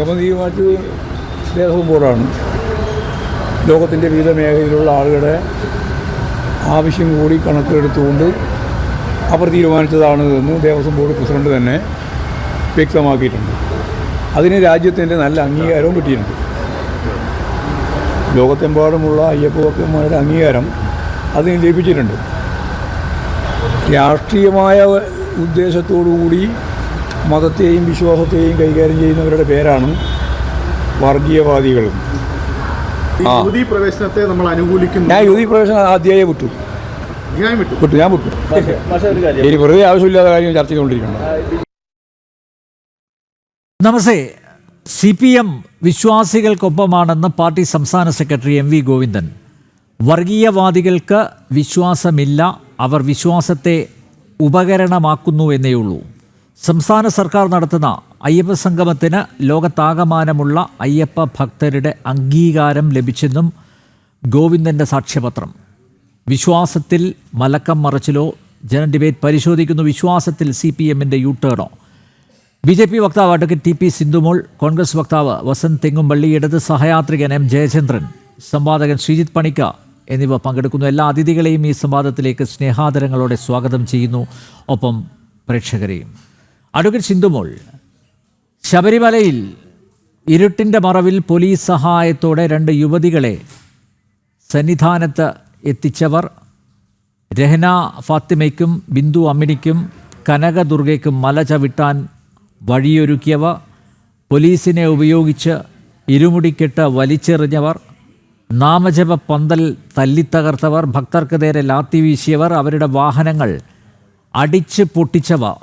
സാമ്പത്തികമായിട്ട് ദേവസ്വം ബോർഡാണ് ലോകത്തിൻ്റെ വിവിധ മേഖലയിലുള്ള ആളുകളുടെ ആവശ്യം കൂടി കണക്കെടുത്തുകൊണ്ട് അവർ തീരുമാനിച്ചതാണ് എന്ന് ദേവസ്വം ബോർഡ് പ്രസിഡന്റ് തന്നെ വ്യക്തമാക്കിയിട്ടുണ്ട്. അതിന് രാജ്യത്തിൻ്റെ നല്ല അംഗീകാരവും കിട്ടിയിട്ടുണ്ട്. ലോകത്തെമ്പാടുമുള്ള അയ്യപ്പ ഭക്തന്മാരുടെ അംഗീകാരം അതിന് ലഭിച്ചിട്ടുണ്ട്. രാഷ്ട്രീയമായ ഉദ്ദേശത്തോടുകൂടി മതത്തെയും വിശ്വാസത്തെയും കൈകാര്യം ചെയ്യുന്നവരുടെ പേരാണ് വർഗീയവാദികളും. യുവതീ പ്രവേശനത്തെ നമ്മൾ അനുകൂലിക്കുന്നു. ഞാൻ യുവതീ പ്രവേശനം ആദ്യമായി വിട്ടു. ഞാൻ വിട്ടു. ഇനി വെറുതെ ആവശ്യമില്ലാത്ത കാര്യം ചർച്ച ചെയ്തുകൊണ്ടിരിക്കണം. നമസ്തേ. CPM വിശ്വാസികൾക്കൊപ്പമാണെന്ന് പാർട്ടി സംസ്ഥാന സെക്രട്ടറി MV ഗോവിന്ദൻ. വർഗീയവാദികൾക്ക് വിശ്വാസമില്ല, അവർ വിശ്വാസത്തെ ഉപകരണമാക്കുന്നു എന്നേയുള്ളൂ. സംസ്ഥാന സർക്കാർ നടത്തുന്ന അയ്യപ്പ സംഗമത്തിന് ലോകത്താകമാനമുള്ള അയ്യപ്പ ഭക്തരുടെ അംഗീകാരം ലഭിച്ചെന്നും ഗോവിന്ദൻ്റെ സാക്ഷ്യപത്രം. വിശ്വാസത്തിൽ മലക്കം മറച്ചിലോ? ജന ഡിബേറ്റ് പരിശോധിക്കുന്നു. വിശ്വാസത്തിൽ CPMൻ്റെ യൂട്ടേണോ? BJP വക്താവ് അഡ്വക്കേറ്റ് TP സിന്ധുമോൾ, കോൺഗ്രസ് വക്താവ് വസന്ത് തെങ്ങുംപള്ളി, ഇടത് സഹയാത്രികൻ M ജയചന്ദ്രൻ, സംവാദകൻ ശ്രീജിത്ത് പണിക്ക എന്നിവർ പങ്കെടുക്കുന്നു. എല്ലാ അതിഥികളെയും ഈ സംവാദത്തിലേക്ക് സ്നേഹാദരങ്ങളോടെ സ്വാഗതം ചെയ്യുന്നു. ഒപ്പം പ്രേക്ഷകരെയും. അഡ്വക്കേറ്റ് സിന്ധുമോൾ, ശബരിമലയിൽ ഇരുട്ടിൻ്റെ മറവിൽ പോലീസ് സഹായത്തോടെ 2 യുവതികളെ സന്നിധാനത്ത് എത്തിച്ചവർ രഹ്ന ഫാത്തിമയ്ക്കും ബിന്ദു അമ്മിണിക്കും കനകദുർഗയ്ക്കും മല ചവിട്ടാൻ വഴിയൊരുക്കിയവർ, പോലീസിനെ ഉപയോഗിച്ച് ഇരുമുടിക്കെട്ട് വലിച്ചെറിഞ്ഞവർ, നാമജപ പന്തൽ തല്ലിത്തകർത്തവർ, ഭക്തർക്ക് നേരെ ലാത്തി വീശിയവർ, അവരുടെ വാഹനങ്ങൾ അടിച്ച് പൊട്ടിച്ചവർ,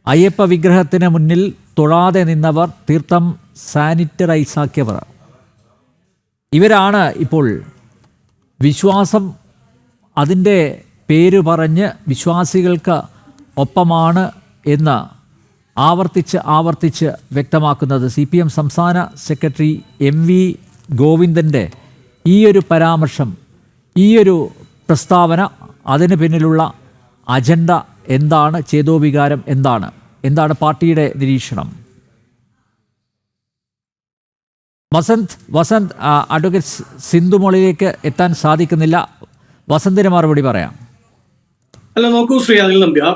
അയ്യപ്പ വിഗ്രഹത്തിന് മുന്നിൽ തൊഴാതെ നിന്നവർ, തീർത്ഥം സാനിറ്റൈസാക്കിയവർ, ഇവരാണ് ഇപ്പോൾ വിശ്വാസം അതിൻ്റെ പേര് പറഞ്ഞ് വിശ്വാസികൾക്ക് ഒപ്പമാണ് എന്ന് ആവർത്തിച്ച് വ്യക്തമാക്കുന്നത്. CPM സംസ്ഥാന സെക്രട്ടറി MV ഗോവിന്ദൻ്റെ ഈയൊരു പരാമർശം, ഈയൊരു പ്രസ്താവന, അതിന് പിന്നിലുള്ള അജണ്ട എന്താണ്? ചേതോവികാരം എന്താണ് പാർട്ടിയുടെ നിരീക്ഷണം? വസന്ത് അഡ്വക്കേറ്റ് സിന്ധുമോളിലേക്ക് എത്താൻ സാധിക്കുന്നില്ല. വസന്തിന് മറുപടി പറയാം. അല്ല, നോക്കൂ ശ്രീ അനിൽ നമ്പ്യാർ,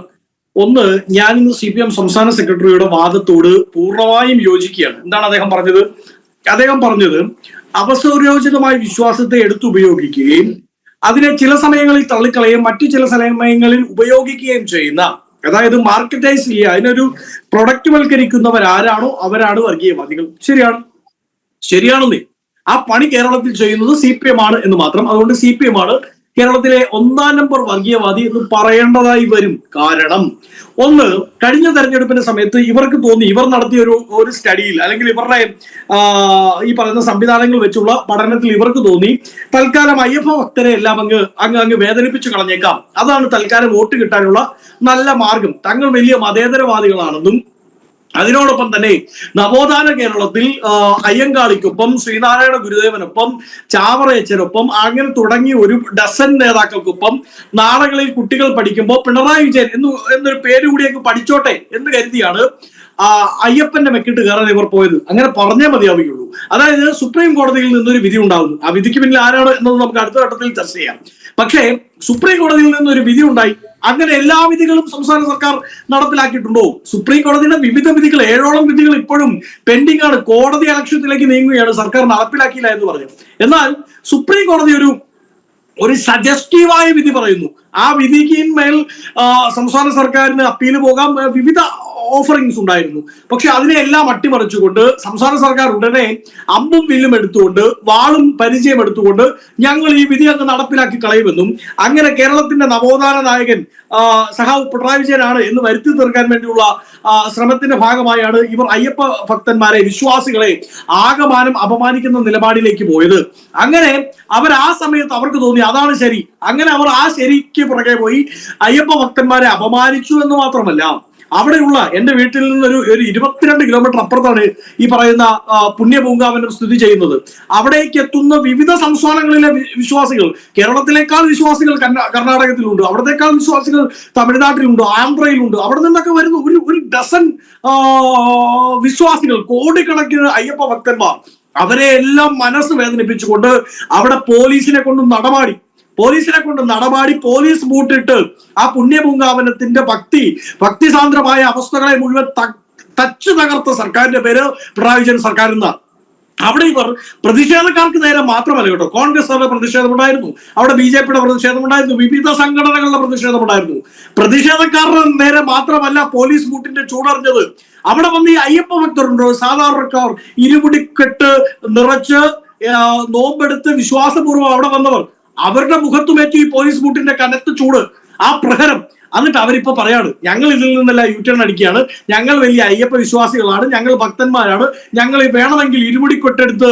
ഒന്ന്, ഞാൻ ഇന്ന് CPM സംസ്ഥാന സെക്രട്ടറിയുടെ വാദത്തോട് പൂർണ്ണമായും യോജിക്കുകയാണ്. എന്താണ് അദ്ദേഹം പറഞ്ഞത്? അദ്ദേഹം പറഞ്ഞത് അവസരോചിതമായ വിശ്വാസത്തെ എടുത്തുപയോഗിക്കുകയും അതിനെ ചില സമയങ്ങളിൽ തള്ളിക്കളയുകയും മറ്റു ചില സമയങ്ങളിൽ ഉപയോഗിക്കുകയും ചെയ്യുന്ന, അതായത് മാർക്കറ്റൈസ് ചെയ്യുക, അതിനൊരു പ്രൊഡക്റ്റ് വൽക്കരിക്കുന്നവരാരാണോ അവരാണ് വർഗീയവാദികൾ. ശരിയാണെന്നേ. ആ പണി കേരളത്തിൽ ചെയ്യുന്നത് CPM ആണ് എന്ന് മാത്രം. അതുകൊണ്ട് CPM ആണ് കേരളത്തിലെ 1ാം നമ്പർ വർഗീയവാദി എന്ന് പറയേണ്ടതായി വരും. കാരണം ഒന്ന്, കഴിഞ്ഞ തെരഞ്ഞെടുപ്പിന്റെ സമയത്ത് ഇവർക്ക് തോന്നി, ഇവർ നടത്തിയ ഒരു സ്റ്റഡിയിൽ അല്ലെങ്കിൽ ഇവരുടെ ഈ പറയുന്ന സംവിധാനങ്ങൾ വെച്ചുള്ള പഠനത്തിൽ ഇവർക്ക് തോന്നി തൽക്കാലം അയ്യപ്പ ഭക്തരെ എല്ലാം അങ്ങ് വേദനിപ്പിച്ചു കളഞ്ഞേക്കാം, അതാണ് തൽക്കാലം വോട്ട് കിട്ടാനുള്ള നല്ല മാർഗം, തങ്ങൾ വലിയ മതേതരവാദികളാണെന്നും അതിനോടൊപ്പം തന്നെ നവോത്ഥാന കേരളത്തിൽ അയ്യങ്കാളിക്കൊപ്പം ശ്രീനാരായണ ഗുരുദേവനൊപ്പം ചാവറയച്ചനൊപ്പം അങ്ങനെ തുടങ്ങി ഒരു ഡസൻ നേതാക്കൾക്കൊപ്പം നാളുകളിൽ കുട്ടികൾ പഠിക്കുമ്പോൾ പിണറായി വിജയൻ എന്നൊരു പേര് കൂടിയൊക്കെ പഠിച്ചോട്ടെ എന്ന് കരുതിയാണ് അയ്യപ്പന്റെ മെക്കിട്ട് കയറാൻ ഇവർ പോയത്. അങ്ങനെ പറഞ്ഞേ മതിയാവുകയുള്ളൂ. അതായത് സുപ്രീം കോടതിയിൽ നിന്നൊരു വിധി ഉണ്ടാകുന്നു. ആ വിധിക്ക് പിന്നിൽ ആരാണ് എന്നത് നമുക്ക് അടുത്ത ഘട്ടത്തിൽ ചർച്ച ചെയ്യാം. പക്ഷേ സുപ്രീം കോടതിയിൽ നിന്നൊരു വിധി ഉണ്ടായി. അങ്ങനെ എല്ലാ വിധികളും സംസ്ഥാന സർക്കാർ നടപ്പിലാക്കിയിട്ടുണ്ടോ? സുപ്രീം കോടതിയുടെ വിവിധ വിധികൾ, 7ഓളം വിധികൾ ഇപ്പോഴും പെൻഡിംഗ് ആണ്. കോടതി അലക്ഷ്യത്തിലേക്ക് നീങ്ങുകയാണ്, സർക്കാർ നടപ്പിലാക്കിയില്ല എന്ന് പറഞ്ഞു. എന്നാൽ സുപ്രീം കോടതി ഒരു സജസ്റ്റീവായ വിധി പറയുന്നു. ആ വിധിക്ക് സംസ്ഥാന സർക്കാരിന് അപ്പീൽ പോകാം, വിവിധ ഓഫറിങ്സ് ഉണ്ടായിരുന്നു. പക്ഷെ അതിനെല്ലാം അട്ടിമറിച്ചുകൊണ്ട് സംസ്ഥാന സർക്കാർ ഉടനെ അമ്പും വില്ലും എടുത്തുകൊണ്ട് വാളും പരിചയം എടുത്തുകൊണ്ട് ഞങ്ങൾ ഈ വിധി അങ്ങ് നടപ്പിലാക്കി കളയുമെന്നും അങ്ങനെ കേരളത്തിന്റെ നവോത്ഥാന നായകൻ സഹാവ് പിണറായി വിജയനാണ് എന്ന് വരുത്തി തീർക്കാൻ വേണ്ടിയുള്ള ശ്രമത്തിന്റെ ഭാഗമായാണ് ഇവർ അയ്യപ്പ ഭക്തന്മാരെ, വിശ്വാസികളെ ആകമാനം അപമാനിക്കുന്ന നിലപാടിലേക്ക് പോയത്. അങ്ങനെ അവർ ആ സമയത്ത് അവർക്ക് തോന്നി അതാണ് ശരി. അങ്ങനെ അവർ ആ ശരിക്ക് പുറകെ പോയി അയ്യപ്പ ഭക്തന്മാരെ അപമാനിച്ചു എന്ന് മാത്രമല്ല, അവിടെയുള്ള എന്റെ വീട്ടിൽ നിന്ന് ഒരു 22 കിലോമീറ്റർ അപ്പുറത്താണ് ഈ പറയുന്ന പുണ്യപൂങ്കാവനം സ്ഥിതി ചെയ്യുന്നത്. അവിടേക്ക് എത്തുന്ന വിവിധ സംസ്ഥാനങ്ങളിലെ വിശ്വാസികൾ, കേരളത്തിലേക്കാൾ വിശ്വാസികൾ കർണാടകത്തിലുണ്ട്, അവിടത്തേക്കാൾ വിശ്വാസികൾ തമിഴ്നാട്ടിലുണ്ട്, ആന്ധ്രയിലുണ്ട്. അവിടെ നിന്നൊക്കെ വരുന്ന ഒരു ഡസൻ വിശ്വാസികൾ, കോടിക്കണക്കിന് അയ്യപ്പ ഭക്തന്മാർ, അവരെ എല്ലാം മനസ്സ് വേദനിപ്പിച്ചുകൊണ്ട് അവിടെ പോലീസിനെ കൊണ്ട് നടമാടി പോലീസ് ബൂട്ടിട്ട് ആ പുണ്യപൂങ്കാവനത്തിന്റെ ഭക്തിസാന്ദ്രമായ അവസ്ഥകളെ മുഴുവൻ തച്ചു തകർത്ത സർക്കാരിന്റെ പേര് പിണറായി വിജയൻ സർക്കാർ എന്നാണ്. അവിടെ ഇവർ പ്രതിഷേധക്കാർക്ക് നേരെ മാത്രമല്ല കേട്ടോ, കോൺഗ്രസ് പ്രതിഷേധമുണ്ടായിരുന്നു, അവിടെ BJP-യുടെ പ്രതിഷേധമുണ്ടായിരുന്നു, വിവിധ സംഘടനകളുടെ പ്രതിഷേധമുണ്ടായിരുന്നു. പ്രതിഷേധക്കാരുടെ നേരെ മാത്രമല്ല പോലീസ് ബൂട്ടിന്റെ ചൂടറിഞ്ഞത്. അവിടെ വന്ന് ഈ അയ്യപ്പ ഭക്തരുണ്ടോ, സാധാരണക്കാർ, ഇരുമുടിക്കെട്ട് നിറച്ച് നോമ്പെടുത്ത് വിശ്വാസപൂർവ്വം അവിടെ വന്നവർ, അവരുടെ മുഖത്തുമേറ്റു ഈ പോലീസ് ബൂട്ടിന്റെ കനത്ത ചൂട്, ആ പ്രഹരം. എന്നിട്ട് അവരിപ്പോ പറയാണ് ഞങ്ങൾ ഇതിൽ നിന്നെല്ലാം യൂട്ടേൺ അടിക്കുകയാണ്, ഞങ്ങൾ വലിയ അയ്യപ്പ വിശ്വാസികളാണ്, ഞങ്ങൾ ഭക്തന്മാരാണ്, ഞങ്ങൾ വേണമെങ്കിൽ ഇരുമുടിക്കൊട്ടെടുത്ത്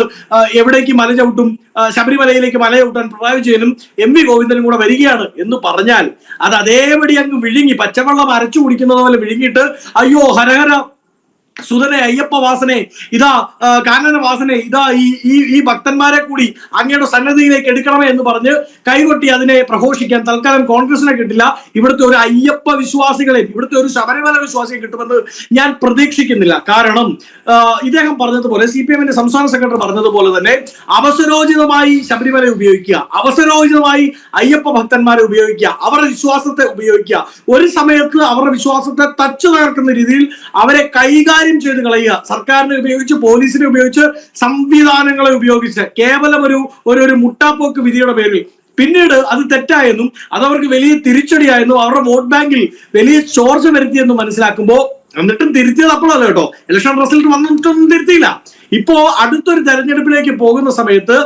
എവിടേക്ക് മല ചവിട്ടും, ശബരിമലയിലേക്ക് മല ചവിട്ടാൻ പിണറായി വിജയനും MV ഗോവിന്ദനും കൂടെ വരികയാണ് എന്ന് പറഞ്ഞാൽ അത് അതേപടി അങ്ങ് വിഴുങ്ങി, പച്ചവെള്ളം അരച്ചു കുടിക്കുന്നത് പോലെ വിഴുങ്ങിയിട്ട് അയ്യോ ഹരഹര സുതനെ, അയ്യപ്പ വാസനെ, ഇതാ കാനന വാസനെ, ഇതാ ഈ ഭക്തന്മാരെ കൂടി അങ്ങയുടെ സന്നദ്ധിയിലേക്ക് എടുക്കണമേ എന്ന് പറഞ്ഞ് കൈകൊട്ടി അതിനെ പ്രഘോഷിക്കാൻ തൽക്കാലം കോൺഗ്രസിനെ കിട്ടില്ല. ഇവിടുത്തെ ഒരു അയ്യപ്പ വിശ്വാസികളെ, ഇവിടുത്തെ ഒരു ശബരിമല വിശ്വാസിയെ കിട്ടുമെന്ന് ഞാൻ പ്രതീക്ഷിക്കുന്നില്ല. കാരണം ഇദ്ദേഹം പറഞ്ഞതുപോലെ, CPM-ന്റെ സംസ്ഥാന സെക്രട്ടറി പറഞ്ഞതുപോലെ തന്നെ അവസരോചിതമായി ശബരിമല ഉപയോഗിക്കുക, അവസരോചിതമായി അയ്യപ്പ ഭക്തന്മാരെ ഉപയോഗിക്കുക, അവരുടെ വിശ്വാസത്തെ ഉപയോഗിക്കുക, ഒരു സമയത്ത് അവരുടെ വിശ്വാസത്തെ തച്ചു തകർക്കുന്ന രീതിയിൽ അവരെ കൈകാര്യം ചെയ്ത് കളയുക, സർക്കാരിനെ ഉപയോഗിച്ച്, പോലീസിനെ ഉപയോഗിച്ച്, സംവിധാനങ്ങളെ ഉപയോഗിച്ച്, കേവലം ഒരു മുട്ടാപ്പോക്ക് വിധിയുടെ പേരിൽ. പിന്നീട് അത് തെറ്റായെന്നും അതവർക്ക് വലിയ തിരിച്ചടിയായെന്നും അവരുടെ വോട്ട് ബാങ്കിൽ വലിയ ചോർച്ച വരുത്തിയെന്നും മനസ്സിലാക്കുമ്പോൾ, എന്നിട്ടും തിരുത്തിയത് അപ്പോഴല്ല കേട്ടോ, ഇലക്ഷൻ റിസൾട്ട് വന്നിട്ടൊന്നും തിരുത്തിയില്ല. ഇപ്പോ അടുത്തൊരു തെരഞ്ഞെടുപ്പിലേക്ക് പോകുന്ന സമയത്ത്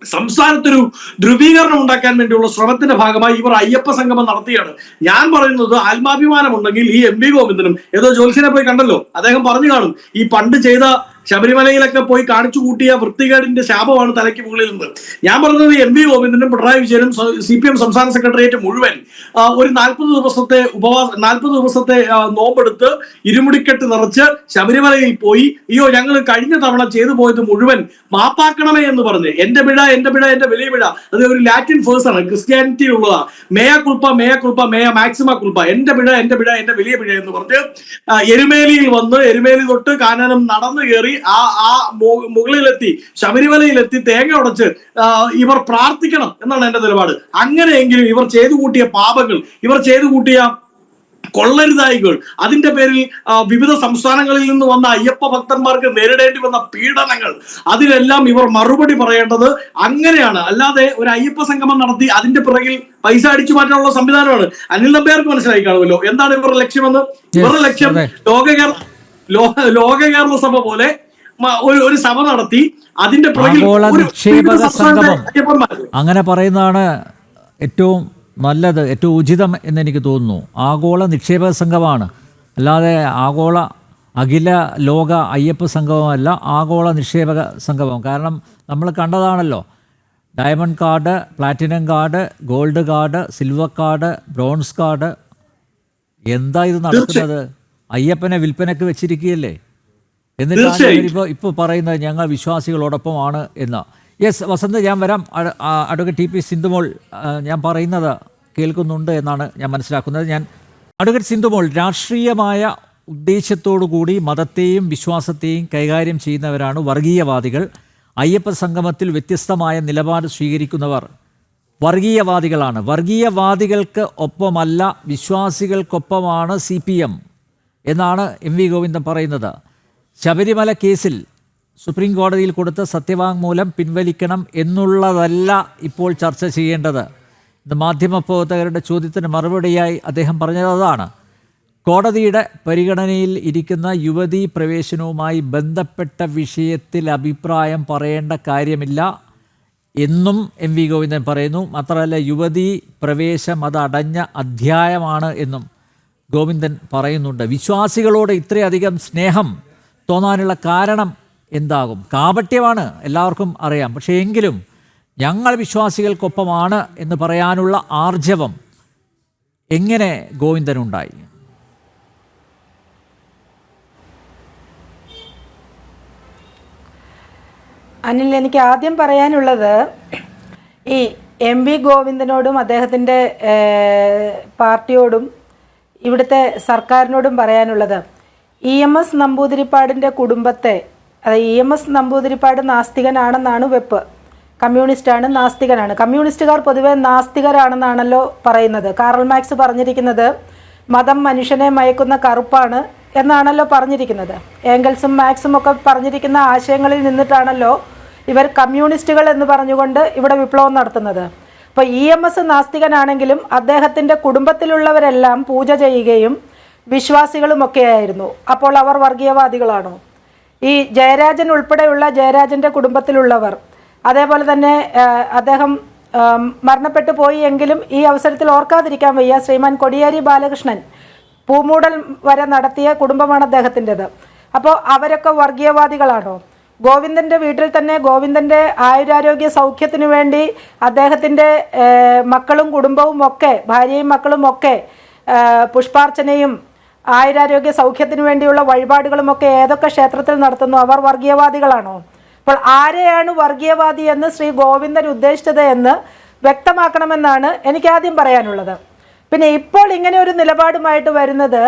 സംസ്ഥാനത്തൊരു ധ്രുവീകരണം ഉണ്ടാക്കാൻ വേണ്ടിയുള്ള ശ്രമത്തിന്റെ ഭാഗമായി ഇവർ അയ്യപ്പ സംഗമം നടത്തിയാണ്. ഞാൻ പറയുന്നത് ആത്മാഭിമാനം ഉണ്ടെങ്കിൽ ഈ MV ഗോവിന്ദനും, ഏതോ ജോത്സ്യനെ പോയി കണ്ടല്ലോ, അദ്ദേഹം പറഞ്ഞു കാണും ഈ പണ്ട് ചെയ്ത ശബരിമലയിലൊക്കെ പോയി കാണിച്ചു കൂട്ടിയ വൃത്തികേടിന്റെ ശാപമാണ് തലയ്ക്ക് മുകളിൽ നിന്ന്. ഞാൻ പറഞ്ഞത് MV ഗോവിന്ദനും പിണറായി വിജയനും CPM സംസ്ഥാന സെക്രട്ടേറിയറ്റ് മുഴുവൻ ഒരു 40 ദിവസത്തെ നോമ്പെടുത്ത് ഇരുമുടിക്കെട്ട് നിറച്ച് ശബരിമലയിൽ പോയി അയ്യോ ഞങ്ങൾ കഴിഞ്ഞ തവണ ചെയ്തു പോയത് മുഴുവൻ മാപ്പാക്കണമേ എന്ന് പറഞ്ഞ്, എന്റെ പിഴ എന്റെ വലിയ പിഴ, അത് ഒരു ലാറ്റിൻ വേഴ്സ് ആണ്, ക്രിസ്ത്യാനിറ്റിയിലുള്ളതാ, മേയ കുൾപ്പ മേയ മാക്സിമ കുൾപ്പ, എന്റെ പിഴ എന്റെ വലിയ പിഴ എന്ന് പറഞ്ഞ് എരുമേലിയിൽ വന്ന്, എരുമേലി തൊട്ട് കാനനം നടന്നു കയറി ആ മുകളിലെത്തി ശബരിമലയിലെത്തി തേങ്ങ ഉടച്ച് ഇവർ പ്രാർത്ഥിക്കണം എന്നാണ് എന്റെ നിലപാട്. അങ്ങനെയെങ്കിലും ഇവർ ചെയ്തു കൂട്ടിയ പാപങ്ങൾ, ഇവർ ചെയ്തു കൂട്ടിയ കൊള്ളരുതായികൾ, അതിന്റെ പേരിൽ വിവിധ സംസ്ഥാനങ്ങളിൽ നിന്ന് വന്ന അയ്യപ്പ ഭക്തന്മാർക്ക് നേരിടേണ്ടി വന്ന പീഡനങ്ങൾ, അതിലെല്ലാം ഇവർ മറുപടി പറയേണ്ടത് അങ്ങനെയാണ്. അല്ലാതെ ഒരു അയ്യപ്പ സംഗമം നടത്തി അതിന്റെ പിറകിൽ പൈസ അടിച്ചു മാറ്റാനുള്ള സംവിധാനമാണ്. അനിൽ നമ്പ്യാർക്ക് മനസ്സിലായി കാണുമല്ലോ എന്താണ് ഇവരുടെ ലക്ഷ്യമെന്ന്. ഇവരുടെ ലക്ഷ്യം ലോക കേരള സഭ പോലെ ഒരു സഭ നടത്തി അതിന്റെ അങ്ങനെ പറയുന്നതാണ് ഏറ്റവും നല്ലത്, ഏറ്റവും ഉചിതം എന്ന് എനിക്ക് തോന്നുന്നു. ആഗോള നിക്ഷേപക സംഘമാണ്, അല്ലാതെ അഖില ലോക അയ്യപ്പ സംഗമമല്ല, ആഗോള നിക്ഷേപക സംഗമം. കാരണം നമ്മൾ കണ്ടതാണല്ലോ, diamond card, platinum card, gold card, silver card, bronze card. എന്താ ഇത് നടക്കുന്നത്? അയ്യപ്പനെ വിൽപ്പനക്ക് വെച്ചിരിക്കുകയല്ലേ. എന്നിട്ടാണ് ഇപ്പോൾ പറയുന്നത് ഞങ്ങൾ വിശ്വാസികളോടൊപ്പമാണ് എന്ന്. യെസ് വസന്ത്, ഞാൻ വരാം. അഡ്വക്കേറ്റ് TP സിന്ധുമോൾ ഞാൻ പറയുന്നത് കേൾക്കുന്നുണ്ട് എന്നാണ് ഞാൻ മനസ്സിലാക്കുന്നത്. അഡ്വക്കേറ്റ് സിന്ധുമോൾ, രാഷ്ട്രീയമായ ഉദ്ദേശത്തോടു കൂടി മതത്തെയും വിശ്വാസത്തെയും കൈകാര്യം ചെയ്യുന്നവരാണ് വർഗീയവാദികൾ. അയ്യപ്പ സംഗമത്തിൽ വ്യത്യസ്തമായ നിലപാട് സ്വീകരിക്കുന്നവർ വർഗീയവാദികളാണ്. വർഗീയവാദികൾക്ക് ഒപ്പമല്ല, വിശ്വാസികൾക്കൊപ്പമാണ് CPM എന്നാണ് MV ഗോവിന്ദൻ പറയുന്നത്. ശബരിമല കേസിൽ സുപ്രീം കോടതിയിൽ കൊടുത്ത സത്യവാങ്മൂലം പിൻവലിക്കണം എന്നുള്ളതല്ല ഇപ്പോൾ ചർച്ച ചെയ്യേണ്ടത്. ഇത് മാധ്യമപ്രവർത്തകരുടെ ചോദ്യത്തിന് മറുപടിയായി അദ്ദേഹം പറഞ്ഞത് അതാണ്. കോടതിയുടെ പരിഗണനയിൽ ഇരിക്കുന്ന യുവതീ പ്രവേശനവുമായി ബന്ധപ്പെട്ട വിഷയത്തിൽ അഭിപ്രായം പറയേണ്ട കാര്യമില്ല എന്നും MV ഗോവിന്ദൻ പറയുന്നു. മാത്രമല്ല യുവതീ പ്രവേശം അത് അടഞ്ഞ അധ്യായമാണ് എന്നും ഗോവിന്ദൻ പറയുന്നുണ്ട്. വിശ്വാസികളോട് ഇത്രയധികം സ്നേഹം തോന്നാനുള്ള കാരണം എന്താകും? കാപട്യമാണ്, എല്ലാവർക്കും അറിയാം. പക്ഷേ എങ്കിലും ഞങ്ങൾ വിശ്വാസികൾക്കൊപ്പമാണ് എന്ന് പറയാനുള്ള ആർജവം എങ്ങനെ ഗോവിന്ദനുണ്ടായി? അനിൽ, എനിക്ക് ആദ്യം പറയാനുള്ളത് ഈ MV ഗോവിന്ദനോടും അദ്ദേഹത്തിൻ്റെ പാർട്ടിയോടും ഇവിടുത്തെ സർക്കാരിനോടും പറയാനുള്ളത്, EMS നമ്പൂതിരിപ്പാടിൻ്റെ കുടുംബത്തെ, അതായത് EMS നമ്പൂതിരിപ്പാട് നാസ്തികനാണെന്നാണ് വെപ്പ്. കമ്മ്യൂണിസ്റ്റാണ്, നാസ്തികനാണ്. കമ്മ്യൂണിസ്റ്റുകാർ പൊതുവെ നാസ്തികരാണെന്നാണല്ലോ പറയുന്നത്. കാറൽ മാർക്സ് പറഞ്ഞിരിക്കുന്നത് മതം മനുഷ്യനെ മയക്കുന്ന കറുപ്പാണ് എന്നാണല്ലോ പറഞ്ഞിരിക്കുന്നത്. ഏംഗൽസും മാക്സും ഒക്കെ പറഞ്ഞിരിക്കുന്ന ആശയങ്ങളിൽ നിന്നിട്ടാണല്ലോ ഇവർ കമ്മ്യൂണിസ്റ്റുകൾ എന്ന് പറഞ്ഞുകൊണ്ട് ഇവിടെ വിപ്ലവം നടത്തുന്നത്. അപ്പോൾ EMS നാസ്തികനാണെങ്കിലും അദ്ദേഹത്തിൻ്റെ കുടുംബത്തിലുള്ളവരെല്ലാം പൂജ ചെയ്യുകയും വിശ്വാസികളുമൊക്കെയായിരുന്നു. അപ്പോൾ അവർ വർഗീയവാദികളാണോ? ഈ ജയരാജൻ ഉൾപ്പെടെയുള്ള ജയരാജൻ്റെ കുടുംബത്തിലുള്ളവർ, അതേപോലെ തന്നെ അദ്ദേഹം മരണപ്പെട്ടു പോയി എങ്കിലും ഈ അവസരത്തിൽ ഓർക്കാതിരിക്കാൻ വയ്യ, ശ്രീമാൻ കൊടിയേരി ബാലകൃഷ്ണൻ പൂമൂടൽ വരെ നടത്തിയ കുടുംബമാണ് അദ്ദേഹത്തിൻ്റെത്. അപ്പോൾ അവരൊക്കെ വർഗീയവാദികളാണോ? ഗോവിന്ദൻ്റെ വീട്ടിൽ തന്നെ ഗോവിന്ദൻ്റെ ആയുരാരോഗ്യ സൗഖ്യത്തിനു വേണ്ടി അദ്ദേഹത്തിൻ്റെ മക്കളും കുടുംബവും ഒക്കെ, ഭാര്യയും മക്കളും ഒക്കെ പുഷ്പാർച്ചനയും ആയുരാരോഗ്യ സൗഖ്യത്തിനു വേണ്ടിയുള്ള വഴിപാടുകളുമൊക്കെ ഏതൊക്കെ ക്ഷേത്രത്തിൽ നടത്തുന്നു? അവർ വർഗീയവാദികളാണോ? അപ്പോൾ ആരെയാണ് വർഗീയവാദി എന്ന് ശ്രീ ഗോവിന്ദൻ ഉദ്ദേശിച്ചത് എന്ന് വ്യക്തമാക്കണമെന്നാണ് എനിക്ക് ആദ്യം പറയാനുള്ളത്. പിന്നെ ഇപ്പോൾ ഇങ്ങനെ ഒരു നിലപാടുമായിട്ട് വരുന്നത്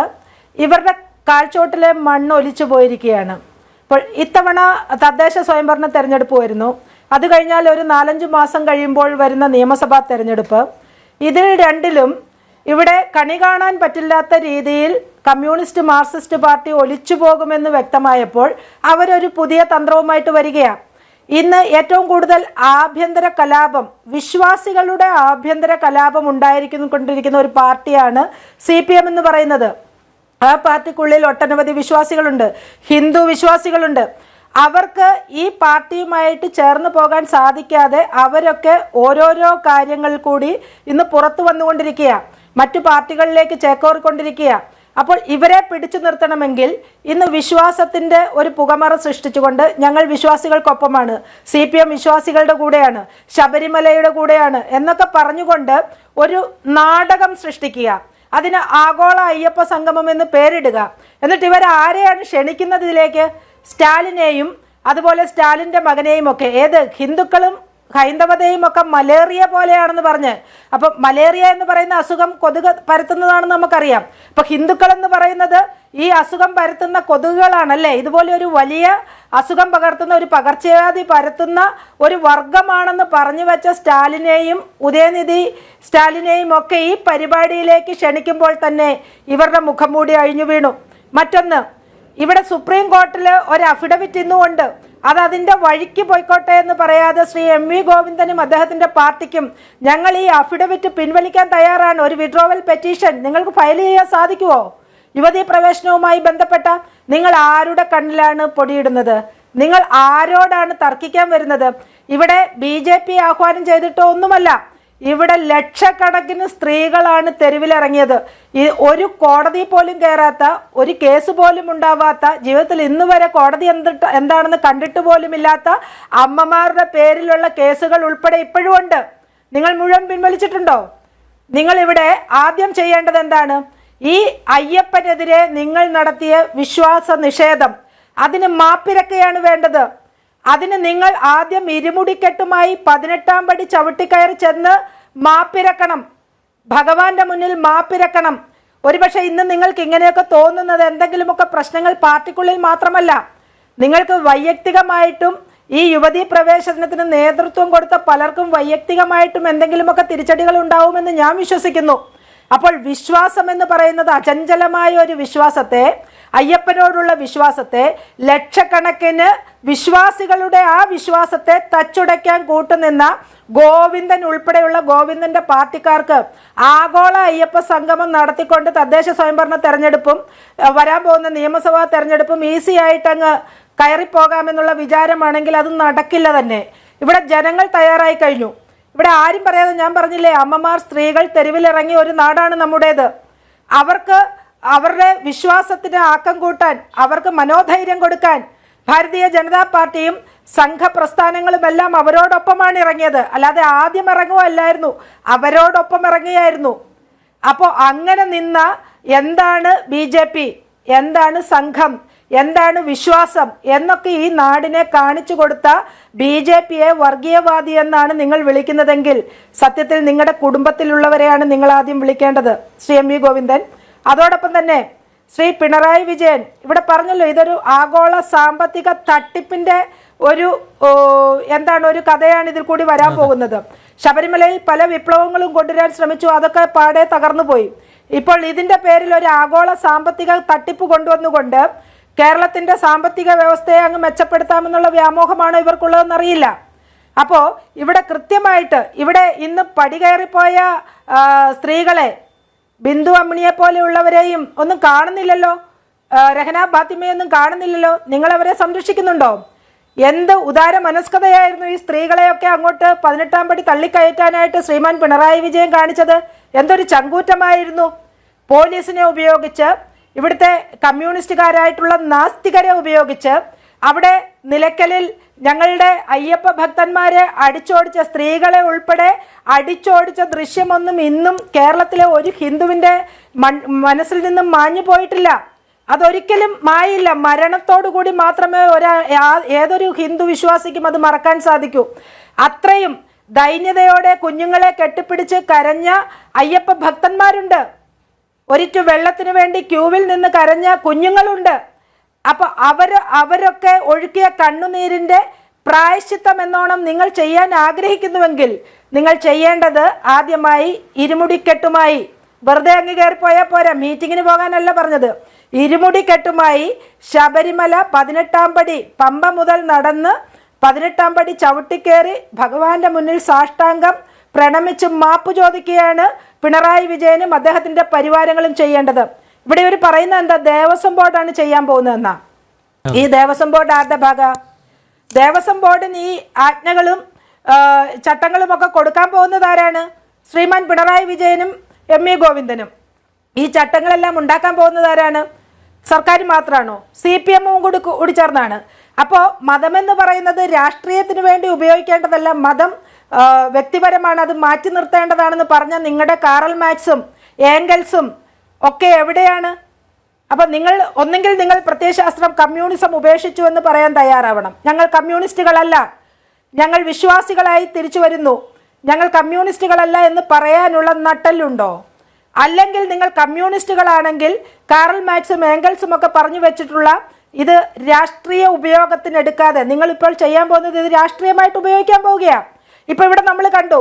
ഇവരുടെ കാൽച്ചോട്ടിലെ മണ്ണ് ഒലിച്ചു പോയിരിക്കുകയാണ്. ഇപ്പോൾ ഇത്തവണ തദ്ദേശ സ്വയംഭരണ തെരഞ്ഞെടുപ്പ് വരുന്നു. അത് കഴിഞ്ഞാൽ ഒരു 4-5 മാസം കഴിയുമ്പോൾ വരുന്ന നിയമസഭാ തെരഞ്ഞെടുപ്പ്. ഇതിൽ രണ്ടിലും ഇവിടെ കണി കാണാൻ പറ്റില്ലാത്ത രീതിയിൽ കമ്മ്യൂണിസ്റ്റ് മാർക്സിസ്റ്റ് പാർട്ടി ഒലിച്ചു പോകുമെന്ന് വ്യക്തമായപ്പോൾ അവരൊരു പുതിയ തന്ത്രവുമായിട്ട് വരികയാണ്. ഇന്ന് ഏറ്റവും കൂടുതൽ ആഭ്യന്തര കലാപം, വിശ്വാസികളുടെ ആഭ്യന്തര കലാപം കൊണ്ടിരിക്കുന്ന ഒരു പാർട്ടിയാണ് CPM എന്ന് പറയുന്നത്. ആ പാർട്ടിക്കുള്ളിൽ ഒട്ടനവധി വിശ്വാസികളുണ്ട്, ഹിന്ദു വിശ്വാസികളുണ്ട്. അവർക്ക് ഈ പാർട്ടിയുമായിട്ട് ചേർന്ന് പോകാൻ സാധിക്കാതെ അവരൊക്കെ ഓരോരോ കാര്യങ്ങൾ കൂടി ഇന്ന് പുറത്തു വന്നുകൊണ്ടിരിക്കുക, മറ്റു പാർട്ടികളിലേക്ക് ചേക്കേറിക്കൊണ്ടിരിക്കുക. അപ്പോൾ ഇവരെ പിടിച്ചു നിർത്തണമെങ്കിൽ ഇന്ന് വിശ്വാസത്തിൻ്റെ ഒരു പുകമറ സൃഷ്ടിച്ചുകൊണ്ട് ഞങ്ങൾ വിശ്വാസികൾക്കൊപ്പമാണ്, CPM വിശ്വാസികളുടെ കൂടെയാണ്, ശബരിമലയുടെ കൂടെയാണ് എന്നൊക്കെ പറഞ്ഞുകൊണ്ട് ഒരു നാടകം സൃഷ്ടിക്കുക, അതിന് ആഗോള അയ്യപ്പ സംഗമം എന്ന് പേരിടുക. എന്നിട്ട് ഇവർ ആരെയാണ് ക്ഷണിക്കുന്നത് ഇതിലേക്ക്? സ്റ്റാലിനെയും അതുപോലെ സ്റ്റാലിൻ്റെ മകനെയും ഒക്കെ. ഏത് ഹിന്ദുക്കളും ഹൈന്ദവതയും ഒക്കെ മലേറിയ പോലെയാണെന്ന് പറഞ്ഞ്, അപ്പം മലേറിയ എന്ന് പറയുന്ന അസുഖം കൊതുക് പരത്തുന്നതാണെന്ന് നമുക്കറിയാം. അപ്പം ഹിന്ദുക്കൾ എന്ന് പറയുന്നത് ഈ അസുഖം പരത്തുന്ന കൊതുകുകളാണല്ലേ? ഇതുപോലെ ഒരു വലിയ അസുഖം പകർത്തുന്ന, ഒരു പകർച്ചവ്യാധി പരത്തുന്ന ഒരു വർഗമാണെന്ന് പറഞ്ഞു വെച്ച സ്റ്റാലിനെയും ഉദയനിധി സ്റ്റാലിനെയും ഒക്കെ ഈ പരിപാടിയിലേക്ക് ക്ഷണിക്കുമ്പോൾ തന്നെ ഇവരുടെ മുഖം മൂടി അഴിഞ്ഞു വീണു. മറ്റൊന്ന്, ഇവിടെ സുപ്രീം കോർട്ടിൽ ഒരു അഫിഡവിറ്റ് ഇന്നുകൊണ്ട് അത് അതിൻ്റെ വഴിക്ക് പോയിക്കോട്ടെ എന്ന് പറയാതെ ശ്രീ MV ഗോവിന്ദനും അദ്ദേഹത്തിൻ്റെ പാർട്ടിക്കും ഞങ്ങൾ ഈ അഫിഡവിറ്റ് പിൻവലിക്കാൻ തയ്യാറാണ്, ഒരു വിഡ്രോവൽ പെറ്റീഷൻ നിങ്ങൾക്ക് ഫയൽ ചെയ്യാൻ സാധിക്കുമോ? യുവതീ പ്രവേശനവുമായി ബന്ധപ്പെട്ട നിങ്ങൾ ആരുടെ കണ്ണിലാണ് പൊടിയിടുന്നത്? നിങ്ങൾ ആരോടാണ് തർക്കിക്കാൻ വരുന്നത്? ഇവിടെ BJP ആഹ്വാനം ചെയ്തിട്ടോ ഒന്നുമല്ല, ഇവിടെ ലക്ഷക്കണക്കിന് സ്ത്രീകളാണ് തെരുവിലിറങ്ങിയത്. ഈ ഒരു കോടതി പോലും കയറാത്ത, ഒരു കേസ് പോലും ഉണ്ടാവാത്ത, ജീവിതത്തിൽ ഇന്ന് വരെ കോടതി എന്താണെന്ന് കണ്ടിട്ട് പോലുമില്ലാത്ത അമ്മമാരുടെ പേരിലുള്ള കേസുകൾ ഉൾപ്പെടെ ഇപ്പോഴും ഉണ്ട്. നിങ്ങൾ മുഴുവൻ പിൻവലിച്ചിട്ടുണ്ടോ? നിങ്ങളിവിടെ ആദ്യം ചെയ്യേണ്ടത് എന്താണ്? ഈ അയ്യപ്പനെതിരെ നിങ്ങൾ നടത്തിയ വിശ്വാസ നിഷേധം, അതിന് മാപ്പിരക്കുകയാണ് വേണ്ടത്. അതിന് നിങ്ങൾ ആദ്യം ഇരുമുടിക്കെട്ടുമായി 18-ാം പടി ചവിട്ടിക്കയറി ചെന്ന് മാപ്പിരക്കണം, ഭഗവാന്റെ മുന്നിൽ മാപ്പിരക്കണം. ഒരുപക്ഷെ ഇന്ന് നിങ്ങൾക്ക് ഇങ്ങനെയൊക്കെ തോന്നുന്നത് എന്തെങ്കിലുമൊക്കെ പ്രശ്നങ്ങൾ പാർട്ടിക്കുള്ളിൽ മാത്രമല്ല, നിങ്ങൾക്ക് വൈയക്തികമായിട്ടും ഈ യുവതീ പ്രവേശനത്തിന് നേതൃത്വം കൊടുത്ത പലർക്കും വൈയക്തികമായിട്ടും എന്തെങ്കിലുമൊക്കെ തിരിച്ചടികൾ ഉണ്ടാവുമെന്ന് ഞാൻ വിശ്വസിക്കുന്നു. അപ്പോൾ വിശ്വാസം എന്ന് പറയുന്നത് അചഞ്ചലമായ ഒരു വിശ്വാസത്തെ, അയ്യപ്പനോടുള്ള വിശ്വാസത്തെ, ലക്ഷക്കണക്കിന് വിശ്വാസികളുടെ ആ വിശ്വാസത്തെ തച്ചുടയ്ക്കാൻ കൂട്ടുനിന്ന ഗോവിന്ദൻ ഉൾപ്പെടെയുള്ള ഗോവിന്ദന്റെ പാർട്ടിക്കാർക്ക് ആഗോള അയ്യപ്പ സംഗമം നടത്തിക്കൊണ്ട് തദ്ദേശ സ്വയംഭരണ തെരഞ്ഞെടുപ്പും വരാൻ പോകുന്ന നിയമസഭാ തെരഞ്ഞെടുപ്പും ഈസി ആയിട്ടങ്ങ് കയറിപ്പോകാമെന്നുള്ള വിചാരമാണെങ്കിൽ അത് നടക്കില്ല തന്നെ. ഇവിടെ ജനങ്ങൾ തയ്യാറായി കഴിഞ്ഞു. ഇവിടെ ആരും പറയാതെ ഞാൻ പറഞ്ഞില്ലേ, അമ്മമാർ സ്ത്രീകൾ തെരുവിലിറങ്ങിയ ഒരു നാടാണ് നമ്മുടേത്. അവർക്ക് അവരുടെ വിശ്വാസത്തിന് ആക്കം കൂട്ടാൻ, അവർക്ക് മനോധൈര്യം കൊടുക്കാൻ ഭാരതീയ ജനതാ പാർട്ടിയും സംഘപ്രസ്ഥാനങ്ങളുമെല്ലാം അവരോടൊപ്പമാണ് ഇറങ്ങിയത്. അല്ലാതെ ആദ്യം ഇറങ്ങുകയല്ലായിരുന്നു, അവരോടൊപ്പം ഇറങ്ങിയായിരുന്നു. അപ്പോൾ അങ്ങനെ നിന്ന എന്താണ് BJP, എന്താണ് സംഘം, എന്താണ് വിശ്വാസം എന്നൊക്കെ ഈ നാടിനെ കാണിച്ചു കൊടുത്ത BJPയെ വർഗീയവാദി എന്നാണ് നിങ്ങൾ വിളിക്കുന്നതെങ്കിൽ സത്യത്തിൽ നിങ്ങളുടെ കുടുംബത്തിലുള്ളവരെയാണ് നിങ്ങൾ ആദ്യം വിളിക്കേണ്ടത്, ശ്രീ MV ഗോവിന്ദൻ. അതോടൊപ്പം തന്നെ ശ്രീ പിണറായി വിജയൻ ഇവിടെ പറഞ്ഞല്ലോ, ഇതൊരു ആഗോള സാമ്പത്തിക തട്ടിപ്പിന്റെ ഒരു കഥയാണ് ഇതിൽ കൂടി വരാൻ പോകുന്നത്. ശബരിമലയിൽ പല വിപ്ലവങ്ങളും കൊണ്ടുവരാൻ ശ്രമിച്ചു, അതൊക്കെ പാടെ തകർന്നു പോയി. ഇപ്പോൾ ഇതിന്റെ പേരിൽ ഒരു ആഗോള സാമ്പത്തിക തട്ടിപ്പ് കൊണ്ടുവന്നുകൊണ്ട് കേരളത്തിന്റെ സാമ്പത്തിക വ്യവസ്ഥയെ അങ്ങ് മെച്ചപ്പെടുത്താമെന്നുള്ള വ്യാമോഹമാണ് ഇവർക്കുള്ളതെന്നറിയില്ല. അപ്പോൾ ഇവിടെ കൃത്യമായിട്ട് ഇവിടെ ഇന്ന് പടികയറിപ്പോയ സ്ത്രീകളെ, ബിന്ദു അമ്മിണിയെ പോലെയുള്ളവരെയും ഒന്നും കാണുന്നില്ലല്ലോ, രഹന ഫാത്തിമയൊന്നും കാണുന്നില്ലല്ലോ. നിങ്ങളവരെ സംരക്ഷിക്കുന്നുണ്ടോ? എന്ത് ഉദാര മനസ്കതയായിരുന്നു ഈ സ്ത്രീകളെയൊക്കെ അങ്ങോട്ട് 18-ാം പടി തള്ളിക്കയറ്റാനായിട്ട് ശ്രീമാൻ പിണറായി വിജയൻ കാണിച്ചത്. എന്തൊരു ചങ്കൂറ്റമായിരുന്നു. പോലീസിനെ ഉപയോഗിച്ച്, ഇവിടുത്തെ കമ്മ്യൂണിസ്റ്റുകാരായിട്ടുള്ള നാസ്തികരെ ഉപയോഗിച്ച്, അവിടെ നിലയ്ക്കലിൽ ഞങ്ങളുടെ അയ്യപ്പ ഭക്തന്മാരെ അടിച്ചോടിച്ച, സ്ത്രീകളെ ഉൾപ്പെടെ അടിച്ചോടിച്ച ദൃശ്യമൊന്നും ഇന്നും കേരളത്തിലെ ഒരു ഹിന്ദുവിൻ്റെ മനസ്സിൽ നിന്നും മാഞ്ഞു പോയിട്ടില്ല. അതൊരിക്കലും മായില്ല. മരണത്തോടു കൂടി മാത്രമേ ഏതൊരു ഹിന്ദു വിശ്വാസിക്കും അത് മറക്കാൻ സാധിക്കൂ. അത്രയും ദൈന്യതയോടെ കുഞ്ഞുങ്ങളെ കെട്ടിപ്പിടിച്ച് കരഞ്ഞ അയ്യപ്പ ഭക്തന്മാരുണ്ട്. ഒരിറ്റു വെള്ളത്തിന് വേണ്ടി ക്യൂവിൽ നിന്ന് കരഞ്ഞ കുഞ്ഞുങ്ങളുണ്ട്. അപ്പൊ അവരൊക്കെ ഒഴുക്കിയ കണ്ണുനീരിന്റെ പ്രായശ്ചിത്തം എന്നോണം നിങ്ങൾ ചെയ്യാൻ ആഗ്രഹിക്കുന്നുവെങ്കിൽ നിങ്ങൾ ചെയ്യേണ്ടത് ആദ്യമായി ഇരുമുടിക്കെട്ടുമായി, വെറുതെ അങ്ങ് കയറിപ്പോയാൽ പോരാ, മീറ്റിങ്ങിന് പോകാനല്ല പറഞ്ഞത്, ഇരുമുടിക്കെട്ടുമായി ശബരിമല 18-ാം പടി പമ്പ മുതൽ നടന്ന് 18-ാം പടി ചവിട്ടിക്കേറി ഭഗവാന്റെ മുന്നിൽ സാഷ്ടാംഗം പ്രണമിച്ച് മാപ്പ് ചോദിക്കുകയാണ് പിണറായി വിജയനും അദ്ദേഹത്തിന്റെ പരിവാരങ്ങളും ചെയ്യേണ്ടത്. ഇവിടെ ഇവർ പറയുന്നത് എന്താ, ദേവസ്വം ബോർഡാണ് ചെയ്യാൻ പോകുന്നതെന്നാ. ഈ ദേവസ്വം ബോർഡ് ആരുടെ ഭാഗ? ദേവസ്വം ബോർഡിന് ഈ ആജ്ഞകളും ചട്ടങ്ങളും ഒക്കെ കൊടുക്കാൻ പോകുന്നത് ആരാണ്? ശ്രീമാൻ പിണറായി വിജയനും MV ഗോവിന്ദനും. ഈ ചട്ടങ്ങളെല്ലാം ഉണ്ടാക്കാൻ പോകുന്നത് ആരാണ്? സർക്കാർ മാത്രമാണോ? CPM-ഉം കൂടി ചേർന്നാണ്. അപ്പോൾ മതമെന്ന് പറയുന്നത് രാഷ്ട്രീയത്തിന് വേണ്ടി ഉപയോഗിക്കേണ്ടതല്ല, മതം വ്യക്തിപരമാണ്, അത് മാറ്റി നിർത്തേണ്ടതാണെന്ന് പറഞ്ഞ നിങ്ങളുടെ കാറൽ മാർക്സും ഏംഗൽസും ഒക്കെ എവിടെയാണ്? അപ്പം ഒന്നെങ്കിൽ നിങ്ങൾ പ്രത്യയശാസ്ത്രം കമ്മ്യൂണിസം ഉപേക്ഷിച്ചു എന്ന് പറയാൻ തയ്യാറാവണം. ഞങ്ങൾ കമ്മ്യൂണിസ്റ്റുകളല്ല, ഞങ്ങൾ വിശ്വാസികളായി തിരിച്ചു വരുന്നു, ഞങ്ങൾ കമ്മ്യൂണിസ്റ്റുകളല്ല എന്ന് പറയാനുള്ള നട്ടലുണ്ടോ? അല്ലെങ്കിൽ നിങ്ങൾ കമ്മ്യൂണിസ്റ്റുകളാണെങ്കിൽ കാറൽ മാർക്സും ഏംഗൽസും ഒക്കെ പറഞ്ഞു വെച്ചിട്ടുള്ള ഇത് രാഷ്ട്രീയ ഉപയോഗത്തിനെടുക്കാതെ നിങ്ങളിപ്പോൾ ചെയ്യാൻ പോകുന്നത് ഇത് രാഷ്ട്രീയമായിട്ട് ഉപയോഗിക്കാൻ പോവുകയാണ്. ഇപ്പൊ ഇവിടെ നമ്മൾ കണ്ടു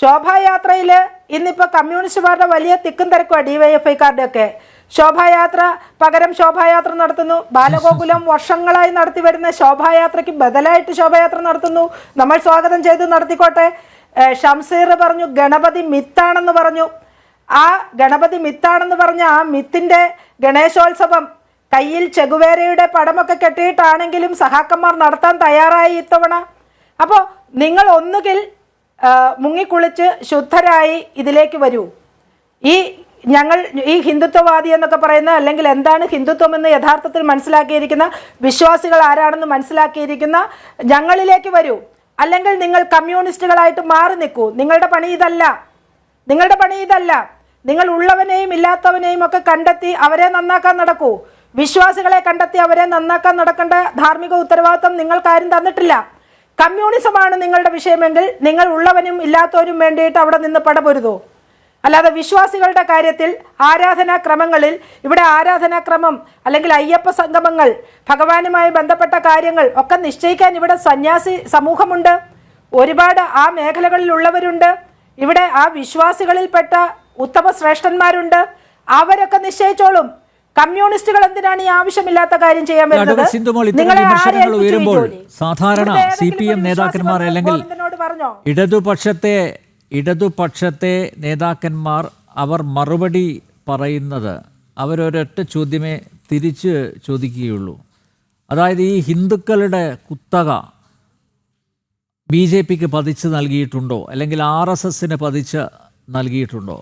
ശോഭായാത്രയിൽ ഇന്നിപ്പോൾ കമ്മ്യൂണിസ്റ്റുകാരുടെ വലിയ തിക്കും തിരക്കുമാണ്, DYFIക്കാരുടെ ഒക്കെ. പകരം ശോഭായാത്ര നടത്തുന്നു. ബാലഗോകുലം വർഷങ്ങളായി നടത്തി വരുന്ന ശോഭായാത്രയ്ക്ക് ബദലായിട്ട് ശോഭായാത്ര നടത്തുന്നു. നമ്മൾ സ്വാഗതം ചെയ്ത് നടത്തിക്കോട്ടെ. ഷംസീർ പറഞ്ഞു ഗണപതി മിത്താണെന്ന് പറഞ്ഞു. ആ ഗണപതി മിത്താണെന്ന് പറഞ്ഞ ആ മിത്തിന്റെ ഗണേശോത്സവം കയ്യിൽ ചെഗുവേരയുടെ പടമൊക്കെ കെട്ടിയിട്ടാണെങ്കിലും സഹാക്കന്മാർ നടത്താൻ തയ്യാറായി ഇത്തവണ. അപ്പോൾ നിങ്ങൾ ഒന്നുകിൽ മുങ്ങിക്കുളിച്ച് ശുദ്ധരായി ഇതിലേക്ക് വരൂ. ഞങ്ങൾ ഈ ഹിന്ദുത്വവാദി എന്നൊക്കെ പറയുന്ന, അല്ലെങ്കിൽ എന്താണ് ഹിന്ദുത്വം എന്ന് യഥാർത്ഥത്തിൽ മനസ്സിലാക്കിയിരിക്കുന്ന വിശ്വാസികൾ ആരാണെന്ന് മനസ്സിലാക്കിയിരിക്കുന്ന ഞങ്ങളിലേക്ക് വരൂ. അല്ലെങ്കിൽ നിങ്ങൾ കമ്മ്യൂണിസ്റ്റുകളായിട്ട് മാറി നിൽക്കൂ. നിങ്ങളുടെ പണി ഇതല്ല. നിങ്ങൾ ഉള്ളവനെയും ഇല്ലാത്തവനെയും ഒക്കെ കണ്ടെത്തി അവരെ നന്നാക്കാൻ നടക്കൂ. വിശ്വാസികളെ കണ്ടെത്തി അവരെ നന്നാക്കാൻ നടക്കേണ്ട ധാർമ്മിക ഉത്തരവാദിത്വം നിങ്ങൾക്കാരും തന്നിട്ടില്ല. കമ്മ്യൂണിസമാണ് നിങ്ങളുടെ വിഷയമെങ്കിൽ നിങ്ങൾ ഉള്ളവനും ഇല്ലാത്തവനും വേണ്ടിയിട്ട് അവിടെ നിന്ന് പടപൊരുതൂ. അല്ലാതെ വിശ്വാസികളുടെ കാര്യത്തിൽ ആരാധനാക്രമങ്ങളിൽ, ഇവിടെ ആരാധനാക്രമം അല്ലെങ്കിൽ അയ്യപ്പ സംഗമങ്ങൾ, ഭഗവാനുമായി ബന്ധപ്പെട്ട കാര്യങ്ങൾ ഒക്കെ നിശ്ചയിക്കാൻ ഇവിടെ സന്യാസി സമൂഹമുണ്ട്, ഒരുപാട് ആ മേഖലകളിലുള്ളവരുണ്ട്. ഇവിടെ ആ വിശ്വാസികളിൽപ്പെട്ട ഉത്തമ ശ്രേഷ്ഠന്മാരുണ്ട്, അവരൊക്കെ നിശ്ചയിച്ചോളും. കമ്മ്യൂണിസ്റ്റുകൾ എന്തിനാണ് ഈ ആവശ്യമില്ലാത്ത കാര്യം ചെയ്യാൻ വരുന്നത്? സാധാരണ CPM നേതാക്കന്മാർ അല്ലെങ്കിൽ ഇടതുപക്ഷത്തെ നേതാക്കന്മാർ അവർ മറുപടി പറയുന്നത് അവരൊരൊറ്റ ചോദ്യമേ തിരിച്ച് ചോദിക്കുകയുള്ളൂ. അതായത് ഈ ഹിന്ദുക്കളുടെ കുത്തക BJPക്ക് പതിച്ച് നൽകിയിട്ടുണ്ടോ, അല്ലെങ്കിൽ RSSന് പതിച്ച് നൽകിയിട്ടുണ്ടോ?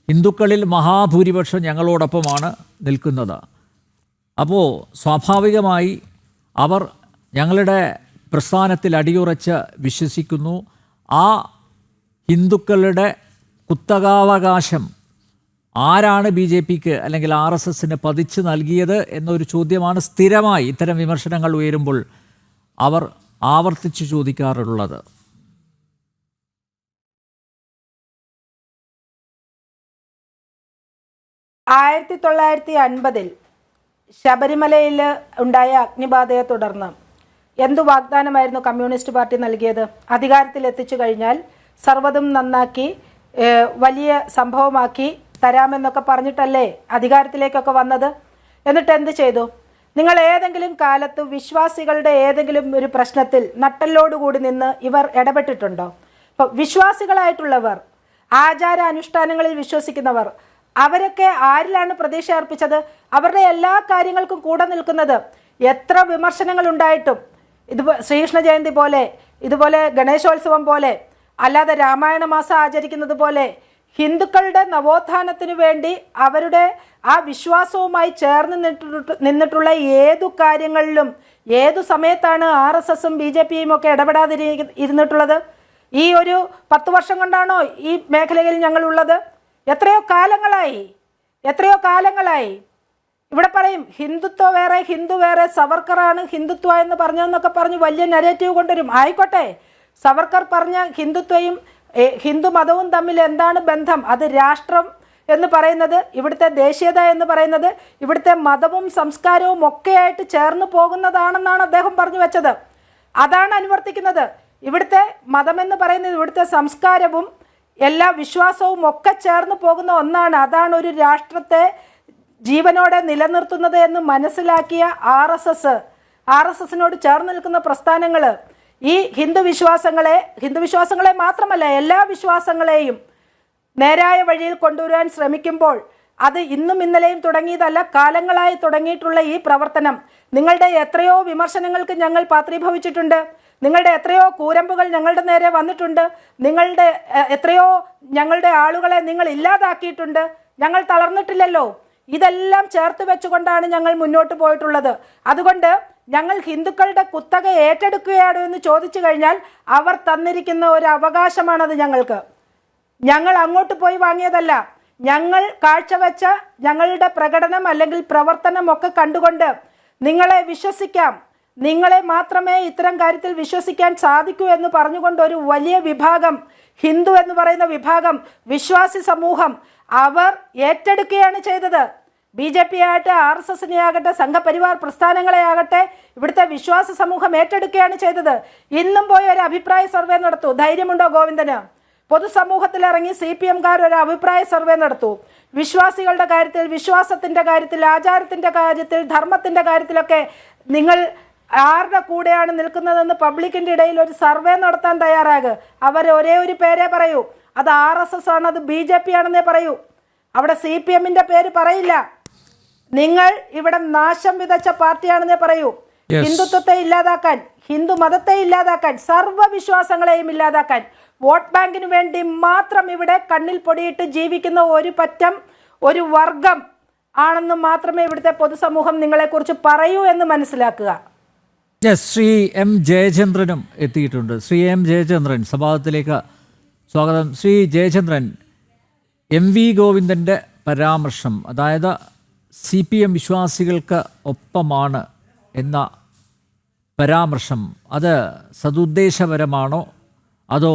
ഹിന്ദുക്കളിൽ മഹാഭൂരിപക്ഷം ഞങ്ങളോടൊപ്പമാണ് നിൽക്കുന്നത്. അപ്പോൾ സ്വാഭാവികമായി അവർ ഞങ്ങളുടെ പ്രസ്ഥാനത്തിൽ അടിയുറച്ച് വിശ്വസിക്കുന്നു. ആ ഹിന്ദുക്കളുടെ കുത്തകാവകാശം ആരാണ് ബി ജെ പിക്ക് അല്ലെങ്കിൽ ആർ എസ് എസിന് പതിച്ചു നൽകിയത് എന്നൊരു ചോദ്യമാണ് സ്ഥിരമായി ഇത്തരം വിമർശനങ്ങൾ ഉയരുമ്പോൾ അവർ ആവർത്തിച്ച് ചോദിക്കാറുള്ളത്. ആയിരത്തി 1950 ശബരിമലയിൽ ഉണ്ടായ അഗ്നിബാധയെ തുടർന്ന് എന്തു വാഗ്ദാനമായിരുന്നു കമ്മ്യൂണിസ്റ്റ് പാർട്ടി നൽകിയത്? അധികാരത്തിൽ എത്തിച്ചു കഴിഞ്ഞാൽ സർവ്വതും നന്നാക്കി വലിയ സംഭവമാക്കി തരാമെന്നൊക്കെ പറഞ്ഞിട്ടല്ലേ അധികാരത്തിലേക്കൊക്കെ വന്നത്? എന്നിട്ട് എന്ത് ചെയ്തു? നിങ്ങൾ ഏതെങ്കിലും കാലത്ത് വിശ്വാസികളുടെ ഏതെങ്കിലും ഒരു പ്രശ്നത്തിൽ നട്ടലോടുകൂടി നിന്ന് ഇവർ ഇടപെട്ടിട്ടുണ്ടോ? ഇപ്പോൾ വിശ്വാസികളായിട്ടുള്ളവർ, ആചാരാനുഷ്ഠാനങ്ങളിൽ വിശ്വസിക്കുന്നവർ, അവരൊക്കെ ആരിലാണ് പ്രതീക്ഷ അർപ്പിച്ചത്? അവരുടെ എല്ലാ കാര്യങ്ങൾക്കും കൂടെ നിൽക്കുന്നത്. എത്ര വിമർശനങ്ങൾ ഉണ്ടായിട്ടും, ശ്രീകൃഷ്ണ ജയന്തി പോലെ, ഇതുപോലെ ഗണേശോത്സവം പോലെ, അല്ലാതെ രാമായണ മാസം ആചരിക്കുന്നത് പോലെ ഹിന്ദുക്കളുടെ നവോത്ഥാനത്തിനു വേണ്ടി അവരുടെ ആ വിശ്വാസവുമായി ചേർന്ന് നിന്നിട്ടുള്ള ഏതു കാര്യങ്ങളിലും ഏതു സമയത്താണ് RSSഉം BJPയും ഒക്കെ ഇരുന്നിട്ടുള്ളത്? ഈ ഒരു 10 വർഷം കൊണ്ടാണോ ഈ മേഖലയിൽ ഞങ്ങളുള്ളത്? എത്രയോ കാലങ്ങളായി ഇവിടെ പറയും ഹിന്ദുത്വ വേറെ, ഹിന്ദു വേറെ, സവർക്കറാണ് ഹിന്ദുത്വ എന്ന് പറഞ്ഞതെന്നൊക്കെ പറഞ്ഞ് വലിയ നെഗറ്റീവ് കൊണ്ടുവരും. ആയിക്കോട്ടെ, സവർക്കർ പറഞ്ഞ ഹിന്ദുത്വയും ഹിന്ദു മതവും തമ്മിൽ എന്താണ് ബന്ധം? അത് രാഷ്ട്രം എന്ന് പറയുന്നത്, ഇവിടുത്തെ ദേശീയത എന്ന് പറയുന്നത് ഇവിടുത്തെ മതവും സംസ്കാരവും ഒക്കെയായിട്ട് ചേർന്ന് പോകുന്നതാണെന്നാണ് അദ്ദേഹം പറഞ്ഞു വെച്ചത്. അതാണ് അനുവർത്തിക്കുന്നത്. ഇവിടുത്തെ മതമെന്ന് പറയുന്നത് ഇവിടുത്തെ സംസ്കാരവും എല്ലാ വിശ്വാസവും ഒക്കെ ചേർന്ന് പോകുന്ന ഒന്നാണ്. അതാണ് ഒരു രാഷ്ട്രത്തെ ജീവനോടെ നിലനിർത്തുന്നത് എന്ന് മനസ്സിലാക്കിയ RSSനോട് ചേർന്ന് നിൽക്കുന്ന പ്രസ്ഥാനങ്ങൾ ഈ ഹിന്ദുവിശ്വാസങ്ങളെ മാത്രമല്ല എല്ലാ വിശ്വാസങ്ങളെയും നേരായ വഴിയിൽ കൊണ്ടുവരാൻ ശ്രമിക്കുമ്പോൾ അത് ഇന്നും ഇന്നലെയും തുടങ്ങിയതല്ല, കാലങ്ങളായി തുടങ്ങിയിട്ടുള്ള ഈ പ്രവർത്തനം നിങ്ങളുടെ എത്രയോ വിമർശനങ്ങൾക്ക് ഞങ്ങൾ പാത്രീഭവിച്ചിട്ടുണ്ട്. നിങ്ങളുടെ എത്രയോ കൂരമ്പുകൾ ഞങ്ങളുടെ നേരെ വന്നിട്ടുണ്ട്. നിങ്ങളുടെ എത്രയോ ഞങ്ങളുടെ ആളുകളെ നിങ്ങൾ ഇല്ലാതാക്കിയിട്ടുണ്ട്. ഞങ്ങൾ തളർന്നിട്ടില്ലല്ലോ. ഇതെല്ലാം ചേർത്ത് വെച്ചുകൊണ്ടാണ് ഞങ്ങൾ മുന്നോട്ട് പോയിട്ടുള്ളത്. അതുകൊണ്ട് ഞങ്ങൾ ഹിന്ദുക്കളുടെ കുത്തക ഏറ്റെടുക്കുകയാണോ എന്ന് ചോദിച്ചു കഴിഞ്ഞാൽ അവർ തന്നിരിക്കുന്ന ഒരു അവകാശമാണത് ഞങ്ങൾക്ക്. ഞങ്ങൾ അങ്ങോട്ട് പോയി വാങ്ങിയതല്ല. ഞങ്ങൾ കാഴ്ചവെച്ച ഞങ്ങളുടെ പ്രകടനം അല്ലെങ്കിൽ പ്രവർത്തനം ഒക്കെ കണ്ടുകൊണ്ട് നിങ്ങളെ വിശ്വസിക്കാം, നിങ്ങളെ മാത്രമേ ഇത്തരം കാര്യത്തിൽ വിശ്വസിക്കാൻ സാധിക്കൂ എന്ന് പറഞ്ഞുകൊണ്ട് ഒരു വലിയ വിഭാഗം, ഹിന്ദു എന്ന് പറയുന്ന വിഭാഗം, വിശ്വാസി സമൂഹം അവർ ഏറ്റെടുക്കുകയാണ് ചെയ്തത്. BJP ആകട്ടെ, RSSനെ ആകട്ടെ, സംഘപരിവാർ പ്രസ്ഥാനങ്ങളെ ആകട്ടെ, ഇവിടുത്തെ വിശ്വാസ സമൂഹം ഏറ്റെടുക്കുകയാണ് ചെയ്തത്. ഇന്നും പോയി ഒരു അഭിപ്രായ സർവേ നടത്തൂ. ധൈര്യമുണ്ടോ ഗോവിന്ദന്? പൊതുസമൂഹത്തിൽ ഇറങ്ങി CPMകാർ ഒരു അഭിപ്രായ സർവേ നടത്തൂ. വിശ്വാസികളുടെ കാര്യത്തിൽ, വിശ്വാസത്തിന്റെ കാര്യത്തിൽ, ആചാരത്തിന്റെ കാര്യത്തിൽ, ധർമ്മത്തിന്റെ കാര്യത്തിലൊക്കെ നിങ്ങൾ ആരുടെ കൂടെയാണ് നിൽക്കുന്നതെന്ന് പബ്ലിക്കിന്റെ ഇടയിൽ ഒരു സർവേ നടത്താൻ തയ്യാറാകുക. അവർ ഒരേ ഒരു പേരേ പറയൂ, അത് RSS ആണ്, അത് BJP ആണെന്നേ പറയൂ. അവിടെ CPMന്റെ പേര് പറയില്ല. നിങ്ങൾ ഇവിടെ നാശം വിതച്ച പാർട്ടിയാണെന്നേ പറയൂ. ഹിന്ദുത്വത്തെ ഇല്ലാതാക്കാൻ, ഹിന്ദു മതത്തെ ഇല്ലാതാക്കാൻ, സർവ്വവിശ്വാസങ്ങളെയും ഇല്ലാതാക്കാൻ, വോട്ട് ബാങ്കിന് വേണ്ടി മാത്രം ഇവിടെ കണ്ണിൽ പൊടിയിട്ട് ജീവിക്കുന്ന ഒരു വർഗം ആണെന്ന് മാത്രമേ ഇവിടുത്തെ പൊതുസമൂഹം നിങ്ങളെക്കുറിച്ച് പറയൂ എന്ന് മനസ്സിലാക്കുക. ശ്രീ M ജയചന്ദ്രനും എത്തിയിട്ടുണ്ട്. ശ്രീ M ജയചന്ദ്രൻ, സഭാഗത്തിലേക്ക് സ്വാഗതം. ശ്രീ ജയചന്ദ്രൻ, MV ഗോവിന്ദൻ്റെ പരാമർശം, അതായത് CPM വിശ്വാസികൾക്ക് ഒപ്പമാണ് എന്ന പരാമർശം, അത് സതുദ്ദേശപരമാണോ അതോ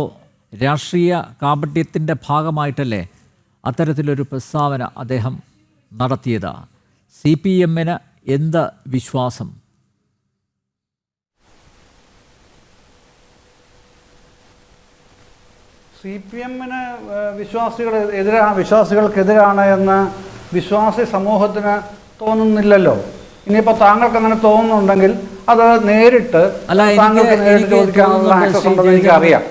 രാഷ്ട്രീയ കാപട്യത്തിൻ്റെ ഭാഗമായിട്ടല്ലേ അത്തരത്തിലൊരു പ്രസ്താവന അദ്ദേഹം നടത്തിയത്? CPMന് എന്ത് വിശ്വാസം? CPMന് വിശ്വാസികൾക്കെതിരാണ് എന്ന് വിശ്വാസി സമൂഹത്തിന് തോന്നുന്നില്ലല്ലോ. ഇനിയിപ്പോൾ താങ്കൾക്ക് അങ്ങനെ തോന്നുന്നുണ്ടെങ്കിൽ അത് നേരിട്ട് ചോദിക്കാനുള്ള ആക്സസ് ഉണ്ടെന്ന് എനിക്കറിയാം.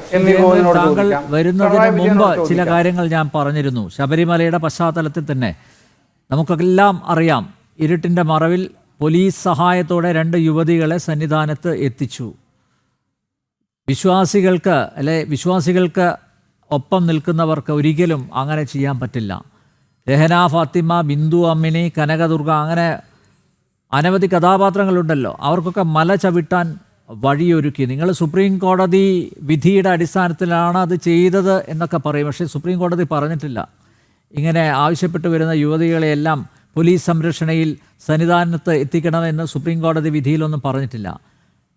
വരുന്നതിന് മുമ്പ് ചില കാര്യങ്ങൾ ഞാൻ പറഞ്ഞിരുന്നു. ശബരിമലയുടെ പശ്ചാത്തലത്തിൽ തന്നെ നമുക്കെല്ലാം അറിയാം, ഇരുട്ടിൻ്റെ മറവിൽ പോലീസ് സഹായത്തോടെ 2 യുവതികളെ സന്നിധാനത്ത് എത്തിച്ചു. വിശ്വാസികൾക്ക് ഒപ്പം നിൽക്കുന്നവർക്ക് ഒരിക്കലും അങ്ങനെ ചെയ്യാൻ പറ്റില്ല. രഹന, ഫാത്തിമ, ബിന്ദു, അമ്മിനി, കനകദുർഗ, അങ്ങനെ അനവധി കഥാപാത്രങ്ങളുണ്ടല്ലോ. അവർക്കൊക്കെ മല ചവിട്ടാൻ വഴിയൊരുക്കി. നിങ്ങൾ സുപ്രീം കോടതി വിധിയുടെ അടിസ്ഥാനത്തിലാണ് അത് ചെയ്തത് എന്നൊക്കെ പറയും. പക്ഷേ സുപ്രീം കോടതി പറഞ്ഞിട്ടില്ല ഇങ്ങനെ ആവശ്യപ്പെട്ടു വരുന്ന യുവതികളെയെല്ലാം പോലീസ് സംരക്ഷണയിൽ സന്നിധാനത്ത് എത്തിക്കണമെന്ന് സുപ്രീം കോടതി വിധിയിലൊന്നും പറഞ്ഞിട്ടില്ല.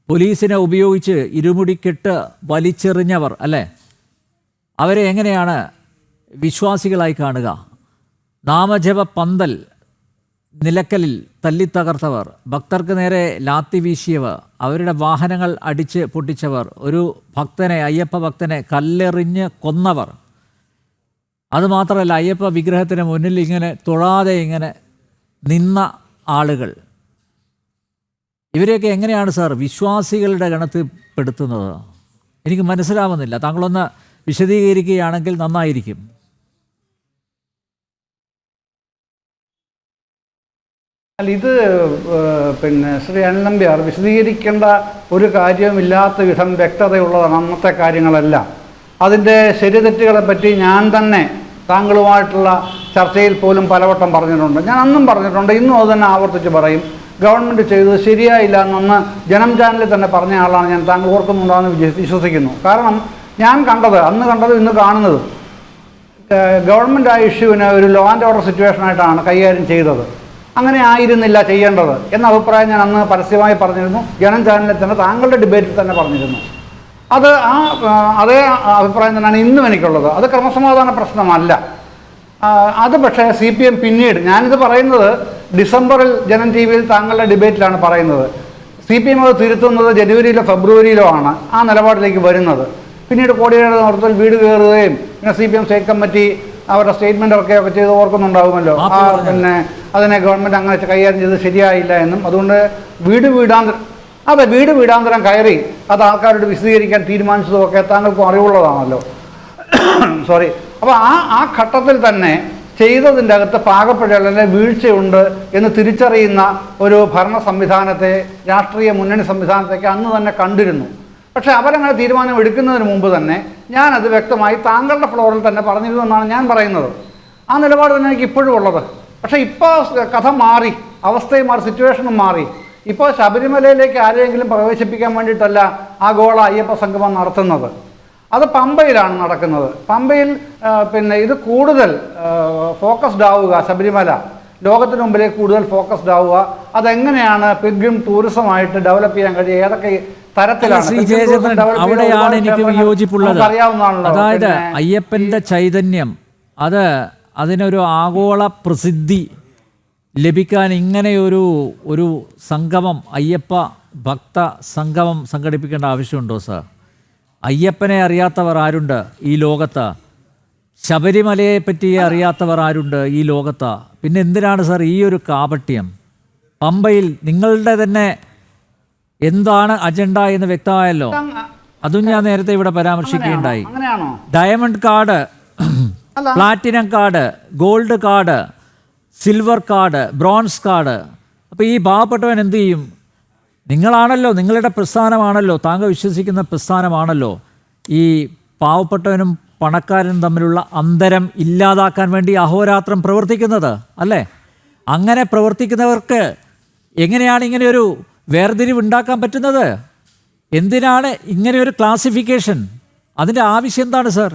പോലീസിനെ ഉപയോഗിച്ച് ഇരുമുടിക്കെട്ട് വലിച്ചെറിഞ്ഞവർ അല്ലേ, അവരെ എങ്ങനെയാണ് വിശ്വാസികളായി കാണുക? നാമജപ പന്തൽ നിലക്കലിൽ തല്ലിത്തകർത്തവർ, ഭക്തർക്ക് നേരെ ലാത്തി വീശിയവർ, അവരുടെ വാഹനങ്ങൾ അടിച്ച് പൊട്ടിച്ചവർ, ഒരു ഭക്തനെ, അയ്യപ്പ ഭക്തനെ കല്ലെറിഞ്ഞ് കൊന്നവർ, അതുമാത്രമല്ല അയ്യപ്പ വിഗ്രഹത്തിന് മുന്നിൽ ഇങ്ങനെ തൊഴാതെ ഇങ്ങനെ നിന്ന ആളുകൾ, ഇവരെയൊക്കെ എങ്ങനെയാണ് സാർ വിശ്വാസികളുടെ ഗണത്തിൽ പെടുത്തുന്നത്? എനിക്ക് മനസ്സിലാവുന്നില്ല. താങ്കളൊന്ന് വിശദീകരിക്കുകയാണെങ്കിൽ നന്നായിരിക്കും. അല്ല, ഇത് പിന്നെ ശ്രീ അനിൽ നമ്പ്യാർ വിശദീകരിക്കേണ്ട ഒരു കാര്യവുമില്ലാത്ത വിധം വ്യക്തതയുള്ളതാണ് അന്നത്തെ കാര്യങ്ങളെല്ലാം. അതിൻ്റെ ശരിതെറ്റുകളെ പറ്റി ഞാൻ തന്നെ താങ്കളുമായിട്ടുള്ള ചർച്ചയിൽ പോലും പലവട്ടം പറഞ്ഞിട്ടുണ്ട്. ഞാൻ അന്നും പറഞ്ഞിട്ടുണ്ട്, ഇന്നും അത് തന്നെ ആവർത്തിച്ച് പറയും. ഗവൺമെൻറ് ചെയ്തത് ശരിയായില്ല എന്നന്ന് ജനം ചാനലിൽ തന്നെ പറഞ്ഞ ആളാണ് ഞാൻ. താങ്കൾ ഓർക്കുന്നുണ്ടാകുമെന്ന് വിശ്വസിക്കുന്നു. കാരണം ഞാൻ കണ്ടത്, അന്ന് കണ്ടതും ഇന്ന് കാണുന്നതും ഗവൺമെൻറ് ആ ഇഷ്യൂവിനെ ഒരു ലോ ആൻഡ് ഓർഡർ സിറ്റുവേഷനായിട്ടാണ് കൈകാര്യം ചെയ്തത്. അങ്ങനെ ആയിരുന്നില്ല ചെയ്യേണ്ടത് എന്ന അഭിപ്രായം ഞാൻ അന്ന് പരസ്യമായി പറഞ്ഞിരുന്നു. ജനം ചാനലിൽ തന്നെ താങ്കളുടെ ഡിബേറ്റിൽ തന്നെ പറഞ്ഞിരുന്നു. അത് അതേ അഭിപ്രായം തന്നെയാണ് ഇന്നും എനിക്കുള്ളത്. അത് ക്രമസമാധാന പ്രശ്നമല്ല. അത് പക്ഷേ CPM പിന്നീട്, ഞാനിത് പറയുന്നത് ഡിസംബറിൽ ജനം TV യിൽ താങ്കളുടെ ഡിബേറ്റിലാണ് പറയുന്നത്. CPM അത് തിരുത്തുന്നത് ജനുവരിയിലോ ഫെബ്രുവരിയിലോ ആണ് ആ നിലപാടിലേക്ക് വരുന്നത്. പിന്നീട് കോടിയേരി നേതൃത്വത്തിൽ വീട് കയറുകയും പിന്നെ CPM സ്റ്റേറ്റ് കമ്മിറ്റി അവരുടെ സ്റ്റേറ്റ്മെൻ്റ് ഇറക്കുകയൊക്കെ ചെയ്ത് ഓർക്കുന്നുണ്ടാകുമല്ലോ. പിന്നെ അതിനെ ഗവൺമെൻറ് അങ്ങനെ കൈകാര്യം ചെയ്ത് ശരിയായില്ല എന്നും അതുകൊണ്ട് വീട് വീടാന്തരം കയറി അത് ആൾക്കാരോട് വിശദീകരിക്കാൻ തീരുമാനിച്ചതുമൊക്കെ താങ്കൾക്കും അറിവുള്ളതാണല്ലോ. സോറി. അപ്പോൾ ആ ഘട്ടത്തിൽ തന്നെ ചെയ്തതിൻ്റെ അകത്ത് പാകപ്പിഴകൾ അല്ലെങ്കിൽ വീഴ്ചയുണ്ട് എന്ന് തിരിച്ചറിയുന്ന ഒരു ഭരണ സംവിധാനത്തെ, രാഷ്ട്രീയ മുന്നണി സംവിധാനത്തേക്ക് അന്ന് തന്നെ കണ്ടിരുന്നു. പക്ഷേ അവരങ്ങനെ തീരുമാനം എടുക്കുന്നതിന് മുമ്പ് തന്നെ ഞാനത് വ്യക്തമായി താങ്കളുടെ ഫ്ലോറിൽ തന്നെ പറഞ്ഞിരുന്നു എന്നാണ് ഞാൻ പറയുന്നത്. ആ നിലപാട് തന്നെ എനിക്ക് ഇപ്പോഴും ഉള്ളത്. പക്ഷേ ഇപ്പോൾ കഥ മാറി, അവസ്ഥയും മാറി, സിറ്റുവേഷനും മാറി. ഇപ്പോൾ ശബരിമലയിലേക്ക് ആരെയെങ്കിലും പ്രവേശിപ്പിക്കാൻ വേണ്ടിയിട്ടല്ല ആഗോള അയ്യപ്പ സംഗമം നടത്തുന്നത്. അത് പമ്പയിലാണ് നടക്കുന്നത്. പമ്പയിൽ പിന്നെ ഇത് കൂടുതൽ ഫോക്കസ്ഡ് ആവുക, ശബരിമല ലോകത്തിന് മുമ്പിലേക്ക് കൂടുതൽ ഫോക്കസ്ഡ് ആവുക, അതെങ്ങനെയാണ് പിൽഗ്രിം ടൂറിസമായിട്ട് ഡെവലപ്പ് ചെയ്യാൻ കഴിയുക, ഏതൊക്കെ തരത്തിലാണ്. അവിടെയാണ് എനിക്ക് വിയോജിപ്പുള്ളത്. അതായത് അയ്യപ്പൻ്റെ ചൈതന്യം അതിനൊരു ആഗോള പ്രസിദ്ധി ലഭിക്കാൻ ഇങ്ങനെയൊരു സംഗമം, അയ്യപ്പ ഭക്ത സംഗമം സംഘടിപ്പിക്കേണ്ട ആവശ്യമുണ്ടോ സാർ? അയ്യപ്പനെ അറിയാത്തവർ ആരുണ്ട് ഈ ലോകത്ത്? ശബരിമലയെ പറ്റി അറിയാത്തവർ ആരുണ്ട് ഈ ലോകത്ത്? പിന്നെ എന്തിനാണ് സാർ ഈ ഒരു കാപട്യം? പമ്പയിൽ നിങ്ങളുടെ തന്നെ എന്താണ് അജണ്ട എന്ന് വ്യക്തമായല്ലോ. അതും ഞാൻ നേരത്തെ ഇവിടെ പരാമർശിക്കുകയുണ്ടായി. Diamond card, platinum card, gold card, silver card, bronze card. അപ്പോൾ ഈ പാവപ്പെട്ടവൻ എന്ത് ചെയ്യും? നിങ്ങളാണല്ലോ, നിങ്ങളുടെ പ്രസ്ഥാനമാണല്ലോ, താങ്കൾ വിശ്വസിക്കുന്ന പ്രസ്ഥാനമാണല്ലോ ഈ പാവപ്പെട്ടവനും പണക്കാരനും തമ്മിലുള്ള അന്തരം ഇല്ലാതാക്കാൻ വേണ്ടി അഹോരാത്രം പ്രവർത്തിക്കുന്നത് അല്ലേ? അങ്ങനെ പ്രവർത്തിക്കുന്നവർക്ക് എങ്ങനെയാണ് ഇങ്ങനെയൊരു വേർതിരിവ് ഉണ്ടാക്കാൻ പറ്റുന്നത്? എന്തിനാണ് ഇങ്ങനെയൊരു ക്ലാസിഫിക്കേഷൻ? അതിൻ്റെ ആവശ്യം എന്താണ് സാർ?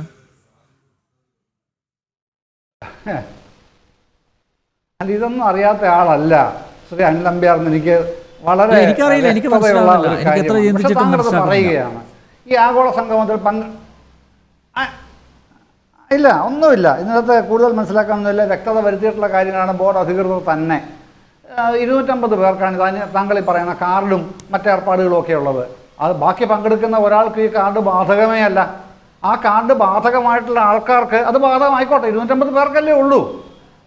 ഇതൊന്നും അറിയാത്ത ആളല്ല ശ്രീ അനിൽ നമ്പ്യാർ. എനിക്ക് വളരെ എനിക്കറിയില്ല, എനിക്ക് പറയുകയാണ് ഈ ആഗോള സംഗമത്തിൽ ഇല്ല, ഒന്നുമില്ല. ഇതിനകത്ത് കൂടുതൽ മനസ്സിലാക്കാനൊന്നുമില്ല. വ്യക്തത വരുത്തിയിട്ടുള്ള കാര്യങ്ങളാണ് ബോർഡ് അധികൃതർ തന്നെ. 250 പേർക്കാണ് താങ്കൾ ഈ പറയുന്ന കാർഡും മറ്റേർപ്പാടുകളും ഒക്കെ ഉള്ളത്. അത് ബാക്കി പങ്കെടുക്കുന്ന ഒരാൾക്ക് ഈ കാർഡ് ബാധകമേ അല്ല. ആ കാർഡ് ബാധകമായിട്ടുള്ള ആൾക്കാർക്ക് അത് ബാധകമായിക്കോട്ടെ. 250 പേർക്കല്ലേ ഉള്ളൂ,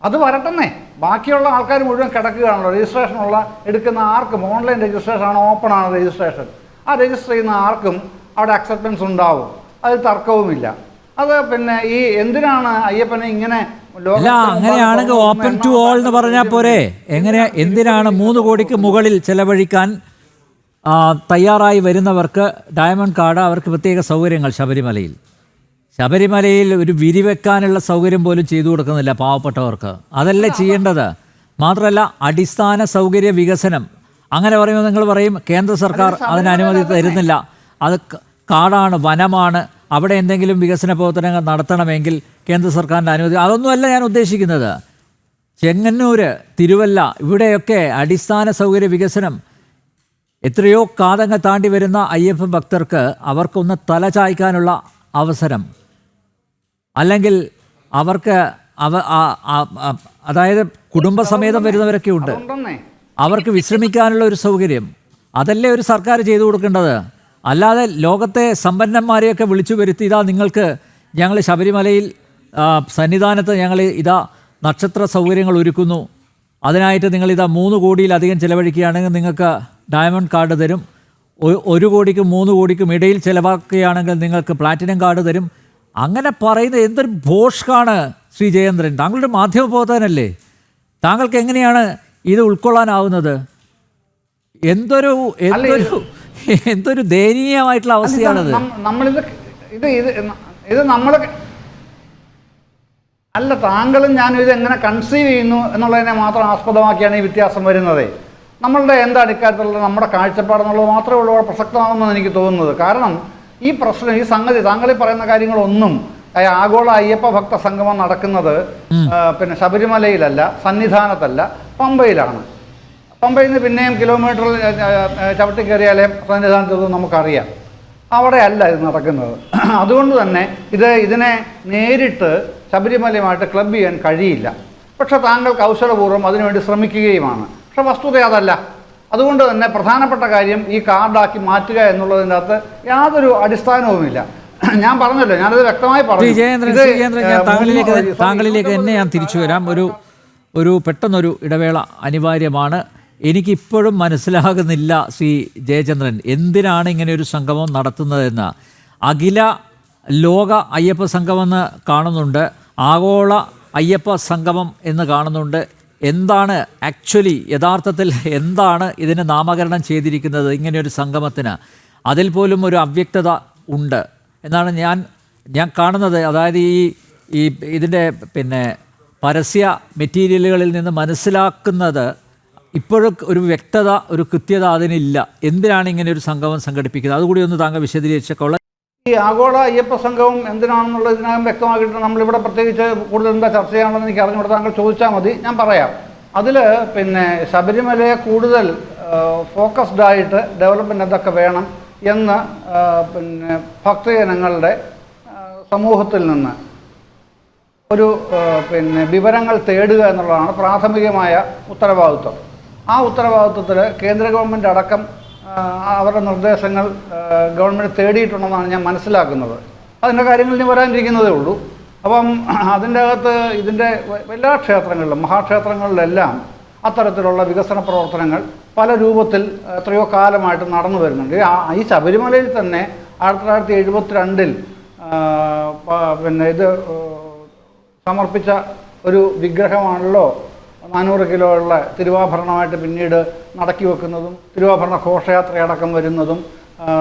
അത് വരട്ടെന്നേ. ബാക്കിയുള്ള ആൾക്കാർ മുഴുവൻ കിടക്കുകയാണല്ലോ. രജിസ്ട്രേഷനുള്ള എടുക്കുന്ന ആർക്കും ഓൺലൈൻ രജിസ്ട്രേഷൻ ആണ്, ഓപ്പൺ ആണ് രജിസ്ട്രേഷൻ. ആ രജിസ്റ്റർ ചെയ്യുന്ന ആർക്കും അവിടെ അക്സെപ്റ്റൻസ് ഉണ്ടാവും, അതിൽ തർക്കവുമില്ല. അത് പിന്നെ ഈ എന്തിനാണ് അയ്യപ്പനെ ഇങ്ങനെ അങ്ങനെയാണെങ്കിൽ ഓപ്പൺ ടു ഓൾ എന്ന് പറഞ്ഞാൽ പോരെ? എന്തിനാണ് 3 കോടിക്ക് മുകളിൽ ചെലവഴിക്കാൻ തയ്യാറായി വരുന്നവർക്ക് ഡയമണ്ട് കാർഡ്, അവർക്ക് പ്രത്യേക സൗകര്യങ്ങൾ ശബരിമലയിൽ ഒരു വിരിവെക്കാനുള്ള സൗകര്യം പോലും ചെയ്തു കൊടുക്കുന്നില്ല പാവപ്പെട്ടവർക്ക്. അതല്ലേ ചെയ്യേണ്ടത്? മാത്രമല്ല അടിസ്ഥാന സൗകര്യ വികസനം അങ്ങനെ പറയുമ്പോൾ നിങ്ങൾ പറയും കേന്ദ്ര സർക്കാർ അതിന് അനുമതി തരുന്നില്ല, അത് കാടാണ്, വനമാണ്, അവിടെ എന്തെങ്കിലും വികസന പ്രവർത്തനങ്ങൾ നടത്തണമെങ്കിൽ കേന്ദ്ര സർക്കാരിൻ്റെ അനുമതി, അതൊന്നുമല്ല ഞാൻ ഉദ്ദേശിക്കുന്നത്. ചെങ്ങന്നൂർ, തിരുവല്ല, ഇവിടെയൊക്കെ അടിസ്ഥാന സൗകര്യ വികസനം എത്രയോ കാതങ്ങൾ താണ്ടി വരുന്ന അയ്യപ്പ ഭക്തർക്ക് അവർക്കൊന്ന് തല ചായ്ക്കാനുള്ള അവസരം, അല്ലെങ്കിൽ അവർക്ക് അതായത് കുടുംബസമേതം വരുന്നവരൊക്കെ ഉണ്ട്, അവർക്ക് വിശ്രമിക്കാനുള്ള ഒരു സൗകര്യം, അതല്ലേ ഒരു സർക്കാർ ചെയ്തു കൊടുക്കേണ്ടത്. അല്ലാതെ ലോകത്തെ സമ്പന്നന്മാരെയൊക്കെ വിളിച്ചു വരുത്തി ഇതാ നിങ്ങൾക്ക് ഞങ്ങൾ ശബരിമലയിൽ സന്നിധാനത്ത് ഞങ്ങൾ ഇതാ നക്ഷത്ര സൗകര്യങ്ങൾ ഒരുക്കുന്നു, അതിനായിട്ട് നിങ്ങളിതാ 3 കോടിയിലധികം ചിലവഴിക്കുകയാണെങ്കിൽ നിങ്ങൾക്ക് ഡയമണ്ട് കാർഡ് തരും, 1 കോടിക്കും 3 കോടിക്കും ഇടയിൽ ചിലവാക്കുകയാണെങ്കിൽ നിങ്ങൾക്ക് പ്ലാറ്റിനം കാർഡ് തരും. അങ്ങനെ പറയുന്നത് എന്തൊരു ഭോഷ്കാണ് ശ്രീ ജയേന്ദ്രൻ. താങ്കളുടെ മാധ്യമപ്രവർത്തകനല്ലേ, താങ്കൾക്ക് എങ്ങനെയാണ് ഇത് ഉൾക്കൊള്ളാനാവുന്നത്? എന്തൊരു ദയനീയമായിട്ടുള്ള അവസ്ഥയാണത്. അല്ല, താങ്കളും ഞാനും ഇത് എങ്ങനെ കൺസീവ് ചെയ്യുന്നു എന്നുള്ളതിനെ മാത്രം ആസ്പദമാക്കിയാണ് ഈ വ്യത്യാസം വരുന്നത്. നമ്മളുടെ എന്താണ് ഇക്കാര്യത്തിലുള്ള നമ്മുടെ കാഴ്ചപ്പാടെന്നുള്ളത് മാത്രമേ ഉള്ളൂ പ്രസക്തമാകുമെന്ന് എനിക്ക് തോന്നുന്നത്. കാരണം ഈ പ്രശ്നം, ഈ സംഗതി, താങ്കൾ ഈ പറയുന്ന കാര്യങ്ങളൊന്നും ആഗോള അയ്യപ്പ ഭക്ത സംഗമം നടക്കുന്നത് പിന്നെ ശബരിമലയിലല്ല, സന്നിധാനത്തല്ല, പമ്പയിലാണ്. പമ്പയിൽ നിന്ന് പിന്നെയും കിലോമീറ്റർ ചവിട്ടി കയറിയാലേ സന്നിധാനത്ത് നമുക്കറിയാം. അവിടെയല്ല ഇത് നടക്കുന്നത്. അതുകൊണ്ട് തന്നെ ഇതിനെ നേരിട്ട് ശബരിമലയുമായിട്ട് ക്ലബ് ചെയ്യാൻ കഴിയില്ല. പക്ഷെ താങ്കൾ കൗശലപൂർവ്വം അതിനുവേണ്ടി ശ്രമിക്കുകയുമാണ്. പക്ഷെ വസ്തുത അതല്ല. അതുകൊണ്ട് തന്നെ പ്രധാനപ്പെട്ട കാര്യം ഈ കാർഡാക്കി മാറ്റുക എന്നുള്ളതിൻ്റെ അകത്ത് യാതൊരു അടിസ്ഥാനവുമില്ല. ഞാൻ പറഞ്ഞല്ലോ, ഞാനത് വ്യക്തമായി പറഞ്ഞു. താങ്കളിലേക്ക് തന്നെ ഞാൻ തിരിച്ചു വരാം. ഒരു പെട്ടെന്നൊരു ഇടവേള അനിവാര്യമാണ്. എനിക്കിപ്പോഴും മനസ്സിലാകുന്നില്ല ശ്രീ ജയചന്ദ്രൻ, എന്തിനാണ് ഇങ്ങനെ ഒരു സംഗമം നടത്തുന്നതെന്ന്. അഖില ലോക അയ്യപ്പ സംഗമെന്ന് കാണുന്നുണ്ട്, ആഗോള അയ്യപ്പ സംഗമം എന്ന് കാണുന്നുണ്ട്. എന്താണ് ആക്ച്വലി യഥാർത്ഥത്തിൽ എന്താണ് ഇതിന് നാമകരണം ചെയ്തിരിക്കുന്നത് ഇങ്ങനെയൊരു സംഗമത്തിന്? അതിൽ പോലും ഒരു അവ്യക്തത ഉണ്ട് എന്നാണ് ഞാൻ കാണുന്നത്. അതായത് ഈ ഇതിൻ്റെ പിന്നെ പരസ്യ മെറ്റീരിയലുകളിൽ നിന്ന് മനസ്സിലാക്കുന്നത് ഇപ്പോഴും ഒരു വ്യക്തത, ഒരു കൃത്യത അതിനില്ല. എന്തിനാണ് ഇങ്ങനെ ഒരു സംഗമം സംഘടിപ്പിക്കുന്നത്? അതുകൂടി ഒന്ന് താങ്കൾ വിശദീകരിച്ചേക്കുള്ള. ഈ ആഗോള അയ്യപ്പ സംഘവും എന്തിനാണെന്നുള്ളത് ഇതിനകം വ്യക്തമാക്കിയിട്ട് നമ്മളിവിടെ പ്രത്യേകിച്ച് കൂടുതൽ എന്താ ചർച്ച ചെയ്യാനുള്ളതെന്ന് എനിക്ക് അറിഞ്ഞുകൂടെ, താങ്കൾ ചോദിച്ചാൽ മതി, ഞാൻ പറയാം. അതിൽ പിന്നെ ശബരിമലയെ കൂടുതൽ ഫോക്കസ്ഡായിട്ട് ഡെവലപ്മെൻറ്റ് എന്തൊക്കെ വേണം എന്ന് പിന്നെ ഭക്തജനങ്ങളുടെ സമൂഹത്തിൽ നിന്ന് ഒരു പിന്നെ വിവരങ്ങൾ തേടുക എന്നുള്ളതാണ് പ്രാഥമികമായ ഉത്തരവാദിത്വം. ആ ഉത്തരവാദിത്വത്തിൽ കേന്ദ്ര ഗവൺമെൻറ് അടക്കം അവരുടെ നിർദ്ദേശങ്ങൾ ഗവൺമെൻറ് തേടിയിട്ടുണ്ടെന്നാണ് ഞാൻ മനസ്സിലാക്കുന്നത്. അതിൻ്റെ കാര്യങ്ങൾ ഇനി വരാനിരിക്കുന്നതേ ഉള്ളൂ. അപ്പം അതിൻ്റെ അകത്ത് ഇതിൻ്റെ എല്ലാ ക്ഷേത്രങ്ങളിലും, മഹാക്ഷേത്രങ്ങളിലെല്ലാം അത്തരത്തിലുള്ള വികസന പ്രവർത്തനങ്ങൾ പല രൂപത്തിൽ എത്രയോ കാലമായിട്ട് നടന്നു വരുന്നുണ്ട്. ഈ ശബരിമലയിൽ തന്നെ 1972 പിന്നെ ഇത് സമർപ്പിച്ച ഒരു വിഗ്രഹമാണല്ലോ 400 കിലോ ഉള്ള തിരുവാഭരണമായിട്ട് പിന്നീട് നടക്കി വെക്കുന്നതും തിരുവാഭരണ ഘോഷയാത്രയടക്കം വരുന്നതും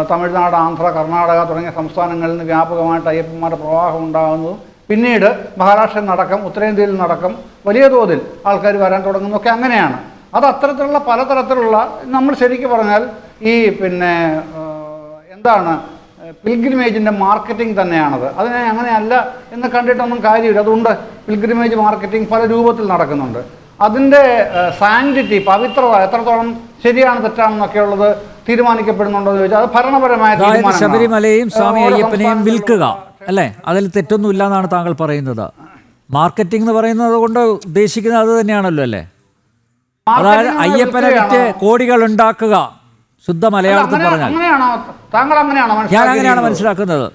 തമിഴ്നാട്, ആന്ധ്ര, കർണാടക തുടങ്ങിയ സംസ്ഥാനങ്ങളിൽ നിന്ന് വ്യാപകമായിട്ട് അയ്യപ്പന്മാരുടെ പ്രവാഹം ഉണ്ടാകുന്നതും പിന്നീട് മഹാരാഷ്ട്രയിൽ നടക്കം, ഉത്തരേന്ത്യയിൽ നടക്കം വലിയ തോതിൽ ആൾക്കാർ വരാൻ തുടങ്ങുന്നതൊക്കെ അങ്ങനെയാണ്. അത് അത്തരത്തിലുള്ള പലതരത്തിലുള്ള, നമ്മൾ ശരിക്കും പറഞ്ഞാൽ ഈ പിന്നെ എന്താണ് പിൽഗ്രിമേജിൻ്റെ മാർക്കറ്റിംഗ് തന്നെയാണത്. അതിനെ അങ്ങനെയല്ല എന്ന് കണ്ടിട്ടൊന്നും കാര്യമില്ല. അതുകൊണ്ട് പിൽഗ്രിമേജ് മാർക്കറ്റിംഗ് പല രൂപത്തിൽ നടക്കുന്നുണ്ട്. അതിൻ്റെ സാങ്ക്ടിറ്റി, പവിത്രത എത്രത്തോളം ശരിയാണ് തെറ്റാണെന്നൊക്കെ ഉള്ളത് തീരുമാനിക്കപ്പെടുന്നുണ്ടോ എന്ന് ചോദിച്ചാൽ അത് ഭരണപരമായ തീരുമാനമാണ്. ശബരിമലയും സ്വാമി അയ്യപ്പനെയും വിൽക്കുക അല്ലേ, അതിൽ തെറ്റൊന്നുമില്ല എന്നാണ് താങ്കൾ പറയുന്നത്. മാർക്കറ്റിംഗ് എന്ന് പറയുന്നത് കൊണ്ട് ഉദ്ദേശിക്കുന്നത് അത് തന്നെയാണല്ലോ അല്ലേ? അതായത് അയ്യപ്പനെ വിറ്റ് കോടികൾ ഉണ്ടാക്കുക, ശുദ്ധ മലയാളത്തിൽ പറഞ്ഞാൽ. ഞാൻ അങ്ങനെയാണ് മനസ്സിലാക്കുന്നത്.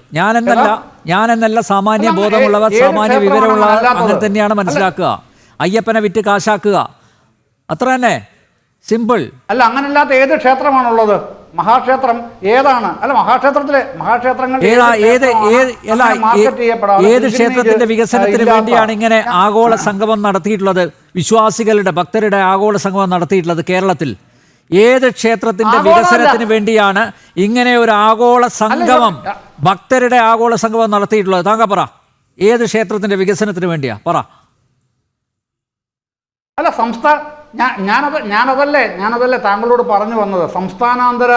ഞാനെന്നല്ല സാമാന്യ ബോധമുള്ളവർ, സാമാന്യ വിവരമുള്ളവർ അങ്ങനെ തന്നെയാണ് മനസ്സിലാക്കുക. അയ്യപ്പനെ വിറ്റ് കാശാക്കുക, അത്ര തന്നെ, സിമ്പിൾ. അല്ല, അങ്ങനല്ലാത്ത ഏത് ക്ഷേത്രമാണുള്ളത്? മഹാക്ഷേത്രം ഏതാണ്? അല്ല, മഹാക്ഷേത്രങ്ങൾ ഏത് ക്ഷേത്രത്തിന്റെ വികസനത്തിന് വേണ്ടിയാണ് ഇങ്ങനെ ആഗോള സംഗമം നടത്തിയിട്ടുള്ളത്? വിശ്വാസികളുടെ, ഭക്തരുടെ ആഗോള സംഗമം നടത്തിയിട്ടുള്ളത് കേരളത്തിൽ ഏത് ക്ഷേത്രത്തിന്റെ വികസനത്തിന് വേണ്ടിയാണ് ഇങ്ങനെ ഒരു ആഗോള സംഗമം, ഭക്തരുടെ ആഗോള സംഗമം നടത്തിയിട്ടുള്ളത്? താങ്കൾ പറ, ഏത് ക്ഷേത്രത്തിന്റെ വികസനത്തിന് വേണ്ടിയാ പറ. അല്ല, ഞാനതല്ലേ താങ്കളോട് പറഞ്ഞു വന്നത്. സംസ്ഥാനാന്തര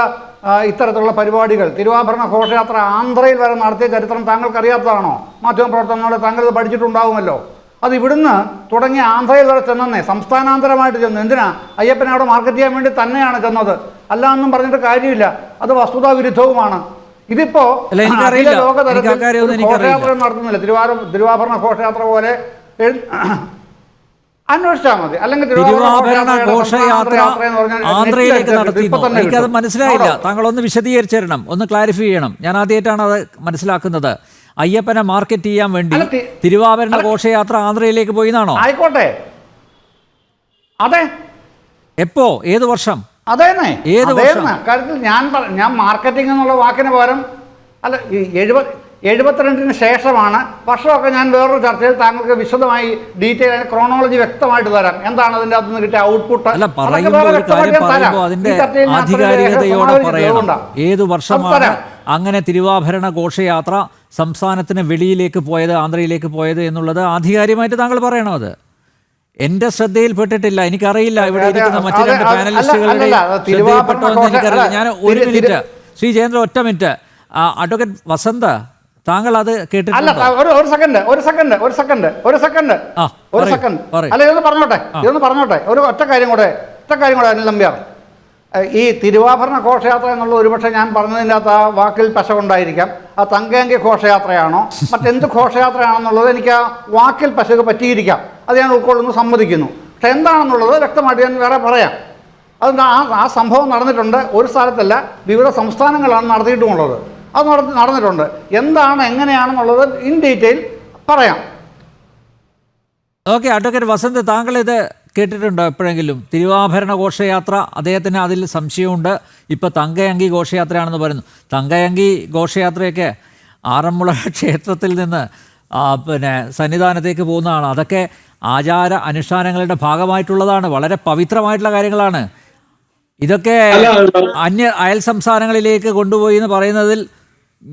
ഇത്തരത്തിലുള്ള പരിപാടികൾ, തിരുവാഭരണ ഘോഷയാത്ര ആന്ധ്രയിൽ വരെ നടത്തിയ ചരിത്രം താങ്കൾക്ക് അറിയാത്തതാണോ? മാധ്യമപ്രവർത്തനങ്ങളോട് താങ്കൾ ഇത് പഠിച്ചിട്ടുണ്ടാവുമല്ലോ. അത് ഇവിടുന്ന് തുടങ്ങി ആന്ധ്രയിൽ വരെ ചെന്നേ, സംസ്ഥാനാന്തരമായിട്ട് ചെന്നു. എന്തിനാ? അയ്യപ്പനെ അവിടെ മാർക്കറ്റ് ചെയ്യാൻ വേണ്ടി തന്നെയാണ് ചെന്നത്, അല്ല എന്നും പറഞ്ഞിട്ട് കാര്യമില്ല. അത് വസ്തുതാ വിരുദ്ധവുമാണ്. ഇതിപ്പോ ലോകതലത്തിൽ ഘോഷയാത്ര നടത്തുന്നില്ല, തിരുവാഭരണ ഘോഷയാത്ര പോലെ അന്വേഷിച്ചാൽ മതി. അല്ലെങ്കിൽ തിരുവാഭരണ ഘോഷയാത്ര ആന്ധ്രയിലേക്ക് നടത്തിയിരുന്നു. എനിക്കത് മനസ്സിലായില്ല. താങ്കൾ ഒന്ന് വിശദീകരിച്ചു തരണം, ഒന്ന് ക്ലാരിഫൈ ചെയ്യണം. ഞാൻ ആദ്യമായിട്ടാണ് അത് മനസ്സിലാക്കുന്നത്. അയ്യപ്പനെ മാർക്കറ്റ് ചെയ്യാൻ വേണ്ടി തിരുവാഭരണ ഘോഷയാത്ര ആന്ധ്രയിലേക്ക് പോയി എന്നാണോ? ആയിക്കോട്ടെ, അതെ. എപ്പോ? ഏത് വർഷം? അതേന്നെ, ഏത് കാര്യത്തിൽ ഞാൻ മാർക്കറ്റിംഗ് എന്നുള്ള വാക്കിന് പകരം അല്ല, ഈ 72 ശേഷമാണ് വർഷമൊക്കെ ഞാൻ വേറൊരു ചർച്ചയിൽ താങ്കൾക്ക് വിശദമായി ഡീറ്റെയിൽ ആയി ക്രോണോളജി വ്യക്തമായിട്ട് തരാം. എന്താണ് അതിൻ്റെ അകത്ത് നിന്ന് കിട്ടിയ ഔട്ട്പുട്ട്. ആധികാരികതയോടെ പറയണം ഏത് വർഷമാണ് അങ്ങനെ തിരുവാഭരണ ഘോഷയാത്ര സംസ്ഥാനത്തിന് വെളിയിലേക്ക് പോയത്, ആന്ധ്രയിലേക്ക് പോയത് എന്നുള്ളത് ആധികാരികമായിട്ട് താങ്കൾ പറയണം. അത് എന്റെ ശ്രദ്ധയിൽപ്പെട്ടിട്ടില്ല, എനിക്കറിയില്ല. ഇവിടെ ഇരിക്കുന്ന മറ്റു രണ്ട് പാനലിസ്റ്റുകളുടെ ശ്രദ്ധയിൽപ്പെട്ടോ എന്ന് എനിക്കറിയില്ല. ഞാൻ ഒരു മിനിറ്റ്, ശ്രീ ജയേന്ദ്ര, ഒറ്റ മിനിറ്റ്. അഡ്വക്കേറ്റ് വസന്ത്, താങ്കൾ അത് കേട്ടിട്ടില്ല? ഒരു സെക്കൻഡ് അല്ല, ഇതൊന്ന് പറഞ്ഞോട്ടെ. ഒരു ഒറ്റ കാര്യം കൂടെ അനിൽ നമ്പ്യാർ. ഈ തിരുവാഭരണ ഘോഷയാത്ര എന്നുള്ള ഒരുപക്ഷെ ഞാൻ പറഞ്ഞതിൻ്റെ അകത്ത് ആ വാക്കിൽ പശകുണ്ടായിരിക്കാം. ആ തങ്കയങ്കി ഘോഷയാത്രയാണോ മറ്റെന്ത് ഘോഷയാത്രയാണെന്നുള്ളത് എനിക്ക് ആ വാക്കിൽ പശക് പറ്റിയിരിക്കാം. അത് ഞാൻ ഉൾക്കൊള്ളുന്നു, സമ്മതിക്കുന്നു. പക്ഷെ എന്താണെന്നുള്ളത് വ്യക്തമായിട്ട് ഞാൻ വേറെ പറയാം. അത് ആ സംഭവം നടന്നിട്ടുണ്ട്. ഒരു സ്ഥലത്തല്ല, വിവിധ സംസ്ഥാനങ്ങളാണ് നടത്തിയിട്ടുമുള്ളത്. അത് നടന്നിട്ടുണ്ട്. എന്താണ് എങ്ങനെയാണെന്നുള്ളത് ഇൻ ഡീറ്റെയിൽ പറയാം. ഓക്കെ, അഡ്വക്കേറ്റ് വസന്ത്, താങ്കൾ ഇത് കേട്ടിട്ടുണ്ടോ എപ്പോഴെങ്കിലും? തിരുവാഭരണ ഘോഷയാത്ര, അദ്ദേഹത്തിന് അതിൽ സംശയമുണ്ട്. ഇപ്പോൾ തങ്കയങ്കി ഘോഷയാത്രയാണെന്ന് പറയുന്നു. തങ്കയങ്കി ഘോഷയാത്രയൊക്കെ ആറന്മുള ക്ഷേത്രത്തിൽ നിന്ന് പിന്നെ സന്നിധാനത്തേക്ക് പോകുന്നതാണ്. അതൊക്കെ ആചാര അനുഷ്ഠാനങ്ങളുടെ ഭാഗമായിട്ടുള്ളതാണ്, വളരെ പവിത്രമായിട്ടുള്ള കാര്യങ്ങളാണ്. ഇതൊക്കെ അയൽ സംസ്ഥാനങ്ങളിലേക്ക് കൊണ്ടുപോയി എന്ന് പറയുന്നതിൽ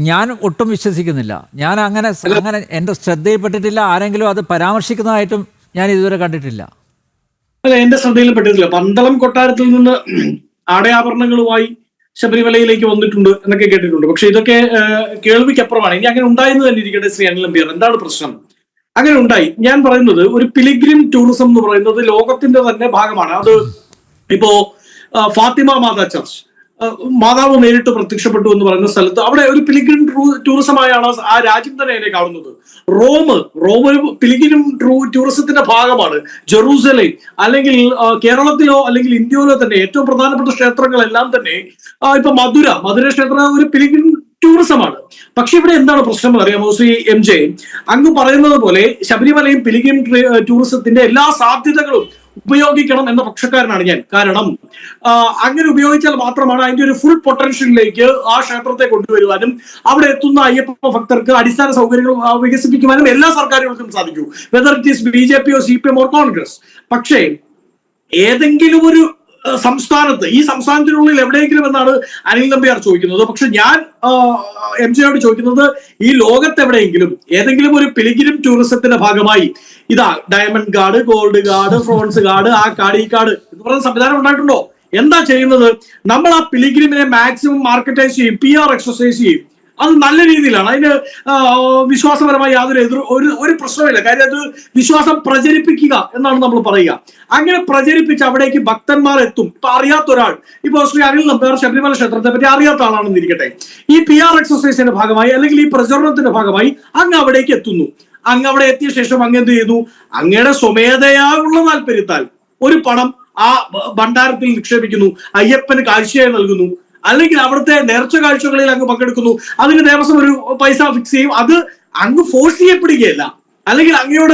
ഞാൻ ഒട്ടും വിശ്വസിക്കുന്നില്ല. ഞാൻ അങ്ങനെ എൻ്റെ ശ്രദ്ധയിൽപ്പെട്ടിട്ടില്ല. ആരെങ്കിലും അത് പരാമർശിക്കുന്നതായിട്ടും ഞാൻ ഇതുവരെ കണ്ടിട്ടില്ല. അല്ല, എന്റെ ശ്രദ്ധയിലും പെട്ടിട്ടില്ല. പന്തളം കൊട്ടാരത്തിൽ നിന്ന് ആടയാഭരണങ്ങളുമായി ശബരിമലയിലേക്ക് വന്നിട്ടുണ്ട് എന്നൊക്കെ കേട്ടിട്ടുണ്ട്. പക്ഷെ ഇതൊക്കെ കേൾവിക്കപ്പുറമാണ്. ഇനി അങ്ങനെ ഉണ്ടായെന്ന് തന്നെ ഇരിക്കട്ടെ. ശ്രീ അനിൽ നമ്പ്യാർ, എന്താണ് പ്രശ്നം? അങ്ങനെ ഉണ്ടായി. ഞാൻ പറയുന്നത് ഒരു പിലിഗ്രിം ടൂറിസം എന്ന് പറയുന്നത് ലോകത്തിന്റെ തന്നെ ഭാഗമാണ്. അത് ഇപ്പോ ഫാത്തിമ മാതാ ചർച്ച്, മാതാവ് നേരിട്ട് പ്രത്യക്ഷപ്പെട്ടു എന്ന് പറയുന്ന സ്ഥലത്ത് അവിടെ ഒരു പിലിഗ്രിം ടൂറിസമായാണ് ആ രാജ്യം തന്നെ അതിനെ കാണുന്നത്. റോം ഒരു പിലിഗ്രിം ടൂറിസത്തിന്റെ ഭാഗമാണ്. ജെറൂസലേം, അല്ലെങ്കിൽ കേരളത്തിലോ അല്ലെങ്കിൽ ഇന്ത്യയിലോ തന്നെ ഏറ്റവും പ്രധാനപ്പെട്ട ക്ഷേത്രങ്ങളെല്ലാം തന്നെ ഇപ്പൊ മധുര ക്ഷേത്രം ഒരു പിലിഗ്രിം ടൂറിസമാണ്. പക്ഷെ ഇവിടെ എന്താണ് പ്രശ്നം എന്ന് അറിയാമോ ശ്രീ എം ജെ? അങ്ങ് പറയുന്നത് പോലെ ശബരിമലയും പിലിഗ്രിം ടൂറിസത്തിന്റെ എല്ലാ സാധ്യതകളും ഉപയോഗിക്കണം എന്ന പക്ഷക്കാരനാണ് ഞാൻ. കാരണം അങ്ങനെ ഉപയോഗിച്ചാൽ മാത്രമാണ് അതിന്റെ ഒരു ഫുൾ പൊട്ടൻഷ്യലിലേക്ക് ആ ക്ഷേത്രത്തെ കൊണ്ടുവരുവാനും അവിടെ എത്തുന്ന അയ്യപ്പ ഭക്തർക്ക് അടിസ്ഥാന സൗകര്യങ്ങൾ വികസിപ്പിക്കുവാനും എല്ലാ സർക്കാരുകൾക്കും സാധിക്കൂ, whether it is BJP or CPM or Congress. പക്ഷേ ഏതെങ്കിലും ഒരു സംസ്ഥാനത്ത്, ഈ സംസ്ഥാനത്തിനുള്ളിൽ എവിടെയെങ്കിലും എന്നാണ് അനിൽ നമ്പ്യാർ ചോദിക്കുന്നത്. പക്ഷെ ഞാൻ എം ജിയോട് ചോദിക്കുന്നത്, ഈ ലോകത്ത് എവിടെയെങ്കിലും ഏതെങ്കിലും ഒരു പിലിഗ്രിം ടൂറിസത്തിന്റെ ഭാഗമായി ഇതാ diamond guard, gold guard, Fronx guard, ആ കാർഡ് ഈ കാർഡ് എന്ന് പറയുന്ന സംവിധാനം ഉണ്ടായിട്ടുണ്ടോ? എന്താ ചെയ്യുന്നത്? നമ്മൾ ആ പിലിഗ്രിമിനെ മാക്സിമം മാർക്കറ്റൈസ് ചെയ്യും, PR എക്സസൈസ് ചെയ്യും. അത് നല്ല രീതിയിലാണ്. അതിന് വിശ്വാസപരമായി യാതൊരു ഒരു പ്രശ്നമില്ല. കാര്യം അത് വിശ്വാസം പ്രചരിപ്പിക്കുക എന്നാണ് നമ്മൾ പറയുക. അങ്ങനെ പ്രചരിപ്പിച്ച് അവിടേക്ക് ഭക്തന്മാർ എത്തും. ഇപ്പൊ അറിയാത്ത ഒരാൾ, ഇപ്പൊ ശ്രീ അനിൽ നമ്പ്യാർ ശബരിമല ക്ഷേത്രത്തെ പറ്റി അറിയാത്ത ആളാണെന്ന് ഇരിക്കട്ടെ, ഈ PR എക്സസൈസിന്റെ ഭാഗമായി അല്ലെങ്കിൽ ഈ പ്രചരണത്തിന്റെ ഭാഗമായി അങ്ങ് അവിടേക്ക് എത്തുന്നു. അങ്ങ് അവിടെ എത്തിയ ശേഷം അങ്ങ് എന്ത് ചെയ്യുന്നു? അങ്ങയുടെ സ്വമേധയായുള്ള താല്പര്യത്താൽ ഒരു പണം ആ ഭണ്ഡാരത്തിൽ നിക്ഷേപിക്കുന്നു, അയ്യപ്പന് കാഴ്ചയായി നൽകുന്നു, അല്ലെങ്കിൽ അവിടുത്തെ നേർച്ച കാഴ്ചകളിൽ അങ്ങ് പങ്കെടുക്കുന്നു. അതിന് ദേവസ്വം ഒരു പൈസ ഫിക്സ് ചെയ്യും. അത് അങ്ങ് ഫോഴ്സ് ചെയ്യപ്പെടുകയല്ല. അല്ലെങ്കിൽ അങ്ങയോട്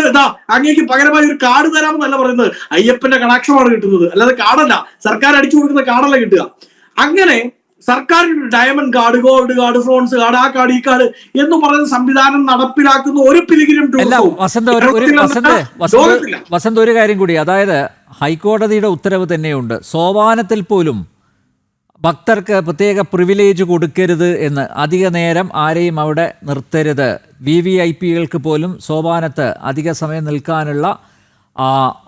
അങ്ങേക്ക് പകരമായി ഒരു കാർഡ് തരാമെന്നല്ല പറയുന്നത്, അയ്യപ്പന്റെ കടാക്ഷമാണ് കിട്ടുന്നത്, അല്ലാതെ കാർഡല്ല, സർക്കാർ അടിച്ചു കൊടുക്കുന്ന കാർഡല്ല കിട്ടുക. അങ്ങനെ സർക്കാർ diamond guard, gold guard, Fronx guard, ആ കാർഡ് ഈ കാർഡ് എന്ന് പറയുന്ന സംവിധാനം നടപ്പിലാക്കുന്ന ഒരു പിലിഗ്രിം ടൂറിസവും വസന്ത് ഒരു കാര്യം കൂടി, അതായത് ഹൈക്കോടതിയുടെ ഉത്തരവ് തന്നെയുണ്ട്. സോപാനത്തിൽ പോലും ഭക്തർക്ക് പ്രത്യേക പ്രിവിലേജ് കൊടുക്കരുത് എന്ന്, അധിക നേരം ആരെയും അവിടെ നിർത്തരുത്. VVIPകൾക്ക് പോലും സോപാനത്ത് അധിക സമയം നിൽക്കാനുള്ള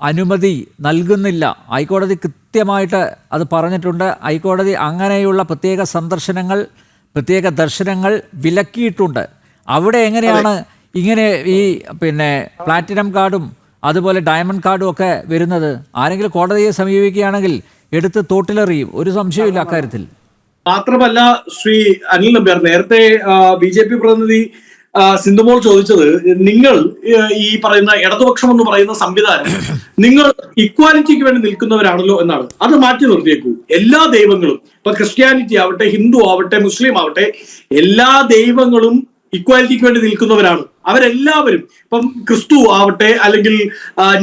അനുമതി നൽകുന്നില്ല. ഹൈക്കോടതി കൃത്യമായിട്ട് അത് പറഞ്ഞിട്ടുണ്ട്. ഹൈക്കോടതി അങ്ങനെയുള്ള പ്രത്യേക സന്ദർശനങ്ങൾ, പ്രത്യേക ദർശനങ്ങൾ വിലക്കിയിട്ടുണ്ട്. അവിടെ എങ്ങനെയാണ് ഇങ്ങനെ ഈ പ്ലാറ്റിനം കാർഡും അതുപോലെ ഡയമണ്ട് കാർഡും ഒക്കെ വരുന്നത്? ആരെങ്കിലും കോടതിയെ സമീപിക്കുകയാണെങ്കിൽ എടുത്ത് തോട്ടിലെറിയും, ഒരു സംശയമില്ല അക്കാര്യത്തിൽ. മാത്രമല്ല ശ്രീ അനിൽ നമ്പ്യാർ, നേരത്തെ BJP പ്രതിനിധി സിന്ധുമോൾ ചോദിച്ചത്, നിങ്ങൾ ഈ പറയുന്ന ഇടതുപക്ഷം എന്ന് പറയുന്ന സംവിധാനം നിങ്ങൾ ഇക്വാലിറ്റിക്ക് വേണ്ടി നിൽക്കുന്നവരാണല്ലോ എന്നാണ്. അത് മാറ്റി നിർത്തിയേക്കൂ. എല്ലാ ദൈവങ്ങളും, ഇപ്പൊ ക്രിസ്ത്യാനിറ്റി ആവട്ടെ, ഹിന്ദു ആവട്ടെ, മുസ്ലിം ആവട്ടെ, എല്ലാ ദൈവങ്ങളും ഇക്വാലിറ്റിക്ക് വേണ്ടി നിൽക്കുന്നവരാണ്. അവരെല്ലാവരും, ഇപ്പം ക്രിസ്തു ആവട്ടെ, അല്ലെങ്കിൽ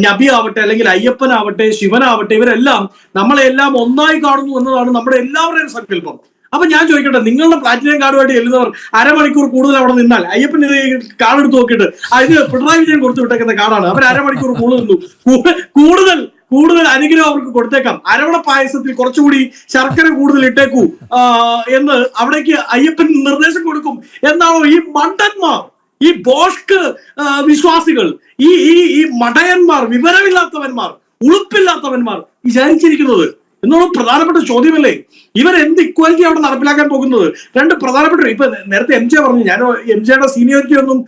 നബി ആവട്ടെ, അല്ലെങ്കിൽ അയ്യപ്പനാവട്ടെ, ശിവനാവട്ടെ, ഇവരെല്ലാം നമ്മളെല്ലാം ഒന്നായി കാണുന്നു എന്നതാണ് നമ്മുടെ എല്ലാവരുടെയും സങ്കല്പം. അപ്പൊ ഞാൻ ചോദിക്കട്ടെ, നിങ്ങളുടെ പ്ലാറ്റിനം കാർഡുമായിട്ട് ചെല്ലുന്നവർ അരമണിക്കൂർ കൂടുതൽ അവിടെ നിന്നാൽ, അയ്യപ്പൻ ഇത് കാർഡ് എടുത്ത് നോക്കിയിട്ട് ഇത് പിണറായി വിജയൻ കൊടുത്തു വിട്ടേക്കുന്ന കാർഡാണ്, അവർ അരമണിക്കൂർ കൂടുതൽ നിന്നു, കൂടുതൽ അനുഗ്രഹം അവർക്ക് കൊടുത്തേക്കാം, അരവണ പായസത്തിൽ കുറച്ചുകൂടി ശർക്കര കൂടുതൽ ഇട്ടേക്കൂ എന്ന് അവിടേക്ക് അയ്യപ്പൻ നിർദ്ദേശം കൊടുക്കും എന്നാണോ ഈ മണ്ടന്മാർ, ഈ ബോഷ്ക് വിശ്വാസികൾ, ഈ മടയന്മാർ, വിവരമില്ലാത്തവന്മാർ, ഉളുപ്പില്ലാത്തവന്മാർ വിചാരിച്ചിരിക്കുന്നത് എന്നുള്ള പ്രധാനപ്പെട്ട ചോദ്യമല്ലേ? ഇവരെന്ത് ഇക്വാലിറ്റി അവിടെ നടപ്പിലാക്കാൻ പോകുന്നത്? രണ്ട് പ്രധാനപ്പെട്ട, ഇപ്പൊ നേരത്തെ MJ പറഞ്ഞു, ഞാൻ MJയുടെ സീനിയോറിറ്റി ഒന്നും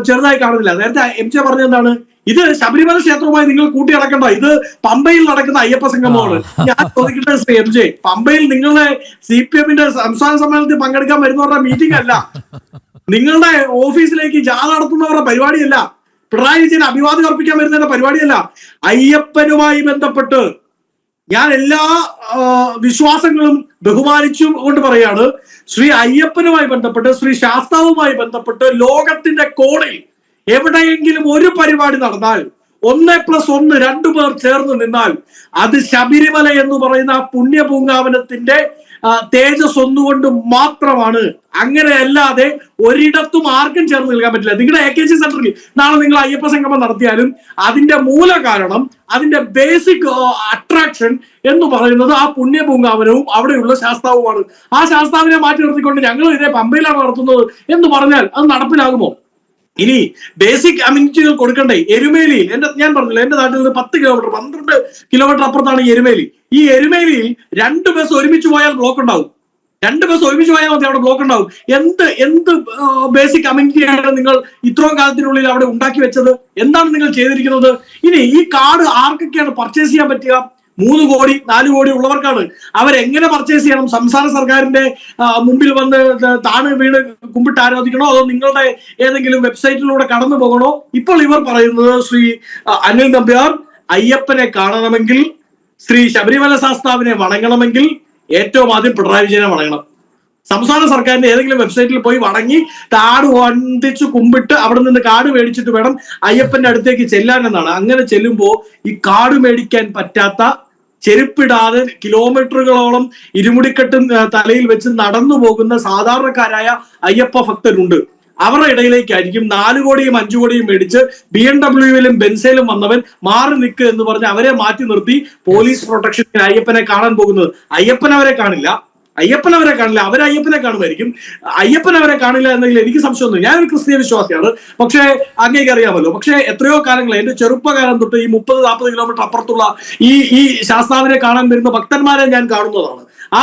ചെറുതായി കാണുന്നില്ല. നേരത്തെ MJ പറഞ്ഞ എന്താണ്, ഇത് ശബരിമല ക്ഷേത്രവുമായി നിങ്ങൾ കൂട്ടി നടക്കണ്ട, ഇത് പമ്പയിൽ നടക്കുന്ന അയ്യപ്പ സംഗമമാണ്. ഞാൻ ചോദിക്കട്ടെ ശ്രീ MJ, പമ്പയിൽ നിങ്ങളുടെ CPM-ന്റെ സംസ്ഥാന സമ്മേളനത്തിൽ പങ്കെടുക്കാൻ വരുന്നവരുടെ മീറ്റിംഗ് അല്ല, നിങ്ങളുടെ ഓഫീസിലേക്ക് ജാഥ നടത്തുന്നവരുടെ പരിപാടിയല്ല, പിണറായി വിജയൻ അഭിവാദ്യം അർപ്പിക്കാൻ വരുന്നതിന്റെ പരിപാടിയല്ല. അയ്യപ്പനുമായി ബന്ധപ്പെട്ട് ഞാൻ എല്ലാ വിശ്വാസങ്ങളും ബഹുമാനിച്ചും കൊണ്ട് പറയാണ്, ശ്രീ അയ്യപ്പനുമായി ബന്ധപ്പെട്ട്, ശ്രീ ശാസ്താവുമായി ബന്ധപ്പെട്ട് ലോകത്തിന്റെ കോണിൽ എവിടെയെങ്കിലും ഒരു പരിപാടി നടന്നാൽ 1+1 2 പേർ ചേർന്ന് നിന്നാൽ അത് ശബരിമല എന്ന് പറയുന്ന ആ പുണ്യപൂങ്കാവനത്തിന്റെ തേജസ് ഒന്നുകൊണ്ട് മാത്രമാണ്. അങ്ങനെ അല്ലാതെ ഒരിടത്തും ആർക്കും ചേർന്ന് നിൽക്കാൻ പറ്റില്ല. നിങ്ങളുടെ AKG സെന്ററിൽ നാളെ നിങ്ങൾ അയ്യപ്പ സംഗമം നടത്തിയാലും അതിന്റെ മൂല കാരണം, അതിന്റെ ബേസിക് അട്രാക്ഷൻ എന്ന് പറയുന്നത് ആ പുണ്യപൂങ്കാവനവും അവിടെയുള്ള ശാസ്താവുമാണ്. ആ ശാസ്താവിനെ മാറ്റി നിർത്തിക്കൊണ്ട് ഞങ്ങൾ ഇതേ പമ്പയിലാണ് നടത്തുന്നത് എന്ന് പറഞ്ഞാൽ അത് നടപ്പിലാകുമോ? ഇനി ബേസിക് അമ്യൂണിറ്റികൾ കൊടുക്കണ്ടേ? എരുമേലിയിൽ ഞാൻ പറഞ്ഞില്ല, എന്റെ നാട്ടിൽ നിന്ന് 10 കിലോമീറ്റർ 12 കിലോമീറ്റർ അപ്പുറത്താണ് ഈ എരുമേലി. ഈ എരുമേലിയിൽ 2 ബസ് ഒരുമിച്ച് പോയാൽ ബ്ലോക്ക് ഉണ്ടാവും. 2 ബസ് ഒരുമിച്ച് പോയാൽ മതി, അവിടെ ബ്ലോക്ക് ഉണ്ടാവും. എന്ത് ബേസിക് അമ്യൂണിറ്റിയാണ് നിങ്ങൾ ഇത്രയും കാലത്തിനുള്ളിൽ അവിടെ ഉണ്ടാക്കി വെച്ചത്? എന്താണ് നിങ്ങൾ ചെയ്തിരിക്കുന്നത്? ഇനി ഈ കാർഡ് ആർക്കൊക്കെയാണ് പർച്ചേസ് ചെയ്യാൻ പറ്റുക? 3 കോടി 4 കോടി ഉള്ളവർക്കാണ്. അവരെങ്ങനെ പർച്ചേസ് ചെയ്യണം? സംസ്ഥാന സർക്കാരിന്റെ മുമ്പിൽ വന്ന് താണ് വീട് കുമ്പിട്ട് ആരാധിക്കണോ, അതോ നിങ്ങളുടെ ഏതെങ്കിലും വെബ്സൈറ്റിലൂടെ കടന്നു പോകണോ? ഇപ്പോൾ ഇവർ പറയുന്നത്, ശ്രീ അനിൽ നമ്പ്യാർ, അയ്യപ്പനെ കാണണമെങ്കിൽ, ശ്രീ ശബരിമല ശാസ്താവിനെ വണങ്ങണമെങ്കിൽ ഏറ്റവും ആദ്യം പിണറായി വിജയനെ വണങ്ങണം. സംസ്ഥാന സർക്കാരിന്റെ ഏതെങ്കിലും വെബ്സൈറ്റിൽ പോയി വണങ്ങി കാർഡ് വന്ദിച്ച് കുമ്പിട്ട് അവിടെ നിന്ന് കാർഡ് മേടിച്ചിട്ട് വേണം അയ്യപ്പന്റെ അടുത്തേക്ക് ചെല്ലാൻ എന്നാണ്. അങ്ങനെ ചെല്ലുമ്പോൾ ഈ കാർഡ് മേടിക്കാൻ പറ്റാത്ത, ചെരുപ്പിടാതെ കിലോമീറ്ററുകളോളം ഇരുമുടിക്കെട്ടും തലയിൽ വെച്ച് നടന്നു പോകുന്ന സാധാരണക്കാരായ അയ്യപ്പ ഭക്തരുണ്ട്. അവരുടെ ഇടയിലേക്കായിരിക്കും 4 കോടിയും 5 കോടിയും മേടിച്ച് BMW-ലും ബെൻസയിലും വന്നവൻ മാറി നിൽക്കുക എന്ന് പറഞ്ഞ് അവരെ മാറ്റി നിർത്തി പോലീസ് പ്രൊട്ടക്ഷന് അയ്യപ്പനെ കാണാൻ പോകുന്നത്. അയ്യപ്പൻ അവരെ കാണില്ല, അവർ അയ്യപ്പനെ കാണുമായിരിക്കും. അയ്യപ്പൻ അവരെ കാണില്ല എന്നതിൽ എനിക്ക് സംശയമൊന്നും. ഞാനൊരു ക്രിസ്തീയ വിശ്വാസിയാണ്, പക്ഷേ അങ്ങേക്ക് അറിയാമല്ലോ. പക്ഷേ എത്രയോ കാലങ്ങളായി, എന്റെ ചെറുപ്പകാലം തൊട്ട് ഈ 30-40 കിലോമീറ്റർ അപ്പുറത്തുള്ള ഈ ശാസ്താവിനെ കാണാൻ വരുന്ന ഭക്തന്മാരെ ഞാൻ കാണുന്നതാണ്. ആ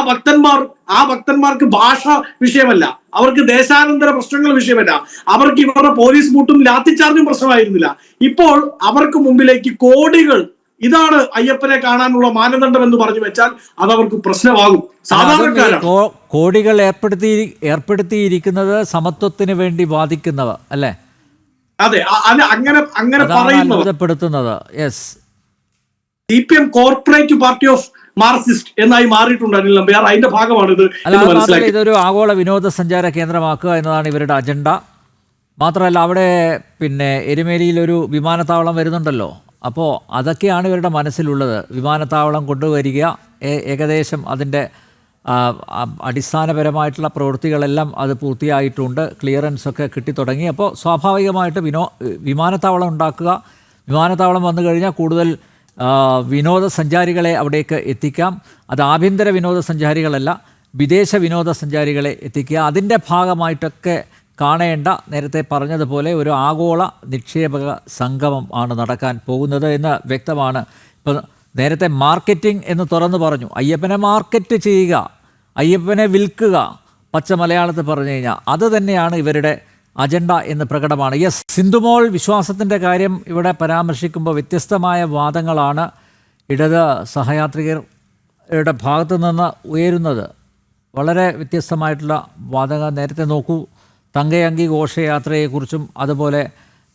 ഭക്തന്മാർക്ക് ഭാഷ വിഷയമല്ല, അവർക്ക് ദേശാനന്തര പ്രശ്നങ്ങൾ വിഷയമല്ല, അവർക്ക് ഇവരുടെ പോലീസ് ബൂട്ടും ലാത്തിച്ചാർജും പ്രശ്നമായിരുന്നില്ല. ഇപ്പോൾ അവർക്ക് മുമ്പിലേക്ക് കോടികൾ, ഇതാണ് അയ്യപ്പനെ കാണാനുള്ള മാനദണ്ഡം എന്ന് പറഞ്ഞു വെച്ചാൽ അത് അവർക്ക് പ്രശ്നമാകും. സാധാരണക്കാരാണ് കോടികൾ ഏർപ്പെടുത്തിയിരിക്കുന്നത് സമത്വത്തിന് വേണ്ടി വാദിക്കുന്നവർ അല്ലേ? അതെ, അങ്ങനെ പറയുന്നത്. CPM corporate party of Marxist എന്നായി മാറിയിട്ടുണ്ട് അനിൽ നമ്പ്യാർ. അതിന്റെ ഭാഗമാണ് ഇത്. ഇതൊരു ആഗോള വിനോദസഞ്ചാര കേന്ദ്രമാക്കുക എന്നതാണ് ഇവരുടെ അജണ്ട. മാത്രമല്ല അവിടെ എരുമേലിയിൽ ഒരു വിമാനത്താവളം വരുന്നുണ്ടല്ലോ. അപ്പോൾ അതൊക്കെയാണ് ഇവരുടെ മനസ്സിലുള്ളത്. വിമാനത്താവളം കൊണ്ടുവരിക, ഏകദേശം അതിൻ്റെ അടിസ്ഥാനപരമായിട്ടുള്ള പ്രവൃത്തികളെല്ലാം അത് പൂർത്തിയായിട്ടുണ്ട്, ക്ലിയറൻസ് ഒക്കെ കിട്ടിത്തുടങ്ങി. അപ്പോൾ സ്വാഭാവികമായിട്ട് വിമാനത്താവളം ഉണ്ടാക്കുക. വിമാനത്താവളം വന്നു കഴിഞ്ഞാൽ കൂടുതൽ വിനോദസഞ്ചാരികളെ അവിടേക്ക് എത്തിക്കാം. അത് ആഭ്യന്തര വിനോദസഞ്ചാരികളല്ല, വിദേശ വിനോദസഞ്ചാരികളെ എത്തിക്കുക. അതിൻ്റെ ഭാഗമായിട്ടൊക്കെ കാണേണ്ട, നേരത്തെ പറഞ്ഞതുപോലെ ഒരു ആഗോള നിക്ഷേപക സംഗമം ആണ് നടക്കാൻ പോകുന്നത് എന്ന് വ്യക്തമാണ്. ഇപ്പോൾ നേരത്തെ മാർക്കറ്റിംഗ് എന്ന് തുറന്നു പറഞ്ഞു. അയ്യപ്പനെ മാർക്കറ്റ് ചെയ്യുക, അയ്യപ്പനെ വിൽക്കുക, പച്ച മലയാളത്തിൽ പറഞ്ഞു കഴിഞ്ഞാൽ അത് തന്നെയാണ് ഇവരുടെ അജണ്ട എന്ന് പ്രകടമാണ്. യെസ്, സിന്ധുമോൾ വിശ്വാസത്തിൻ്റെ കാര്യം ഇവിടെ പരാമർശിക്കുമ്പോൾ വ്യത്യസ്തമായ വാദങ്ങളാണ് ഇടത് സഹയാത്രികരുടെ ഭാഗത്തു നിന്ന് ഉയരുന്നത്. വളരെ വ്യത്യസ്തമായിട്ടുള്ള വാദങ്ങൾ. നേരത്തെ നോക്കൂ, തങ്കയങ്കി ഘോഷയാത്രയെക്കുറിച്ചും അതുപോലെ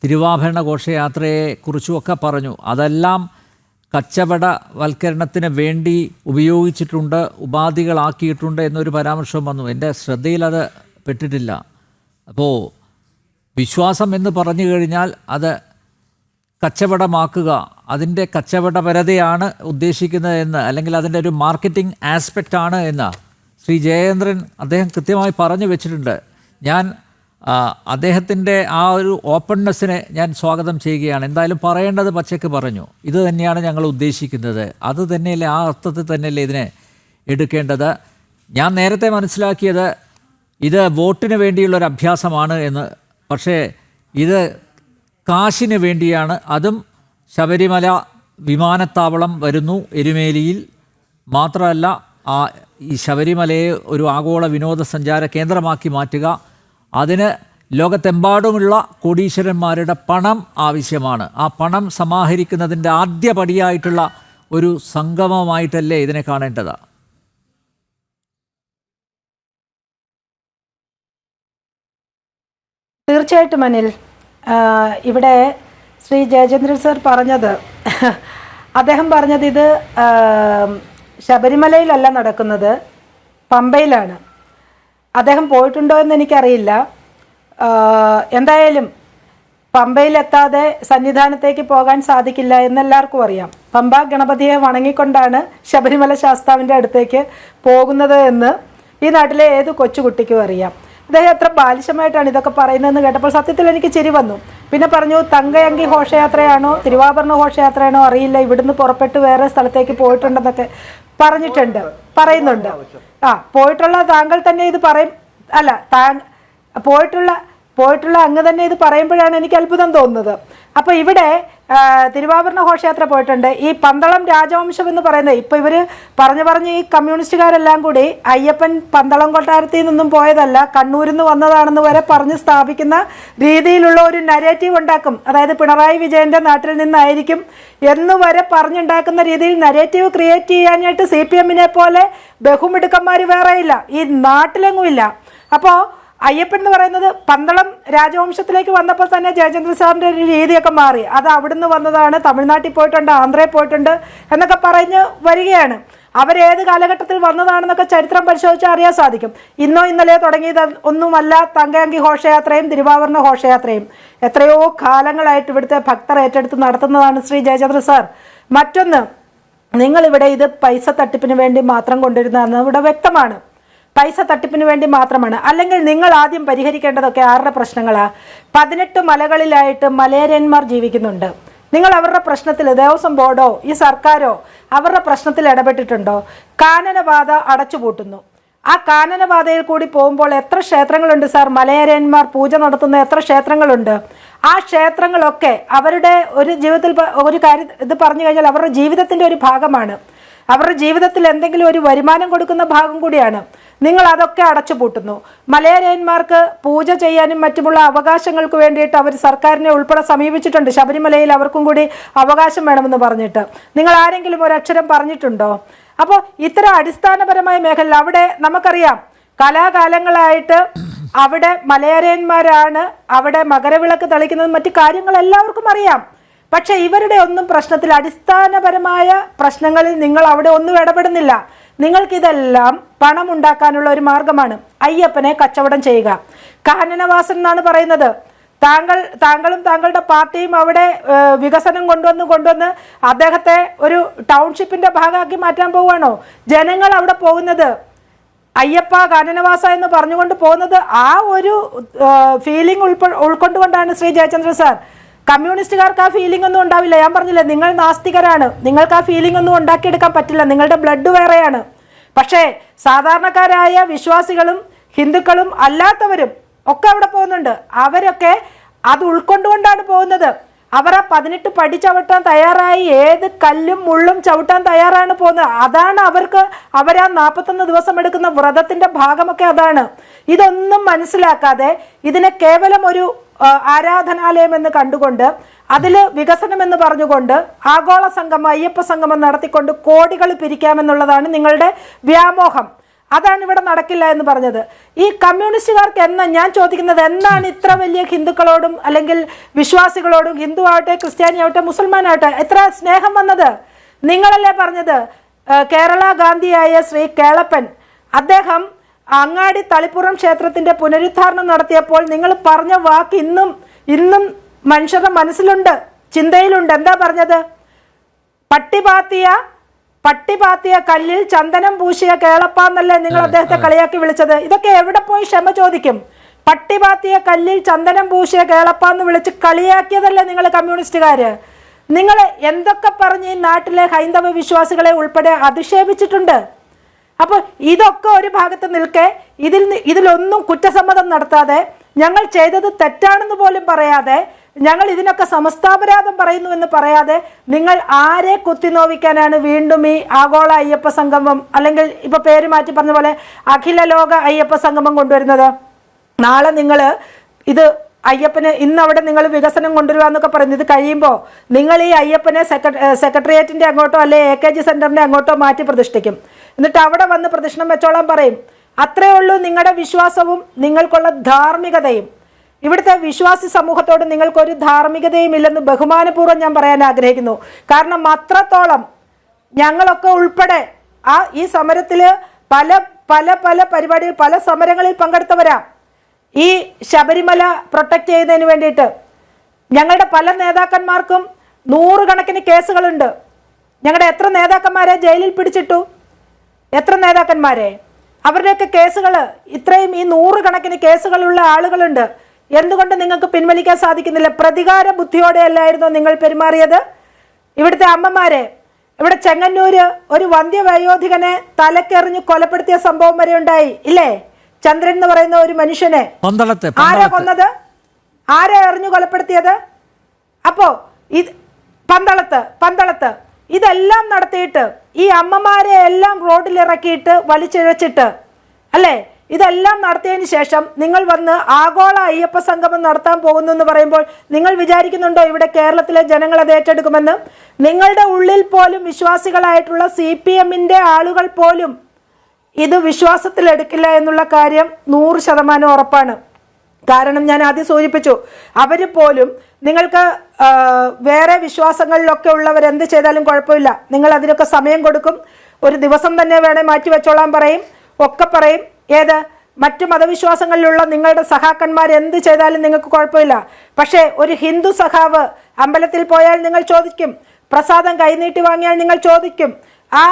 തിരുവാഭരണ ഘോഷയാത്രയെക്കുറിച്ചും ഒക്കെ പറഞ്ഞു. അതെല്ലാം കച്ചവടവൽക്കരണത്തിന് വേണ്ടി ഉപയോഗിച്ചിട്ടുണ്ട്, ഉപാധികളാക്കിയിട്ടുണ്ട് എന്നൊരു പരാമർശം വന്നു. എൻ്റെ ശ്രദ്ധയിൽ അത് പെട്ടിട്ടില്ല. അപ്പോൾ വിശ്വാസം എന്ന് പറഞ്ഞു കഴിഞ്ഞാൽ അത് കച്ചവടമാക്കുക, അതിൻ്റെ കച്ചവടപരതയാണ് ഉദ്ദേശിക്കുന്നത് എന്ന്, അല്ലെങ്കിൽ അതിൻ്റെ ഒരു മാർക്കറ്റിംഗ് ആസ്പെക്റ്റാണ് എന്ന് ശ്രീ ജയേന്ദ്രൻ അദ്ദേഹം കൃത്യമായി പറഞ്ഞു വെച്ചിട്ടുണ്ട്. ഞാൻ അദ്ദേഹത്തിൻ്റെ ആ ഒരു ഓപ്പൺനെസ്സിനെ ഞാൻ സ്വാഗതം ചെയ്യുകയാണ്. എന്തായാലും പറയേണ്ടത് പച്ചയ്ക്ക് പറഞ്ഞു. ഇത് തന്നെയാണ് ഞങ്ങൾ ഉദ്ദേശിക്കുന്നത്, അത് തന്നെയല്ലേ, ആ അർത്ഥത്തിൽ തന്നെയല്ലേ ഇതിനെ എടുക്കേണ്ടത്. ഞാൻ നേരത്തെ മനസ്സിലാക്കിയത് ഇത് വോട്ടിന് വേണ്ടിയുള്ളൊരു അഭ്യാസമാണ് എന്ന്. പക്ഷേ ഇത് കാശിന് വേണ്ടിയാണ്. അതും ശബരിമല വിമാനത്താവളം വരുന്നു എരുമേലിയിൽ. മാത്രമല്ല ഈ ശബരിമലയെ ഒരു ആഗോള വിനോദസഞ്ചാര കേന്ദ്രമാക്കി മാറ്റുക, അതിന് ലോകത്തെമ്പാടുമുള്ള കോടീശ്വരന്മാരുടെ പണം ആവശ്യമാണ്. ആ പണം സമാഹരിക്കുന്നതിൻ്റെ ആദ്യ പടിയായിട്ടുള്ള ഒരു സംഗമമായിട്ടല്ലേ ഇതിനെ കാണേണ്ടത്? തീർച്ചയായിട്ടും അനിൽ, ഇവിടെ ശ്രീ ജയചന്ദ്രൻ സർ പറഞ്ഞത്, അദ്ദേഹം പറഞ്ഞത് ഇത് ശബരിമലയിലല്ല നടക്കുന്നത്, പമ്പയിലാണ്. അദ്ദേഹം പോയിട്ടുണ്ടോ എന്ന് എനിക്കറിയില്ല. എന്തായാലും പമ്പയിലെത്താതെ സന്നിധാനത്തേക്ക് പോകാൻ സാധിക്കില്ല എന്നെല്ലാവർക്കും അറിയാം. പമ്പ ഗണപതിയെ വണങ്ങിക്കൊണ്ടാണ് ശബരിമല ശാസ്താവിൻ്റെ അടുത്തേക്ക് പോകുന്നത് എന്ന് ഈ നാട്ടിലെ ഏത് കൊച്ചുകുട്ടിക്കും അറിയാം. അദ്ദേഹം എത്ര ബാലിശമായിട്ടാണ് ഇതൊക്കെ പറയുന്നതെന്ന് കേട്ടപ്പോൾ സത്യത്തിൽ എനിക്ക് ചിരി വന്നു. പിന്നെ പറഞ്ഞു, തങ്കയങ്കി ഘോഷയാത്രയാണോ തിരുവാഭരണ ഘോഷയാത്രയാണോ അറിയില്ല, ഇവിടുന്ന് പുറപ്പെട്ട് വേറെ സ്ഥലത്തേക്ക് പോയിട്ടുണ്ടെന്നൊക്കെ പറയുന്നുണ്ട്. പോയിട്ടുള്ള താങ്കൾ തന്നെ ഇത് പറയും, അല്ല പോയിട്ടുള്ള അങ്ങ് തന്നെ ഇത് പറയുമ്പോഴാണ് എനിക്ക് അത്ഭുതം തോന്നുന്നത്. അപ്പോൾ ഇവിടെ തിരുവാഭരണ ഘോഷയാത്ര പോയിട്ടുണ്ട്. ഈ പന്തളം രാജവംശം എന്ന് പറയുന്നത് ഇപ്പോൾ ഇവർ പറഞ്ഞ് ഈ കമ്മ്യൂണിസ്റ്റുകാരെല്ലാം കൂടി അയ്യപ്പൻ പന്തളം കൊട്ടാരത്തിൽ നിന്നും പോയതല്ല, കണ്ണൂരിൽ നിന്ന് വന്നതാണെന്ന് വരെ പറഞ്ഞ് സ്ഥാപിക്കുന്ന രീതിയിലുള്ള ഒരു നരേറ്റീവ് ഉണ്ടാക്കും. അതായത് പിണറായി വിജയൻ്റെ നാട്ടിൽ നിന്നായിരിക്കും എന്ന് വരെ പറഞ്ഞുണ്ടാക്കുന്ന രീതിയിൽ നരേറ്റീവ് ക്രിയേറ്റ് ചെയ്യാനായിട്ട് CPM-നെ പോലെ ബഹുമിടുക്കന്മാർ വേറെയില്ല, ഈ നാട്ടിലെങ്ങും ഇല്ല. അപ്പോൾ അയ്യപ്പൻ എന്ന് പറയുന്നത് പന്തളം രാജവംശത്തിലേക്ക് വന്നപ്പോൾ തന്നെ ജയചന്ദ്രൻ സാറിൻ്റെ ഒരു രീതിയൊക്കെ മാറി. അത് അവിടുന്ന് വന്നതാണ്, തമിഴ്നാട്ടിൽ പോയിട്ടുണ്ട്, ആന്ധ്രയിൽ പോയിട്ടുണ്ട് എന്നൊക്കെ പറഞ്ഞ് വരികയാണ്. അവരേത് കാലഘട്ടത്തിൽ വന്നതാണെന്നൊക്കെ ചരിത്രം പരിശോധിച്ചാൽ അറിയാൻ സാധിക്കും. ഇന്നോ ഇന്നലെയോ തുടങ്ങിയത് ഒന്നുമല്ല തങ്കയങ്കി ഘോഷയാത്രയും തിരുവാഭരണ ഘോഷയാത്രയും. എത്രയോ കാലങ്ങളായിട്ട് ഇവിടുത്തെ ഭക്തർ ഏറ്റെടുത്ത് നടത്തുന്നതാണ് ശ്രീ ജയചന്ദ്രൻ സാർ. മറ്റൊന്ന്, നിങ്ങളിവിടെ ഇത് പൈസ തട്ടിപ്പിന് വേണ്ടി മാത്രം കൊണ്ടുവരുന്നതെന്ന് ഇവിടെ വ്യക്തമാണ്. പൈസ തട്ടിപ്പിന് വേണ്ടി മാത്രമാണ്. അല്ലെങ്കിൽ നിങ്ങൾ ആദ്യം പരിഹരിക്കേണ്ടതൊക്കെ ആരുടെ പ്രശ്നങ്ങളാണ്? 18 മലകളിലായിട്ട് മലയരന്മാർ ജീവിക്കുന്നുണ്ട്. നിങ്ങൾ അവരുടെ പ്രശ്നത്തിൽ ദേവസ്വം ബോർഡോ ഈ സർക്കാരോ അവരുടെ പ്രശ്നത്തിൽ ഇടപെട്ടിട്ടുണ്ടോ? കാനനപാത അടച്ചുപൂട്ടുന്നു. ആ കാനനപാതയിൽ കൂടി പോകുമ്പോൾ എത്ര ക്ഷേത്രങ്ങളുണ്ട് സാർ? മലയരന്മാർ പൂജ നടത്തുന്ന എത്ര ക്ഷേത്രങ്ങളുണ്ട്? ആ ക്ഷേത്രങ്ങളൊക്കെ അവരുടെ ഒരു ജീവിതത്തിൽ ഒരു കാര്യം ഇത് പറഞ്ഞു കഴിഞ്ഞാൽ അവരുടെ ജീവിതത്തിൻ്റെ ഒരു ഭാഗമാണ്. അവരുടെ ജീവിതത്തിൽ എന്തെങ്കിലും ഒരു വരുമാനം കൊടുക്കുന്ന ഭാഗം കൂടിയാണ്. നിങ്ങൾ അതൊക്കെ അടച്ചുപൂട്ടുന്നു. മലയരയന്മാർക്ക് പൂജ ചെയ്യാനും മറ്റുമുള്ള അവകാശങ്ങൾക്ക് വേണ്ടിയിട്ട് അവർ സർക്കാരിനെ ഉൾപ്പെടെ സമീപിച്ചിട്ടുണ്ട്. ശബരിമലയിൽ അവർക്കും കൂടി അവകാശം വേണമെന്ന് പറഞ്ഞിട്ട് നിങ്ങൾ ആരെങ്കിലും ഒരക്ഷരം പറഞ്ഞിട്ടുണ്ടോ? അപ്പോൾ ഇത്തരം അടിസ്ഥാനപരമായ മേഖല അവിടെ നമുക്കറിയാം, കലാകാലങ്ങളായിട്ട് അവിടെ മലയരയന്മാരാണ് അവിടെ മകരവിളക്ക് തെളിക്കുന്നത്, മറ്റു കാര്യങ്ങൾ എല്ലാവർക്കും അറിയാം. പക്ഷെ ഇവരുടെ ഒന്നും പ്രശ്നത്തിൽ അടിസ്ഥാനപരമായ പ്രശ്നങ്ങളിൽ നിങ്ങൾ അവിടെ ഒന്നും ഇടപെടുന്നില്ല. നിങ്ങൾക്കിതെല്ലാം പണം ഉണ്ടാക്കാനുള്ള ഒരു മാർഗമാണ് അയ്യപ്പനെ കച്ചവടം ചെയ്യുക. കാനനവാസൻ എന്നാണ് പറയുന്നത്. താങ്കളും താങ്കളുടെ പാർട്ടിയും അവിടെ വികസനം കൊണ്ടുവന്ന് അദ്ദേഹത്തെ ഒരു ടൗൺഷിപ്പിന്റെ ഭാഗമാക്കി മാറ്റാൻ പോവുകയാണോ? ജനങ്ങൾ അവിടെ പോകുന്നത് അയ്യപ്പ കാനനവാസ എന്ന് പറഞ്ഞുകൊണ്ട് പോകുന്നത് ആ ഒരു ഫീലിംഗ് ഉൾക്കൊണ്ടുകൊണ്ടാണ് ശ്രീ ജയചന്ദ്രൻ സാർ. കമ്മ്യൂണിസ്റ്റുകാർക്ക് ആ ഫീലിംഗ് ഒന്നും ഉണ്ടാവില്ല. ഞാൻ പറഞ്ഞില്ലേ, നിങ്ങൾ നാസ്തികരാണ്, നിങ്ങൾക്ക് ആ ഫീലിംഗ് ഒന്നും ഉണ്ടാക്കിയെടുക്കാൻ പറ്റില്ല, നിങ്ങളുടെ ബ്ലഡ് വേറെയാണ്. പക്ഷേ സാധാരണക്കാരായ വിശ്വാസികളും ഹിന്ദുക്കളും അല്ലാത്തവരും ഒക്കെ അവിടെ പോകുന്നുണ്ട്. അവരൊക്കെ അത് ഉൾക്കൊണ്ടുകൊണ്ടാണ് പോകുന്നത്. അവർ ആ 18 പടി ചവിട്ടാൻ തയ്യാറായി, ഏത് കല്ലും മുള്ളും ചവിട്ടാൻ തയ്യാറാണ് പോകുന്നത്. അതാണ് അവരാ 41 ദിവസം എടുക്കുന്ന വ്രതത്തിന്റെ ഭാഗമൊക്കെ അതാണ്. ഇതൊന്നും മനസ്സിലാക്കാതെ ഇതിനെ കേവലം ഒരു ആരാധനാലയം എന്ന് കണ്ടുകൊണ്ട് അതിൽ വികസനം എന്ന് പറഞ്ഞുകൊണ്ട് ആഗോള സംഗമം, അയ്യപ്പ സംഗമം നടത്തിക്കൊണ്ട് കോടികൾ പിരിക്കാമെന്നുള്ളതാണ് നിങ്ങളുടെ വ്യാമോഹം. അതാണ് ഇവിടെ നടക്കില്ല എന്ന് പറഞ്ഞത്. ഈ കമ്മ്യൂണിസ്റ്റുകാർക്ക് ഞാൻ ചോദിക്കുന്നത്, എന്നാണ് ഇത്ര വലിയ ഹിന്ദുക്കളോടും അല്ലെങ്കിൽ വിശ്വാസികളോടും, ഹിന്ദു ആവട്ടെ ക്രിസ്ത്യാനി ആവട്ടെ മുസൽമാനാവട്ടെ, എത്ര സ്നേഹം വന്നത്? നിങ്ങളല്ലേ പറഞ്ഞത്? കേരള ഗാന്ധിയായ ശ്രീ കേളപ്പൻ അദ്ദേഹം അങ്ങാടി തളിപ്പുറം ക്ഷേത്രത്തിന്റെ പുനരുദ്ധാരണം നടത്തിയപ്പോൾ നിങ്ങൾ പറഞ്ഞ വാക്ക് ഇന്നും മനുഷ്യരുടെ മനസ്സിലുണ്ട്, ചിന്തയിലുണ്ട്. എന്താ പറഞ്ഞത്? പട്ടിപാത്തിയ കല്ലിൽ ചന്ദനം പൂശിയ കേളപ്പാന്നല്ലേ നിങ്ങൾ അദ്ദേഹത്തെ കളിയാക്കി വിളിച്ചത്? ഇതൊക്കെ എവിടെ പോയി ക്ഷമ ചോദിക്കും? പട്ടിപാത്തിയ കല്ലിൽ ചന്ദനം പൂശിയ കേളപ്പാന്ന് വിളിച്ച് കളിയാക്കിയതല്ലേ നിങ്ങൾ കമ്മ്യൂണിസ്റ്റുകാര്? നിങ്ങൾ എന്തൊക്കെ പറഞ്ഞ് ഈ നാട്ടിലെ ഹൈന്ദവ വിശ്വാസികളെ ഉൾപ്പെടെ അധിക്ഷേപിച്ചിട്ടുണ്ട്. അപ്പോൾ ഇതൊക്കെ ഒരു ഭാഗത്ത് നിൽക്കെ ഇതിലൊന്നും കുറ്റസമ്മതം നടത്താതെ, ഞങ്ങൾ ചെയ്തത് തെറ്റാണെന്ന് പോലും പറയാതെ, ഞങ്ങൾ ഇതിനൊക്കെ സമസ്താപരാധം പറയുന്നു എന്ന് പറയാതെ, നിങ്ങൾ ആരെ കുത്തിനോവിക്കാനാണ് വീണ്ടും ഈ ആഗോള അയ്യപ്പ സംഗമം അല്ലെങ്കിൽ ഇപ്പൊ പേര് മാറ്റി പറഞ്ഞ പോലെ അഖില ലോക അയ്യപ്പ സംഗമം കൊണ്ടുവരുന്നത്? നാളെ നിങ്ങൾ ഇത് അയ്യപ്പന് അവിടെ നിങ്ങൾ വികസനം കൊണ്ടുവരിക എന്നൊക്കെ പറയുന്നത്, ഇത് കഴിയുമ്പോൾ നിങ്ങൾ ഈ അയ്യപ്പനെ സെക്രട്ടേറിയറ്റിന്റെ അങ്ങോട്ടോ അല്ലെ AKG സെന്ററിന്റെ അങ്ങോട്ടോ മാറ്റി പ്രതിഷ്ഠിക്കും. എന്നിട്ട് അവിടെ വന്ന് പ്രദക്ഷിണം വെച്ചോളാൻ പറയും. അത്രേ ഉള്ളൂ നിങ്ങളുടെ വിശ്വാസവും നിങ്ങൾക്കുള്ള ധാർമ്മികതയും. ഇവിടുത്തെ വിശ്വാസി സമൂഹത്തോട് നിങ്ങൾക്കൊരു ധാർമ്മികതയും ഇല്ലെന്ന് ബഹുമാനപൂർവ്വം ഞാൻ പറയാൻ ആഗ്രഹിക്കുന്നു. കാരണം അത്രത്തോളം ഞങ്ങളൊക്കെ ഉൾപ്പെടെ ഈ സമരത്തിൽ പല പല പല പരിപാടികൾ, പല സമരങ്ങളിൽ പങ്കെടുത്തവരാ. ഈ ശബരിമല പ്രൊട്ടക്ട് ചെയ്യുന്നതിന് വേണ്ടിയിട്ട് ഞങ്ങളുടെ പല നേതാക്കന്മാർക്കും 100 കണക്കിന് കേസുകളുണ്ട്. ഞങ്ങളുടെ എത്ര നേതാക്കന്മാരെ ജയിലിൽ പിടിച്ചിട്ടു, എത്ര നേതാക്കന്മാരെ, അവരുടെയൊക്കെ കേസുകൾ, ഇത്രയും ഈ 100 കണക്കിന് കേസുകളുള്ള ആളുകളുണ്ട്. എന്തുകൊണ്ട് നിങ്ങൾക്ക് പിൻവലിക്കാൻ സാധിക്കുന്നില്ല? പ്രതികാര ബുദ്ധിയോടെ അല്ലായിരുന്നോ നിങ്ങൾ പെരുമാറിയത്? ഇവിടുത്തെ അമ്മമാരെ, ഇവിടെ ചെങ്ങന്നൂര് ഒരു വന്ധ്യവയോധികനെ തലക്കെറിഞ്ഞ് കൊലപ്പെടുത്തിയ സംഭവം വരെ ഉണ്ടായി ഇല്ലേ? ചന്ദ്രൻ എന്ന് പറയുന്ന ഒരു മനുഷ്യനെ ആരാ കൊന്നത്? ആരാ എറിഞ്ഞു കൊലപ്പെടുത്തിയത്? അപ്പോ ഇത് പന്തളത്ത് ഇതെല്ലാം നടത്തിയിട്ട് ഈ അമ്മമാരെ എല്ലാം റോഡിൽ ഇറക്കിയിട്ട് വലിച്ചിഴച്ചിട്ട് അല്ലേ, ഇതെല്ലാം നടത്തിയതിന് ശേഷം നിങ്ങൾ വന്ന് ആഗോള അയ്യപ്പ സംഗമം നടത്താൻ പോകുന്നു എന്ന് പറയുമ്പോൾ നിങ്ങൾ വിചാരിക്കുന്നുണ്ടോ ഇവിടെ കേരളത്തിലെ ജനങ്ങൾ അത് ഏറ്റെടുക്കുമെന്ന്? നിങ്ങളുടെ ഉള്ളിൽ പോലും വിശ്വാസികളായിട്ടുള്ള CPM-ന്റെ ആളുകൾ പോലും ഇത് വിശ്വാസത്തിലെടുക്കില്ല എന്നുള്ള കാര്യം 100% ഉറപ്പാണ്. കാരണം ഞാൻ ആദ്യം സൂചിപ്പിച്ചു, അവർ പോലും നിങ്ങൾക്ക് വേറെ വിശ്വാസങ്ങളിലൊക്കെ ഉള്ളവർ എന്ത് ചെയ്താലും കുഴപ്പമില്ല, നിങ്ങൾ അതിനൊക്കെ സമയം കൊടുക്കും, ഒരു ദിവസം തന്നെ വേണേൽ മാറ്റി വെച്ചോളാൻ പറയും, ഒക്കെ പറയും. ഏത് മറ്റു മതവിശ്വാസങ്ങളിലുള്ള നിങ്ങളുടെ സഖാക്കന്മാർ എന്ത് ചെയ്താലും നിങ്ങൾക്ക് കുഴപ്പമില്ല. പക്ഷേ ഒരു ഹിന്ദു സഖാവ് അമ്പലത്തിൽ പോയാൽ നിങ്ങൾ ചോദിക്കും, പ്രസാദം കൈനീട്ടി വാങ്ങിയാൽ നിങ്ങൾ ചോദിക്കും, ആ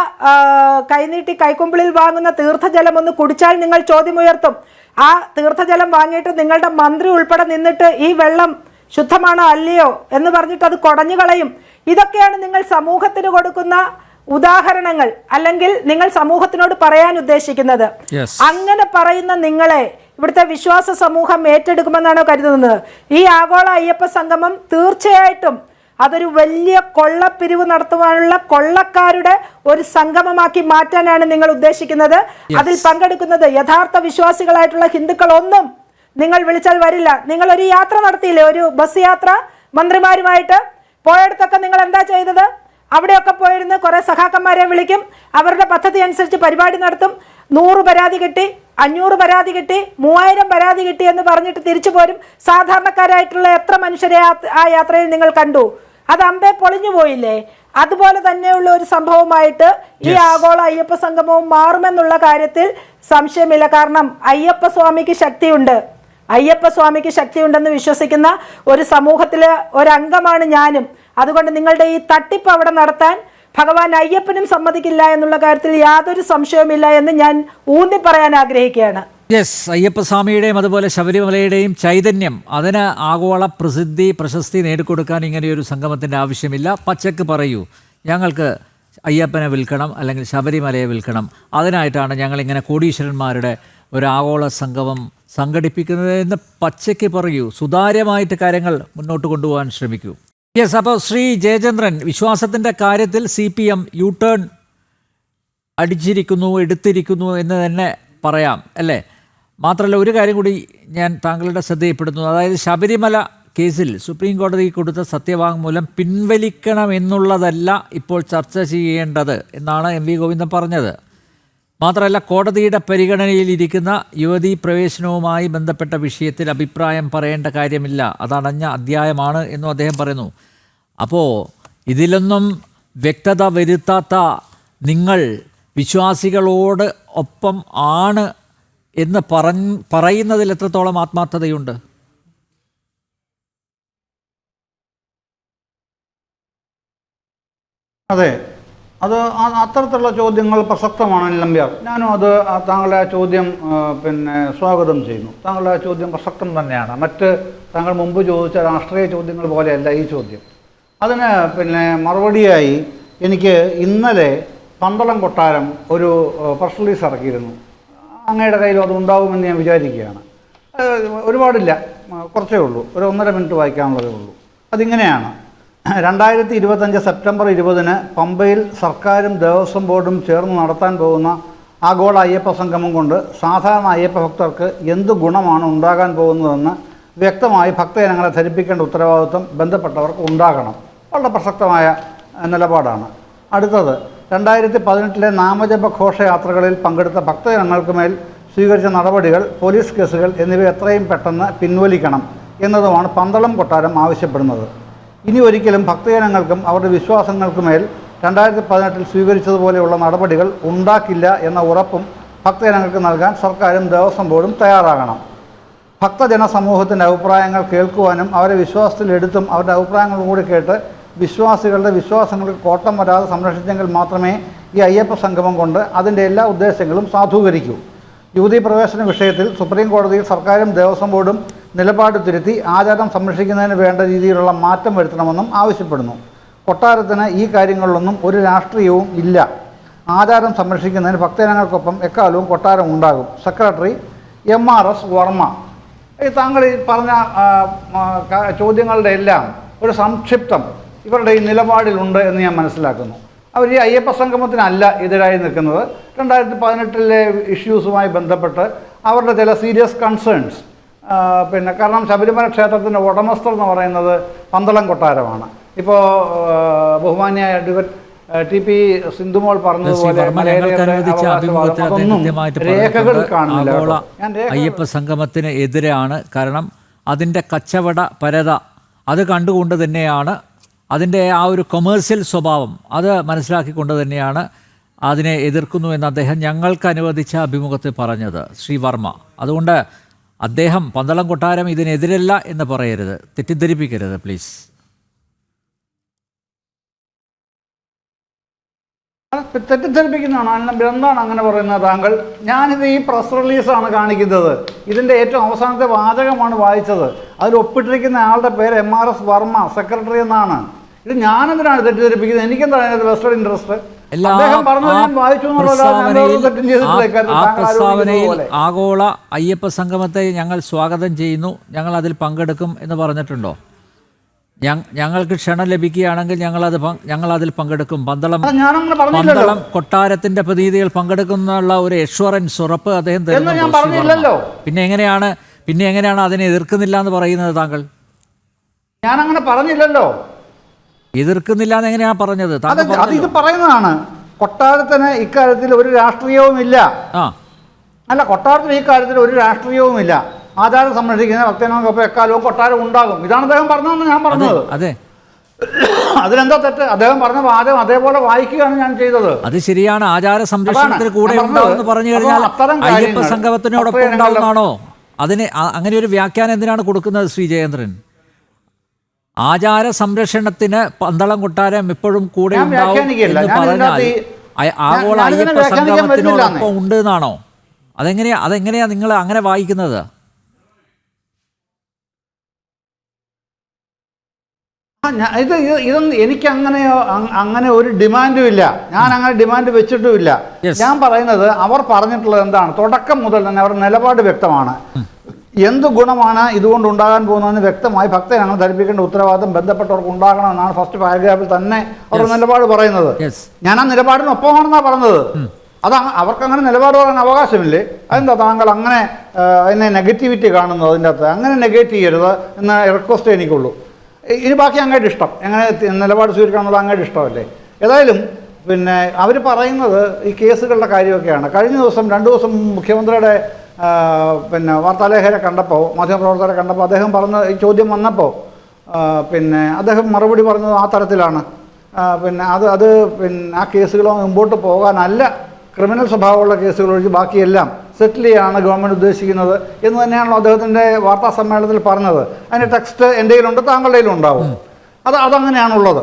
കൈനീട്ടി കൈക്കുമ്പിളിൽ വാങ്ങുന്ന തീർത്ഥജലം ഒന്ന് കുടിച്ചാൽ നിങ്ങൾ ചോദ്യമുയർത്തും. ആ തീർത്ഥജലം വാങ്ങിയിട്ട് നിങ്ങളുടെ മന്ത്രി ഉൾപ്പെടെ നിന്നിട്ട് ഈ വെള്ളം ശുദ്ധമാണോ അല്ലയോ എന്ന് പറഞ്ഞിട്ട് അത് കുടഞ്ഞു കളയും. ഇതൊക്കെയാണ് നിങ്ങൾ സമൂഹത്തിന് കൊടുക്കുന്ന ഉദാഹരണങ്ങൾ, അല്ലെങ്കിൽ നിങ്ങൾ സമൂഹത്തിനോട് പറയാൻ ഉദ്ദേശിക്കുന്നത്. അങ്ങനെ പറയുന്ന നിങ്ങളെ ഇവിടുത്തെ വിശ്വാസ സമൂഹം ഏറ്റെടുക്കുമെന്നാണോ കരുതുന്നത്? ഈ ആഗോള അയ്യപ്പ സംഗമം തീർച്ചയായിട്ടും അതൊരു വലിയ കൊള്ളപ്പിരിവ് നടത്തുവാനുള്ള കൊള്ളക്കാരുടെ ഒരു സംഗമമാക്കി മാറ്റാനാണ് നിങ്ങൾ ഉദ്ദേശിക്കുന്നത്. അതിൽ പങ്കെടുക്കുന്നത് യഥാർത്ഥ വിശ്വാസികളായിട്ടുള്ള ഹിന്ദുക്കൾ ഒന്നും നിങ്ങൾ വിളിച്ചാൽ വരില്ല. നിങ്ങൾ ഒരു യാത്ര നടത്തിയില്ലേ, ഒരു ബസ് യാത്ര മന്ത്രിമാരുമായിട്ട്? പോയടത്തൊക്കെ നിങ്ങൾ എന്താ ചെയ്തത്? അവിടെയൊക്കെ പോയിരുന്ന് കുറെ സഖാക്കന്മാരെ വിളിക്കും, അവരുടെ പദ്ധതി അനുസരിച്ച് പരിപാടി നടത്തും. 100 പരാതി കിട്ടി, 500 പരാതി കിട്ടി, 3000 പരാതി കിട്ടി എന്ന് പറഞ്ഞിട്ട് തിരിച്ചു പോരും. സാധാരണക്കാരായിട്ടുള്ള എത്ര മനുഷ്യരെ ആ യാത്രയിൽ നിങ്ങൾ കണ്ടു? അത് അമ്പേ പൊളിഞ്ഞു പോയില്ലേ? അതുപോലെ തന്നെയുള്ള ഒരു സംഭവമായിട്ട് ഈ ആഗോള അയ്യപ്പ സംഗമവും മാറുമെന്നുള്ള കാര്യത്തിൽ സംശയമില്ല. കാരണം അയ്യപ്പ സ്വാമിക്ക് ശക്തിയുണ്ടെന്ന് വിശ്വസിക്കുന്ന ഒരു സമൂഹത്തിലെ ഒരംഗമാണ് ഞാനും. അതുകൊണ്ട് നിങ്ങളുടെ ഈ തട്ടിപ്പ് അവിടെ നടത്താൻ ഭഗവാൻ അയ്യപ്പനും സമ്മതിക്കില്ല എന്നുള്ള കാര്യത്തിൽ യാതൊരു സംശയവുമില്ല എന്ന് ഞാൻ ഊന്നി പറയാൻ ആഗ്രഹിക്കുകയാണ്. അയ്യപ്പസ്വാമിയുടെയും അതുപോലെ ശബരിമലയുടെയും ചൈതന്യം, അതിന് ആഗോള പ്രശസ്തി നേടിക്കൊടുക്കാൻ ഇങ്ങനെയൊരു സംഗമത്തിൻ്റെ ആവശ്യമില്ല. പച്ചക്ക് പറയൂ, ഞങ്ങൾക്ക് അയ്യപ്പനെ വിൽക്കണം അല്ലെങ്കിൽ ശബരിമലയെ വിൽക്കണം, അതിനായിട്ടാണ് ഞങ്ങളിങ്ങനെ കോടീശ്വരന്മാരുടെ ഒരു ആഗോള സംഗമം സംഘടിപ്പിക്കുന്നത് എന്ന് പച്ചയ്ക്ക് പറയൂ. സുതാര്യമായിട്ട് കാര്യങ്ങൾ മുന്നോട്ട് കൊണ്ടുപോകാൻ ശ്രമിക്കൂ. യെസ്, അപ്പോൾ ശ്രീ ജയചന്ദ്രൻ, വിശ്വാസത്തിൻ്റെ കാര്യത്തിൽ CPM യു ടേൺ അടിച്ചിരിക്കുന്നു, എടുത്തിരിക്കുന്നു എന്ന് തന്നെ പറയാം അല്ലേ? മാത്രമല്ല ഒരു കാര്യം കൂടി ഞാൻ താങ്കളുടെ ശ്രദ്ധയിൽപ്പെടുന്നു. അതായത് ശബരിമല കേസിൽ സുപ്രീം കോടതി കൊടുത്ത സത്യവാങ്മൂലം പിൻവലിക്കണമെന്നുള്ളതല്ല ഇപ്പോൾ ചർച്ച ചെയ്യേണ്ടത് എന്നാണ് MV ഗോവിന്ദൻ പറഞ്ഞത്. മാത്രമല്ല കോടതിയുടെ പരിഗണനയിലിരിക്കുന്ന യുവതീ പ്രവേശനവുമായി ബന്ധപ്പെട്ട വിഷയത്തിൽ അഭിപ്രായം പറയേണ്ട കാര്യമില്ല, അതടഞ്ഞ അധ്യായമാണ് എന്നും അദ്ദേഹം പറയുന്നു. അപ്പോൾ ഇതിലൊന്നും വ്യക്തത വരുത്താത്ത നിങ്ങൾ വിശ്വാസികളോട് ഒപ്പം ആണ് എന്ന് പറയുന്നതിൽ എത്രത്തോളം ആത്മാർത്ഥതയുണ്ട്? അതെ, അത് അത്തരത്തിലുള്ള ചോദ്യങ്ങൾ പ്രസക്തമാണ് നമ്പ്യാർ. ഞാനും അത് താങ്കളുടെ ആ ചോദ്യം സ്വാഗതം ചെയ്യുന്നു. താങ്കളുടെ ആ ചോദ്യം പ്രസക്തം തന്നെയാണ്. മറ്റ് താങ്കൾ മുമ്പ് ചോദിച്ച രാഷ്ട്രീയ ചോദ്യങ്ങൾ പോലെയല്ല ഈ ചോദ്യം. അതിന് മറുപടിയായി എനിക്ക് ഇന്നലെ പന്തളം കൊട്ടാരം ഒരു പ്രസ് റിലീസ് ഇറക്കിയിരുന്നു. അങ്ങയുടെ കയ്യിലും അത് ഉണ്ടാവുമെന്ന് ഞാൻ വിചാരിക്കുകയാണ്. ഒരുപാടില്ല, കുറച്ചേ ഉള്ളൂ, ഒരു 1.5 മിനിറ്റ് വായിക്കാനുള്ളതേ ഉള്ളൂ. അതിങ്ങനെയാണ്: 2025 സെപ്റ്റംബർ 20 പമ്പയിൽ സർക്കാരും ദേവസ്വം ബോർഡും ചേർന്ന് നടത്താൻ പോകുന്ന ആഗോള അയ്യപ്പ സംഗമം കൊണ്ട് സാധാരണ അയ്യപ്പ ഭക്തർക്ക് എന്ത് ഗുണമാണ് ഉണ്ടാകാൻ പോകുന്നതെന്ന് വ്യക്തമായി ഭക്തജനങ്ങളെ ധരിപ്പിക്കേണ്ട ഉത്തരവാദിത്വം ബന്ധപ്പെട്ടവർക്ക് ഉണ്ടാകണം. വളരെ പ്രസക്തമായ നിലപാടാണ്. അടുത്തത്, 2018 നാമജപ ഘോഷയാത്രകളിൽ പങ്കെടുത്ത ഭക്തജനങ്ങൾക്ക് മേൽ സ്വീകരിച്ച നടപടികൾ, പോലീസ് കേസുകൾ എന്നിവ എത്രയും പെട്ടെന്ന് പിൻവലിക്കണം എന്നതുമാണ് പന്തളം കൊട്ടാരം ആവശ്യപ്പെടുന്നത്. ഇനി ഒരിക്കലും ഭക്തജനങ്ങൾക്കും അവരുടെ വിശ്വാസങ്ങൾക്കുമേൽ 2018 സ്വീകരിച്ചതുപോലെയുള്ള നടപടികൾ ഉണ്ടാക്കില്ല എന്ന ഉറപ്പും ഭക്തജനങ്ങൾക്ക് നൽകാൻ സർക്കാരും ദേവസ്വം ബോർഡും തയ്യാറാകണം. ഭക്തജന സമൂഹത്തിൻ്റെ അഭിപ്രായങ്ങൾ കേൾക്കുവാനും അവരെ വിശ്വാസത്തിലെടുത്തും അവരുടെ അഭിപ്രായങ്ങൾ കൂടി കേട്ട് വിശ്വാസികളുടെ വിശ്വാസങ്ങൾക്ക് കോട്ടം വരാതെ സംരക്ഷിച്ചെങ്കിൽ മാത്രമേ ഈ അയ്യപ്പ സംഗമം കൊണ്ട് അതിൻ്റെ എല്ലാ ഉദ്ദേശങ്ങളും സാധൂകരിക്കൂ. യുവതീ പ്രവേശന വിഷയത്തിൽ സുപ്രീം കോടതിയിൽ സർക്കാരും ദേവസ്വം ബോർഡും നിലപാട് തിരുത്തി ആചാരം സംരക്ഷിക്കുന്നതിന് വേണ്ട രീതിയിലുള്ള മാറ്റം വരുത്തണമെന്നും ആവശ്യപ്പെടുന്നു. കൊട്ടാരത്തിന് ഈ കാര്യങ്ങളിലൊന്നും ഒരു രാഷ്ട്രീയവും ഇല്ല. ആചാരം സംരക്ഷിക്കുന്നതിന് ഭക്തജനങ്ങൾക്കൊപ്പം എക്കാലവും കൊട്ടാരം ഉണ്ടാകും. Secretary MRS Varma. താങ്കൾ ഈ പറഞ്ഞ ചോദ്യങ്ങളുടെ എല്ലാം ഒരു സംക്ഷിപ്തം ഇവരുടെ ഈ നിലപാടിലുണ്ട് എന്ന് ഞാൻ മനസ്സിലാക്കുന്നു. അവർ ഈ അയ്യപ്പ സംഗമത്തിനല്ല എതിരായി നിൽക്കുന്നത്. 2018 ഇഷ്യൂസുമായി ബന്ധപ്പെട്ട് അവരുടെ ചില സീരിയസ് കൺസേൺസ്, കാരണം ശബരിമല ക്ഷേത്രത്തിൻ്റെ ഉടമസ്ഥർ എന്ന് പറയുന്നത് പന്തളം കൊട്ടാരമാണ്. ഇപ്പോൾ ബഹുമാന്യായ അഡ്വക്കേറ്റ് TP സിന്ധുമോൾ പറഞ്ഞതുപോലെ രേഖകൾ കാണില്ല. അയ്യപ്പ സംഗമത്തിന് എതിരാണ്. കാരണം അതിൻ്റെ കച്ചവട പരത അത് കണ്ടുകൊണ്ട് തന്നെയാണ്, അതിൻ്റെ ആ ഒരു കൊമേഴ്സ്യൽ സ്വഭാവം അത് മനസ്സിലാക്കിക്കൊണ്ട് തന്നെയാണ് അതിനെ എതിർക്കുന്നു എന്ന് അദ്ദേഹം ഞങ്ങൾക്ക് അനുവദിച്ച അഭിമുഖത്തിൽ പറഞ്ഞത്, ശ്രീ വർമ്മ. അതുകൊണ്ട് അദ്ദേഹം പന്തളം കൊട്ടാരം ഇതിനെതിരല്ല എന്ന് പറയരുത്, തെറ്റിദ്ധരിപ്പിക്കരുത് പ്ലീസ്. തെറ്റിദ്ധരിപ്പിക്കുന്നതാണ്. എന്താണ് അങ്ങനെ പറയുന്നത് താങ്കൾ? ഞാനിത് ഈ പ്രസ് റിലീസാണ് കാണിക്കുന്നത്. ഇതിൻ്റെ ഏറ്റവും അവസാനത്തെ വാചകമാണ് വായിച്ചത്. അതിൽ ഒപ്പിട്ടിരിക്കുന്ന ആളുടെ പേര് MRS വർമ്മ, സെക്രട്ടറി എന്നാണ്. ഇത് ഞാനെന്തിനാണ് തെറ്റിദ്ധരിപ്പിക്കുന്നത്? എനിക്കെന്താണ് അതിനകത്ത് വെസ്റ്റഡ് ഇൻട്രസ്റ്റ്? ആഗോള അയ്യപ്പ സംഗമത്തെ ഞങ്ങൾ സ്വാഗതം ചെയ്യുന്നു, ഞങ്ങൾ അതിൽ പങ്കെടുക്കും എന്ന് പറഞ്ഞിട്ടുണ്ടോ? ഞങ്ങൾക്ക് ക്ഷണം ലഭിക്കുകയാണെങ്കിൽ ഞങ്ങൾ അതിൽ പങ്കെടുക്കും. പന്തളം കൊട്ടാരത്തിന്റെ പ്രതിനിധികൾ പങ്കെടുക്കുന്ന ഒരു എഷ്വറൻസ് ഉറപ്പ് അദ്ദേഹം തരുന്നു. പിന്നെ എങ്ങനെയാണ് അതിനെ എതിർക്കുന്നില്ല എന്ന് പറയുന്നത് താങ്കൾ? ഞാനങ്ങനെ പറഞ്ഞില്ലല്ലോ. എതിർക്കുന്നില്ല എന്ന് എങ്ങനെയാണ് പറഞ്ഞത്? ഇത് പറയുന്നതാണ്. കൊട്ടാരത്തിന് ഇക്കാര്യത്തിൽ ഒരു രാഷ്ട്രീയവുമില്ല. അല്ല, കൊട്ടാരത്തിന് ഈ കാര്യത്തിൽ ഒരു രാഷ്ട്രീയവുമില്ല. ആചാരം സംരക്ഷിക്കുന്ന ഭക്തജനങ്ങൾക്കൊപ്പം എക്കാലവും കൊട്ടാരം ഉണ്ടാകും. ഇതാണ് അദ്ദേഹം പറഞ്ഞതെന്ന് ഞാൻ പറഞ്ഞത്. അതെ, അതിലെന്താ തെറ്റ്? അദ്ദേഹം പറഞ്ഞ വാദം അതേപോലെ വായിക്കുകയാണ് ഞാൻ ചെയ്തത്. അത് ശരിയാണ്. ആചാര സംരക്ഷണത്തിന് കൂടെ ഉണ്ടാവുമെന്ന് പറഞ്ഞു കഴിഞ്ഞാൽ അയ്യപ്പ സംഗമത്തിനോടൊപ്പം ഉണ്ടാവുന്നതാണോ? അതിന് അങ്ങനെ ഒരു വ്യാഖ്യാനം എന്തിനാണ് കൊടുക്കുന്നത് ശ്രീ ജയേന്ദ്രൻ? ആചാര സംരക്ഷണത്തിന് പന്തളം കൊട്ടാരം എപ്പോഴും കൂടെ ഉണ്ടാവും എന്ന് പറഞ്ഞാൽ ആഗോള അയ്യപ്പ സംഗമത്തിനോടൊപ്പം ഉണ്ട് എന്നാണോ? അതെങ്ങനെയാ നിങ്ങൾ അങ്ങനെ വായിക്കുന്നത്? ഇതൊന്നും എനിക്ക് അങ്ങനെ ഒരു ഡിമാൻഡും ഇല്ല. ഞാൻ അങ്ങനെ ഡിമാൻഡ് വെച്ചിട്ടുമില്ല. ഞാൻ പറയുന്നത് അവർ പറഞ്ഞിട്ടുള്ളത് എന്താണ്, തുടക്കം മുതൽ തന്നെ അവരുടെ നിലപാട് വ്യക്തമാണ്. എന്ത് ഗുണമാണ് ഇതുകൊണ്ട് ഉണ്ടാകാൻ പോകുന്നതെന്ന് വ്യക്തമായി ഭക്തരെ അങ്ങനെ ധരിപ്പിക്കേണ്ട ഉത്തരവാദിത്തം ബന്ധപ്പെട്ടവർക്ക് ഉണ്ടാകണമെന്നാണ് ഫസ്റ്റ് പാരഗ്രാഫിൽ തന്നെ അവരുടെ നിലപാട് പറയുന്നത്. ഞാൻ ആ നിലപാടിനൊപ്പമാണെന്നാണ് പറഞ്ഞത്. അവർക്ക് അങ്ങനെ നിലപാട് പറയാൻ അവകാശമില്ലേ? അതെന്താ താങ്കൾ അങ്ങനെ അതിനെ നെഗറ്റിവിറ്റി കാണുന്നത്? അതിൻ്റെ അകത്ത് അങ്ങനെ നെഗറ്റ് ചെയ്യരുത് എന്ന റിക്വസ്റ്റ് എനിക്കുള്ളൂ. ഇനി ബാക്കി അങ്ങോട്ട് ഇഷ്ടം, എങ്ങനെ നിലപാട് സ്വീകരിക്കണം എന്നുള്ളത് അങ്ങോട്ട് ഇഷ്ടമല്ലേ. ഏതായാലും പിന്നെ അവർ പറയുന്നത് ഈ കേസുകളുടെ കാര്യമൊക്കെയാണ്. കഴിഞ്ഞ ദിവസം 2 ദിവസം മുഖ്യമന്ത്രിയുടെ പിന്നെ വാർത്താലേഖകരെ കണ്ടപ്പോൾ, മാധ്യമപ്രവർത്തകരെ കണ്ടപ്പോൾ അദ്ദേഹം പറഞ്ഞ ഈ ചോദ്യം വന്നപ്പോൾ പിന്നെ അദ്ദേഹം മറുപടി പറഞ്ഞത് ആ തരത്തിലാണ്. പിന്നെ അത് പിന്നെ ആ കേസുകളോ മുമ്പോട്ട് പോകാനല്ല, ക്രിമിനൽ സ്വഭാവമുള്ള കേസുകൾ ഒഴിച്ച് ബാക്കിയെല്ലാം സെറ്റിൽ ചെയ്യാണ് ഗവൺമെൻറ് ഉദ്ദേശിക്കുന്നത് എന്ന് തന്നെയാണല്ലോ അദ്ദേഹത്തിൻ്റെ വാർത്താ സമ്മേളനത്തിൽ പറഞ്ഞത്. അതിൻ്റെ ടെക്സ്റ്റ് എൻ്റെ കയ്യിലുണ്ട്, താങ്കളുടെ കയ്യിലും ഉണ്ടാവും. അതങ്ങനെയാണുള്ളത്,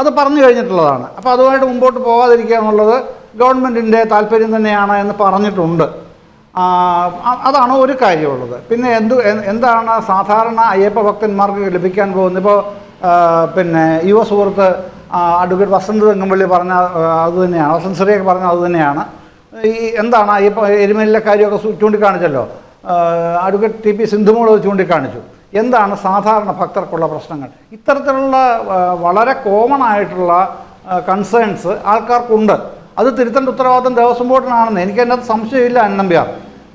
അത് പറഞ്ഞു കഴിഞ്ഞിട്ടുള്ളതാണ്. അപ്പോൾ അതുമായിട്ട് മുമ്പോട്ട് പോകാതിരിക്കുക എന്നുള്ളത് ഗവൺമെൻറ്റിൻ്റെ താല്പര്യം തന്നെയാണ് എന്ന് പറഞ്ഞിട്ടുണ്ട്. അതാണ് ഒരു കാര്യമുള്ളത്. പിന്നെ എന്താണ് സാധാരണ അയ്യപ്പ ഭക്തന്മാർക്ക് ലഭിക്കാൻ പോകുന്നത്? ഇപ്പോൾ പിന്നെ യുവ സുഹൃത്ത് അഡ്വക്കേറ്റ് വസന്ത് തെങ്ങമ്പള്ളി പറഞ്ഞ അത് തന്നെയാണ്, വസന്ത് ശ്രീയൊക്കെ പറഞ്ഞ അത് തന്നെയാണ്. ഈ എന്താണ് അയ്യപ്പ എരുമേലിലെ കാര്യമൊക്കെ ചൂണ്ടിക്കാണിച്ചല്ലോ, അഡ്വക്കേറ്റ് ടി പി സിന്ധുമോൾ ചൂണ്ടിക്കാണിച്ചു. എന്താണ് സാധാരണ ഭക്തർക്കുള്ള പ്രശ്നങ്ങൾ? ഇത്തരത്തിലുള്ള വളരെ കോമൺ ആയിട്ടുള്ള കൺസേൺസ് ആൾക്കാർക്കുണ്ട്. അത് തിരുത്തേണ്ട ഉത്തരവാദിത്തം ദേവസ്വം ബോർഡിനാണെന്ന് എനിക്കതിനകത്ത് സംശയമില്ല. അന്നമ്പ്യാർ,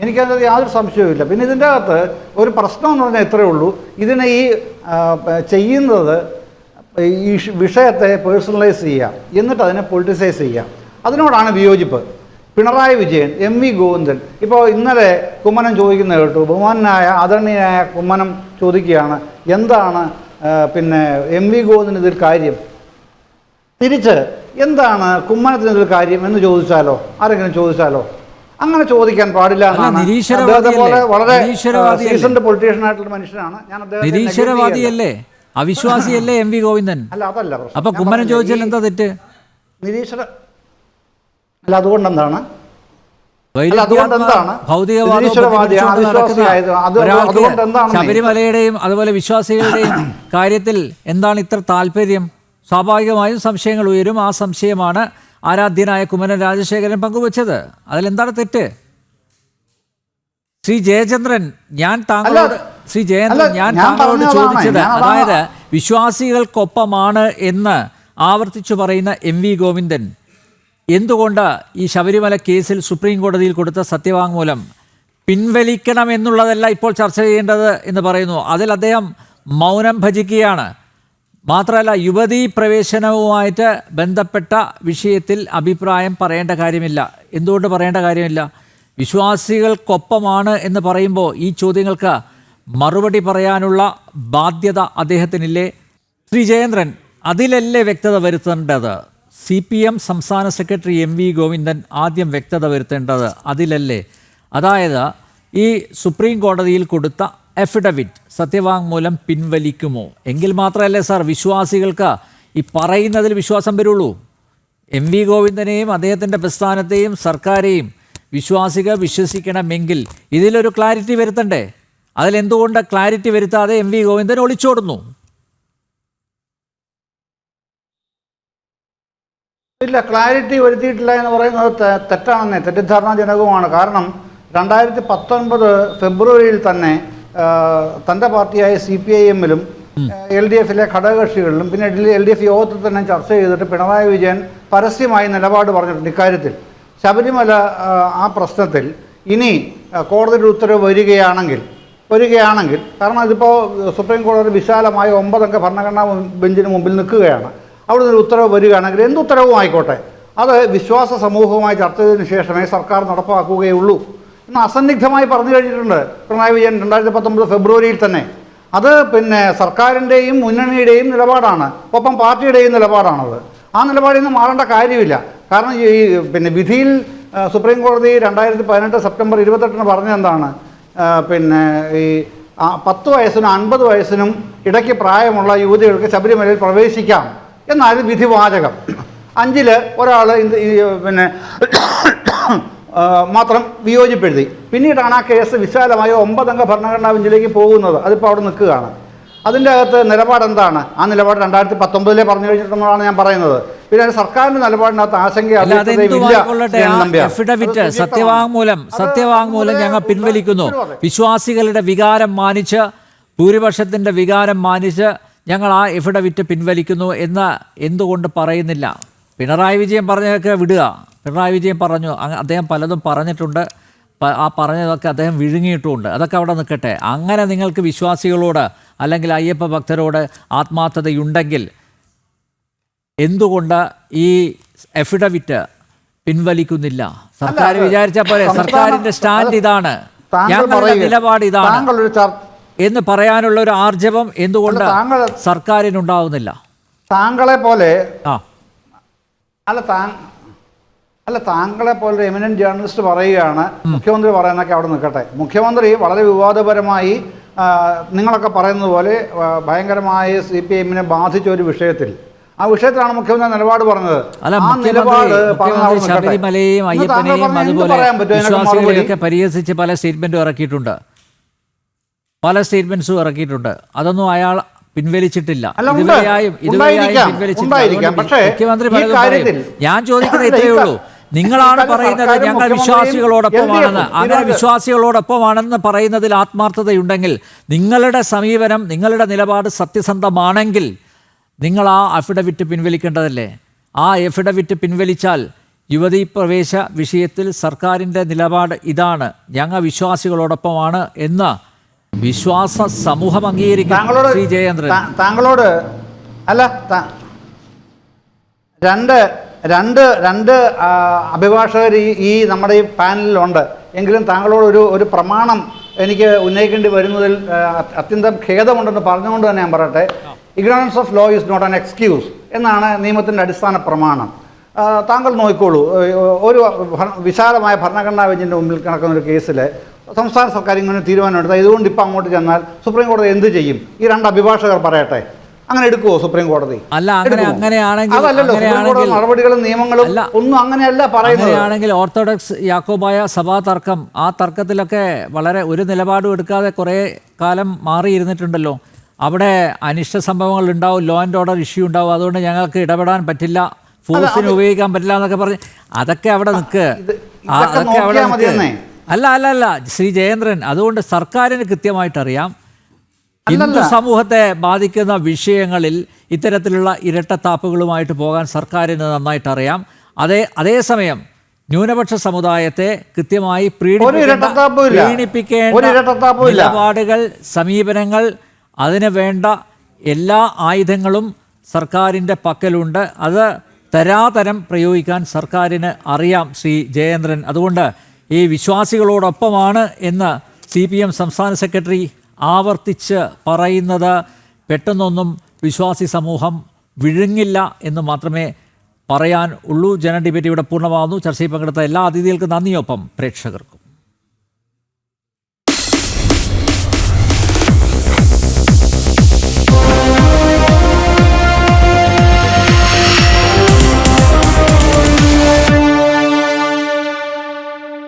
എനിക്കതിനകത്ത് യാതൊരു സംശയവുമില്ല. പിന്നെ ഇതിൻ്റെ അകത്ത് ഒരു പ്രശ്നം എന്ന് പറഞ്ഞാൽ ഇത്രയേ ഉള്ളൂ, ഇതിനെ ഈ ചെയ്യുന്നത് ഈ വിഷയത്തെ പേഴ്സണലൈസ് ചെയ്യുക, എന്നിട്ട് അതിനെ പൊളിറ്റിസൈസ് ചെയ്യുക. അതിനോടാണ് വിയോജിപ്പ്. പിണറായി വിജയൻ, എം വി ഗോവിന്ദൻ, ഇപ്പോൾ ഇന്നലെ കുമ്മനം ചോദിക്കുന്നത് കേട്ടു, ബഹുമാനായ ആദരണീയനായ കുമ്മനം ചോദിക്കുകയാണ് എന്താണ് പിന്നെ എം വി ഗോവിന്ദന് ഇതിൽ കാര്യം, തിരിച്ച് എന്താണ് കുമ്മനത്തിന് ഇതിൽ കാര്യം എന്ന് ചോദിച്ചാലോ, ആരെങ്കിലും ചോദിച്ചാലോ? അങ്ങനെ ചോദിക്കാൻ പാടില്ല എന്നാണ്. അദ്ദേഹത്തെ പോലെ വളരെ സീസൺഡ് പൊളിറ്റീഷ്യൻ ആയിട്ടുള്ള മനുഷ്യനാണ് ഞാൻ. നിരീശ്വരവാദിയല്ലേ, അവിശ്വാസിയല്ലേ എം വി ഗോവിന്ദൻ? അല്ല, അതല്ല പ്രശ്നം. അപ്പൊ കുമ്മനം ചോദിച്ചാൽ എന്താ തെറ്റ്? നിരീശ്വര അല്ല, അതുകൊണ്ട് എന്താണ് ശബരിമലയുടെയും അതുപോലെ വിശ്വാസികളുടെയും കാര്യത്തിൽ എന്താണ് ഇത്ര താല്പര്യം? സ്വാഭാവികമായും സംശയങ്ങൾ ഉയരും. ആ സംശയമാണ് ആരാധ്യനായ കുമ്മനം രാജശേഖരൻ പങ്കുവച്ചത്. അതിലെന്താണ് തെറ്റ്? ശ്രീ ജയചന്ദ്രൻ, ഞാൻ താങ്കളോട് ചോദിച്ചത്, അതായത് വിശ്വാസികൾക്കൊപ്പമാണ് എന്ന് ആവർത്തിച്ചു പറയുന്ന എം വി ഗോവിന്ദൻ എന്തുകൊണ്ട് ഈ ശബരിമല കേസിൽ സുപ്രീം കോടതിയിൽ കൊടുത്ത സത്യവാങ്മൂലം പിൻവലിക്കണമെന്നുള്ളതല്ല ഇപ്പോൾ ചർച്ച ചെയ്യേണ്ടത് എന്ന് പറയുന്നു. അതിൽ അദ്ദേഹം മൗനം ഭജിക്കുകയാണ്. മാത്രമല്ല, യുവതീ പ്രവേശനവുമായിട്ട് ബന്ധപ്പെട്ട വിഷയത്തിൽ അഭിപ്രായം പറയേണ്ട കാര്യമില്ല. എന്തുകൊണ്ട് പറയേണ്ട കാര്യമില്ല? വിശ്വാസികൾക്കൊപ്പമാണ് എന്ന് പറയുമ്പോൾ ഈ ചോദ്യങ്ങൾക്ക് മറുപടി പറയാനുള്ള ബാധ്യത അദ്ദേഹത്തിനില്ലേ? ശ്രീ ജയേന്ദ്രൻ, അതിലല്ലേ വ്യക്തത വരുത്തേണ്ടത്? CPM സംസ്ഥാന സെക്രട്ടറി എം വി ഗോവിന്ദൻ ആദ്യം വ്യക്തത വരുത്തേണ്ടത് അതിലല്ലേ? അതായത് ഈ സുപ്രീം കോടതിയിൽ കൊടുത്ത എഫിഡവിറ്റ് സത്യവാങ്മൂലം പിൻവലിക്കുമോ? എങ്കിൽ മാത്രമല്ലേ സാർ വിശ്വാസികൾക്ക് ഈ പറയുന്നതിൽ വിശ്വാസം വരുള്ളൂ. എം വി ഗോവിന്ദനെയും അദ്ദേഹത്തിൻ്റെ പ്രസ്ഥാനത്തെയും സർക്കാരെയും വിശ്വാസികൾ വിശ്വസിക്കണമെങ്കിൽ ഇതിലൊരു ക്ലാരിറ്റി വരുത്തണ്ടേ? അതിലെന്തുകൊണ്ട് ക്ലാരിറ്റി വരുത്താതെ എം വി ഗോവിന്ദൻ ഒളിച്ചോടുന്നു? ഇല്ല, ക്ലാരിറ്റി വരുത്തിയിട്ടില്ല എന്ന് പറയുന്നത് തെറ്റാണെന്നേ, തെറ്റിദ്ധാരണാജനകവുമാണ്. കാരണം 2019 ഫെബ്രുവരിയിൽ തന്നെ തൻ്റെ പാർട്ടിയായ CPIM-ലും LDF-ലെ ഘടകകക്ഷികളിലും പിന്നെ LDF യോഗത്തിൽ തന്നെ ചർച്ച ചെയ്തിട്ട് പിണറായി വിജയൻ പരസ്യമായി നിലപാട് പറഞ്ഞിട്ടുണ്ട് ഇക്കാര്യത്തിൽ. ശബരിമല ആ പ്രശ്നത്തിൽ ഇനി കോടതിയുടെ ഉത്തരവ് വരികയാണെങ്കിൽ, കാരണം ഇതിപ്പോൾ സുപ്രീം കോടതി വിശാലമായ 9 അംഗ ഭരണഘടനാ ബെഞ്ചിന് മുമ്പിൽ നിൽക്കുകയാണ്. അവിടെ നിന്ന് ഉത്തരവ് വരികയാണെങ്കിൽ എന്ത് ഉത്തരവും ആയിക്കോട്ടെ, അത് വിശ്വാസ സമൂഹവുമായി ചർച്ച ചെയ്തതിന് ശേഷമേ സർക്കാർ നടപ്പാക്കുകയുള്ളൂ എന്ന് അസന്നിഗ്ധമായി പറഞ്ഞു കഴിഞ്ഞിട്ടുണ്ട് പിണറായി വിജയൻ 2019 ഫെബ്രുവരിയിൽ തന്നെ. അത് പിന്നെ സർക്കാരിൻ്റെയും മുന്നണിയുടെയും നിലപാടാണ്, ഒപ്പം പാർട്ടിയുടെയും നിലപാടാണത്. ആ നിലപാടിൽ നിന്ന് മാറേണ്ട കാര്യമില്ല. കാരണം ഈ പിന്നെ വിധിയിൽ സുപ്രീം കോടതി 2018 സെപ്റ്റംബർ 28 പറഞ്ഞത് എന്താണ്? പിന്നെ ഈ 10 വയസ്സിനും 50 വയസ്സിനും ഇടയ്ക്ക് പ്രായമുള്ള യുവതികൾക്ക് ശബരിമലയിൽ പ്രവേശിക്കാം എന്നായിരുന്നു വിധിവാചകം. 5-ൽ ഒരാൾ പിന്നെ മാത്രം വിയോജിപ്പെടുത്തി. പിന്നീടാണ് ആ കേസ് വിശാലമായ 9 അംഗ ഭരണഘടനാ ബെഞ്ചിലേക്ക് പോകുന്നത്. അതിപ്പോൾ അവിടെ നിൽക്കുകയാണ്. അതിൻ്റെ അകത്ത് നിലപാട് എന്താണ്? ആ നിലപാട് 2019 പറഞ്ഞു കഴിഞ്ഞിട്ടുള്ളതാണ് ഞാൻ പറയുന്നത്. പിന്നെ സർക്കാരിന്റെ നിലപാടിനകത്ത് എഫിഡവിറ്റ് സത്യവാങ്മൂലം ഞങ്ങൾ പിൻവലിക്കുന്നു. വിശ്വാസികളുടെ വികാരം മാനിച്ച്, ഭൂരിപക്ഷത്തിന്റെ വികാരം മാനിച്ച് ഞങ്ങൾ ആ എഫിഡവിറ്റ് പിൻവലിക്കുന്നു എന്ന് എന്തുകൊണ്ട് പറയുന്നില്ല? പിണറായി വിജയൻ പറഞ്ഞതൊക്കെ വിടുക. പിണറായി വിജയൻ പറഞ്ഞു, അദ്ദേഹം പലതും പറഞ്ഞിട്ടുണ്ട്, ആ പറഞ്ഞതൊക്കെ അദ്ദേഹം വിഴുങ്ങിയിട്ടുമുണ്ട്. അതൊക്കെ അവിടെ നിൽക്കട്ടെ. അങ്ങനെ നിങ്ങൾക്ക് വിശ്വാസികളോട് അല്ലെങ്കിൽ അയ്യപ്പ ഭക്തരോട് ആത്മാർത്ഥതയുണ്ടെങ്കിൽ എന്തുകൊണ്ട് ഈ എഫിഡവിറ്റ് പിൻവലിക്കുന്നില്ല? സർക്കാർ വിചാരിച്ച പോലെ സർക്കാരിന്റെ സ്റ്റാൻഡ് ഇതാണ്, ഞങ്ങളുടെ നിലപാട് ഇതാണ് എന്ന് പറയാനുള്ള ഒരു ആർജവം എന്തുകൊണ്ട് സർക്കാരിനുണ്ടാവുന്നില്ല? താങ്കളെ പോലെ താങ്കളെ പോലെ ഒരു എമിനന്റ് ജേർണലിസ്റ്റ് പറയുകയാണ് മുഖ്യമന്ത്രി പറയുന്നതൊക്കെ അവിടെ നിൽക്കട്ടെ. മുഖ്യമന്ത്രി വളരെ വിവാദപരമായി നിങ്ങളൊക്കെ പറയുന്നത് പോലെ ഭയങ്കരമായ CPM-നെ ബാധിച്ച ഒരു വിഷയത്തിൽ, ആ വിഷയത്തിലാണ് മുഖ്യമന്ത്രി നിലപാട് പറഞ്ഞത്. ആ നിലപാട് ശബരിമലയെയും അയ്യപ്പനെയും അതുപോലെ വിശ്വാസികളെയൊക്കെ പരിഹസിച്ച് പല സ്റ്റേറ്റ്മെന്റും ഇറക്കിയിട്ടുണ്ട്, പല സ്റ്റേറ്റ്മെന്റ്സും ഇറക്കിയിട്ടുണ്ട്. അതൊന്നും അയാൾ പിൻവലിച്ചിട്ടില്ല. മുഖ്യമന്ത്രി ഞാൻ ചോദിക്കുന്നത് ഇത്രയേ ഉള്ളൂ, നിങ്ങളാണ് പറയുന്നത് ഞങ്ങൾ വിശ്വാസികളോടൊപ്പമാണെന്ന്. അങ്ങനെ വിശ്വാസികളോടൊപ്പമാണെന്ന് പറയുന്നതിൽ ആത്മാർത്ഥതയുണ്ടെങ്കിൽ, നിങ്ങളുടെ സമീപനം, നിങ്ങളുടെ നിലപാട് സത്യസന്ധമാണെങ്കിൽ നിങ്ങൾ ആ അഫിഡവിറ്റ് പിൻവലിക്കേണ്ടതല്ലേ? ആ അഫിഡവിറ്റ് പിൻവലിച്ചാൽ യുവതീ പ്രവേശ വിഷയത്തിൽ സർക്കാരിൻ്റെ നിലപാട് ഇതാണ്, ഞങ്ങൾ വിശ്വാസികളോടൊപ്പമാണ് എന്ന് വിശ്വാസ സമൂഹം അംഗീകരിക്കും. ശ്രീ ജയേന്ദ്രൻ, താങ്കളോട് അല്ല, രണ്ട് അഭിഭാഷകർ ഈ നമ്മുടെ ഈ പാനലിലുണ്ട്. എങ്കിലും താങ്കളോട് ഒരു പ്രമാണം എനിക്ക് ഉന്നയിക്കേണ്ടി വരുന്നതിൽ അത്യന്തം ഖേദമുണ്ടെന്ന് പറഞ്ഞുകൊണ്ട് തന്നെ ഞാൻ പറയട്ടെ. Ignorance of law is not an excuse എന്നാണ് നിയമത്തിൻ്റെ അടിസ്ഥാന പ്രമാണം. താങ്കൾ നോക്കിക്കോളൂ, ഒരു വിശാലമായ ഭരണഘടനാ ബെഞ്ചിൻ്റെ മുമ്പിൽ കിടക്കുന്ന ഒരു കേസിൽ സംസ്ഥാന സർക്കാർ ഇങ്ങനെ തീരുമാനമെടുത്താൽ ഇതുകൊണ്ട് ഇപ്പം അങ്ങോട്ട് ചെന്നാൽ സുപ്രീം കോടതി എന്ത് ചെയ്യും? ഈ രണ്ട് അഭിഭാഷകർ പറയട്ടെ, അങ്ങനെ എടുക്കുമോ സുപ്രീം കോടതി? അങ്ങനെയാണെങ്കിൽ നടപടികളും നിയമങ്ങളും ഒന്നും അങ്ങനെയല്ല പറയുന്നത്. അങ്ങനെയാണെങ്കിൽ ഓർത്തഡോക്സ് യാക്കോബായ സഭാ തർക്കം, ആ തർക്കത്തിലൊക്കെ വളരെ ഒരു നിലപാടും എടുക്കാതെ കുറേ കാലം മാറിയിരുന്നിട്ടുണ്ടല്ലോ. അവിടെ അനിഷ്ട സംഭവങ്ങൾ ഉണ്ടാവും, ലോ ആൻഡ് ഓർഡർ ഇഷ്യൂ ഉണ്ടാവും, അതുകൊണ്ട് ഞങ്ങൾക്ക് ഇടപെടാൻ പറ്റില്ല, ഫോഴ്സിന് ഉപയോഗിക്കാൻ പറ്റില്ല എന്നൊക്കെ പറഞ്ഞ് അതൊക്കെ അവിടെ നിൽക്ക്, അതൊക്കെ അവിടെ നിൽക്ക്. അല്ല ശ്രീ ജയേന്ദ്രൻ, അതുകൊണ്ട് സർക്കാരിന് കൃത്യമായിട്ടറിയാം ഹിന്ദു സമൂഹത്തെ ബാധിക്കുന്ന വിഷയങ്ങളിൽ ഇത്തരത്തിലുള്ള ഇരട്ടത്താപ്പുകളുമായിട്ട് പോകാൻ സർക്കാരിന് നന്നായിട്ടറിയാം. അതേസമയം ന്യൂനപക്ഷ സമുദായത്തെ കൃത്യമായി പ്രീണിപ്പിക്കേണ്ട നിലപാടുകൾ, സമീപനങ്ങൾ, അതിന് വേണ്ട എല്ലാ ആയുധങ്ങളും സർക്കാരിൻ്റെ പക്കലുണ്ട്. അത് തരാതരം പ്രയോഗിക്കാൻ സർക്കാരിന് അറിയാം ശ്രീ ജയേന്ദ്രൻ. അതുകൊണ്ട് ഈ വിശ്വാസികളോടൊപ്പമാണ് എന്ന് CPM സംസ്ഥാന സെക്രട്ടറി ആവർത്തിച്ച് പറയുന്നത് പെട്ടെന്നൊന്നും വിശ്വാസി സമൂഹം വിഴുങ്ങില്ല എന്ന് മാത്രമേ പറയാൻ ഉള്ളൂ. ജന ഡിബേറ്റ് ഇവിടെ പൂർണ്ണമാകുന്നു. ചർച്ചയിൽ പങ്കെടുത്ത എല്ലാ അതിഥികൾക്കും നന്ദിയൊപ്പം പ്രേക്ഷകർക്കും.